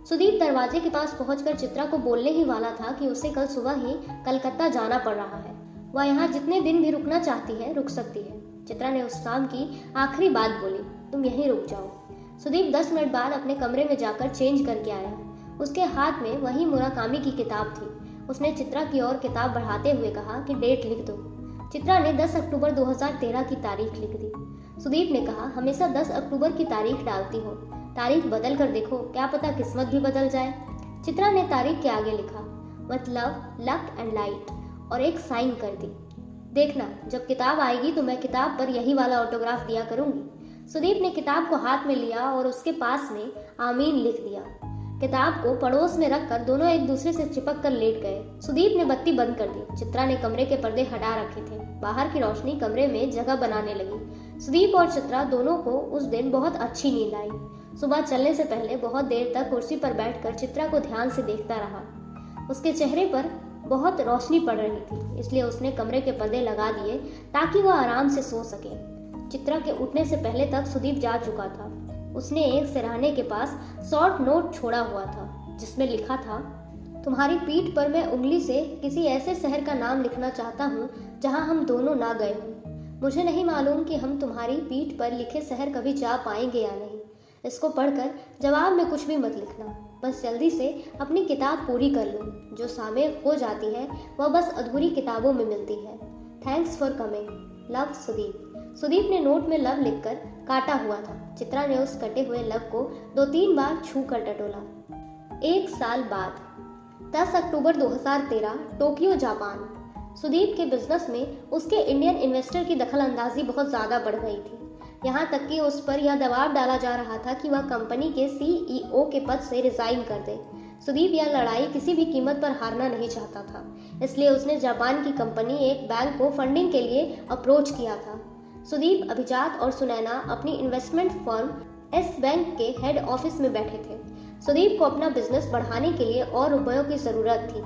सुदीप दरवाजे के पास पहुंचकर चित्रा को बोलने ही वाला था कि उसे कल सुबह ही कलकत्ता जाना पड़ रहा है। वह यहाँ जितने दिन भी रुकना चाहती है, रुक सकती है। चित्रा ने उस शाम की आखिरी बात बोली, तुम यहीं रुक जाओ। सुदीप 10 मिनट बाद अपने कमरे में जाकर चेंज करके आया। उसके हाथ में वही मुराकामी की किताब थी। उसने चित्रा की ओर किताब बढ़ाते हुए कहा कि डेट लिख दो। चित्रा ने 10 अक्टूबर 2013 की तारीख लिख दी। सुदीप ने कहा, हमेशा 10 अक्टूबर की तारीख डालती हो, तारीख बदल कर देखो, क्या पता किस्मत भी बदल जाए। चित्रा ने तारीख के आगे लिखा, मतलब लक एंड लाइट, और एक साइन कर दी। देखना, जब किताब आएगी तो मैं किताब पर यही वाला ऑटोग्राफ दिया करूंगी। सुदीप ने किताब को हाथ में लिया और उसके पास में आमीन लिख दिया। किताब को पड़ोस में रखकर दोनों एक दूसरे से चिपक कर लेट गए। सुदीप ने बत्ती बंद कर दी। चित्रा ने कमरे के पर्दे हटा रखे थे। बाहर की रोशनी कमरे में जगह बनाने लगी। सुदीप और चित्रा दोनों को उस दिन बहुत अच्छी नींद आई। सुबह चलने से पहले बहुत देर तक कुर्सी पर बैठकर चित्रा को ध्यान से देखता रहा। उसके चेहरे पर बहुत रोशनी पड़ रही थी, इसलिए उसने कमरे के पर्दे लगा दिए ताकि वह आराम से सो सके। चित्रा के उठने से पहले तक सुदीप जा चुका था। उसने एक सिरहाने के पास शॉर्ट नोट छोड़ा हुआ था जिसमें लिखा था, तुम्हारी पीठ पर मैं उंगली से किसी ऐसे शहर का नाम लिखना चाहता हूँ जहाँ हम दोनों ना गए हों। मुझे नहीं मालूम कि हम तुम्हारी पीठ पर लिखे शहर कभी जा पाएंगे या नहीं। इसको पढ़कर जवाब में कुछ भी मत लिखना, बस जल्दी से अपनी किताब पूरी कर लो। जो शामिल हो जाती है वह बस अधूरी किताबों में मिलती है। Thanks for coming, love Sudeep. Sudeep ने नोट में लव लिखकर काटा हुआ था। चित्रा ने उस कटे हुए लव को 2-3 बार छू कर टटोला। 1 साल बाद 10 अक्टूबर 2013, टोक्यो, जापान। सुदीप के बिजनेस में उसके इंडियन इन्वेस्टर की दखलंदाजी बहुत ज़्यादा बढ़ गई थी। यहाँ तक कि उस पर यह दबाव डाला जा रहा था कि वह कंपनी के CEO के पद से रिजाइन कर दे। सुदीप यह लड़ाई किसी भी कीमत पर हारना नहीं चाहता था, इसलिए उसने जापान की कंपनी एक बैंक को फंडिंग के लिए अप्रोच किया था। सुदीप, अभिजात और सुनैना अपनी इन्वेस्टमेंट फर्म एस बैंक के हेड ऑफिस में बैठे थे। सुदीप को अपना बिजनेस बढ़ाने के लिए और रुपयों की ज़रूरत थी।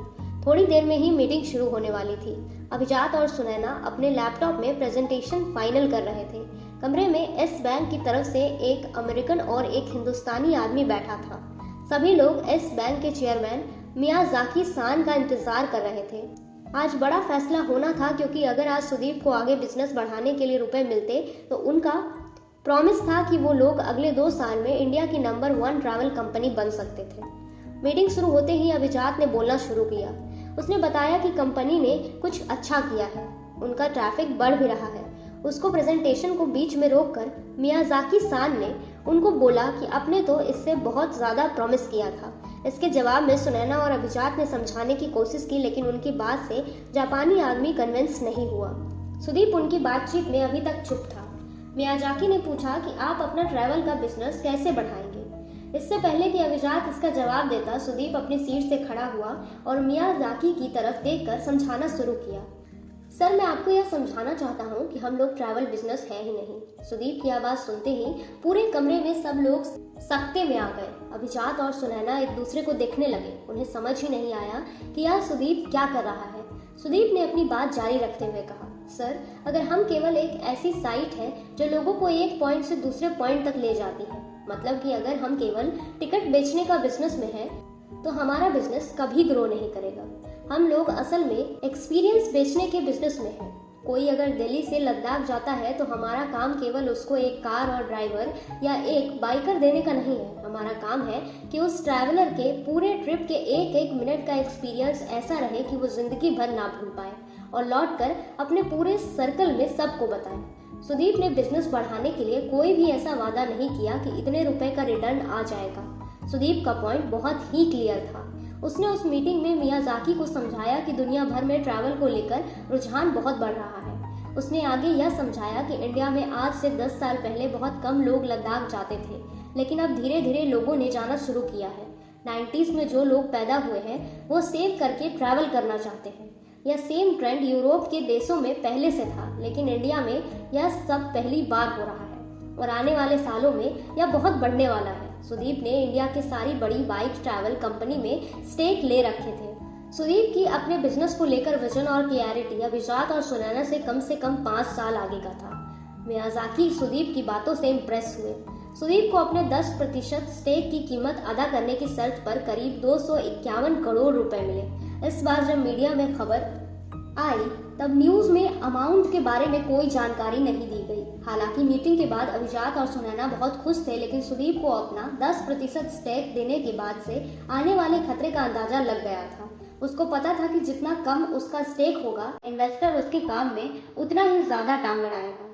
थोड़ी देर में ही मीटिंग शुरू होने वाली थी। अभिजात और सुनैना अपने लैपटॉप में प्रेजेंटेशन फाइनल कर रहे थे। कमरे में एस बैंक की तरफ से एक अमेरिकन और एक हिंदुस्तानी आदमी बैठा था। सभी लोग एस बैंक के चेयरमैन मियाजाकी सान का इंतजार कर रहे थे। आज बड़ा फैसला होना था, क्योंकि अगर आज सुदीप को आगे बिजनेस बढ़ाने के लिए रुपए मिलते तो उनका प्रॉमिस था कि वो लोग अगले 2 साल में इंडिया की नंबर 1 ट्रैवल कंपनी बन सकते थे। मीटिंग शुरू होते ही अभिजात ने बोलना शुरू किया। उसने बताया कि कंपनी ने कुछ अच्छा किया है, उनका ट्रैफिक बढ़ भी रहा है। उसको प्रेजेंटेशन को बीच में रोककर मियाजाकी सान ने उनको बोला कि आपने तो इससे बहुत ज़्यादा प्रॉमिस किया था। इसके जवाब में सुनैना और अभिजात ने समझाने की कोशिश की, लेकिन उनकी बात से जापानी आदमी कन्विंस नहीं हुआ। सुदीप उनकी बातचीत में अभी तक चुप था। मियाजाकी ने पूछा कि आप अपना ट्रैवल का बिजनेस कैसे बढ़ाएंगे। इससे पहले कि अभिजात इसका जवाब देता, सुदीप अपनी सीट से खड़ा हुआ और मियाजाकी की तरफ देखकर समझाना शुरू किया। सर, मैं आपको यह समझाना चाहता हूँ कि हम लोग ट्रैवल बिजनेस है ही नहीं। सुदीप की आवाज़ सुनते ही पूरे कमरे में सब लोग सकते में आ गए। अभिजात और सुनैना एक दूसरे को देखने लगे। उन्हें समझ ही नहीं आया कि यह सुदीप क्या कर रहा है। सुदीप ने अपनी बात जारी रखते हुए कहा, सर, अगर हम केवल एक ऐसी साइट है जो लोगों को एक पॉइंट से दूसरे पॉइंट तक ले जाती है, मतलब कि अगर हम केवल टिकट बेचने का बिजनेस में है तो हमारा बिजनेस कभी ग्रो नहीं करेगा। हम लोग असल में एक्सपीरियंस बेचने के बिजनेस में हैं। कोई अगर दिल्ली से लद्दाख जाता है तो हमारा काम केवल उसको एक कार और ड्राइवर या एक बाइकर देने का नहीं है। हमारा काम है कि उस ट्रैवलर के पूरे ट्रिप के एक एक मिनट का एक्सपीरियंस ऐसा रहे कि वो जिंदगी भर ना भूल पाए और लौटकर अपने पूरे सर्कल में सबको बताए। सुदीप ने बिजनेस बढ़ाने के लिए कोई भी ऐसा वादा नहीं किया कि इतने रुपए का रिटर्न आ जाएगा। सुदीप का पॉइंट बहुत ही क्लियर था। उसने उस मीटिंग में मियाजाकी को समझाया कि दुनिया भर में ट्रैवल को लेकर रुझान बहुत बढ़ रहा है। उसने आगे यह समझाया कि इंडिया में आज से 10 साल पहले बहुत कम लोग लद्दाख जाते थे, लेकिन अब धीरे धीरे लोगों ने जाना शुरू किया है। 90s में जो लोग पैदा हुए हैं वो सेव करके ट्रैवल करना चाहते हैं। यह सेम ट्रेंड यूरोप के देशों में पहले से था, लेकिन इंडिया में यह सब पहली बार हो रहा है और आने वाले सालों में यह बहुत बढ़ने वाला है। सुदीप ने इंडिया की सारी बड़ी बाइक ट्रैवल कंपनी में स्टेक ले रखे थे। सुदीप की अपने बिजनेस को लेकर विजन और क्लैरिटी अभिजात और सुनैना से कम 5 साल आगे का था। मियाजाकी सुदीप की बातों से इम्प्रेस हुए। सुदीप को अपने 10% स्टेक की कीमत अदा करने की शर्त पर करीब 251 करोड़ रुपए मिले। इस बार जब मीडिया में खबर आई तब न्यूज में अमाउंट के बारे में कोई जानकारी नहीं दी गई। हालांकि मीटिंग के बाद अभिजात और सुनैना बहुत खुश थे, लेकिन सुदीप को अपना 10% स्टेक देने के बाद से आने वाले खतरे का अंदाजा लग गया था। उसको पता था कि जितना कम उसका स्टेक होगा, इन्वेस्टर उसके काम में उतना ही ज्यादा टांग अड़ाएगा।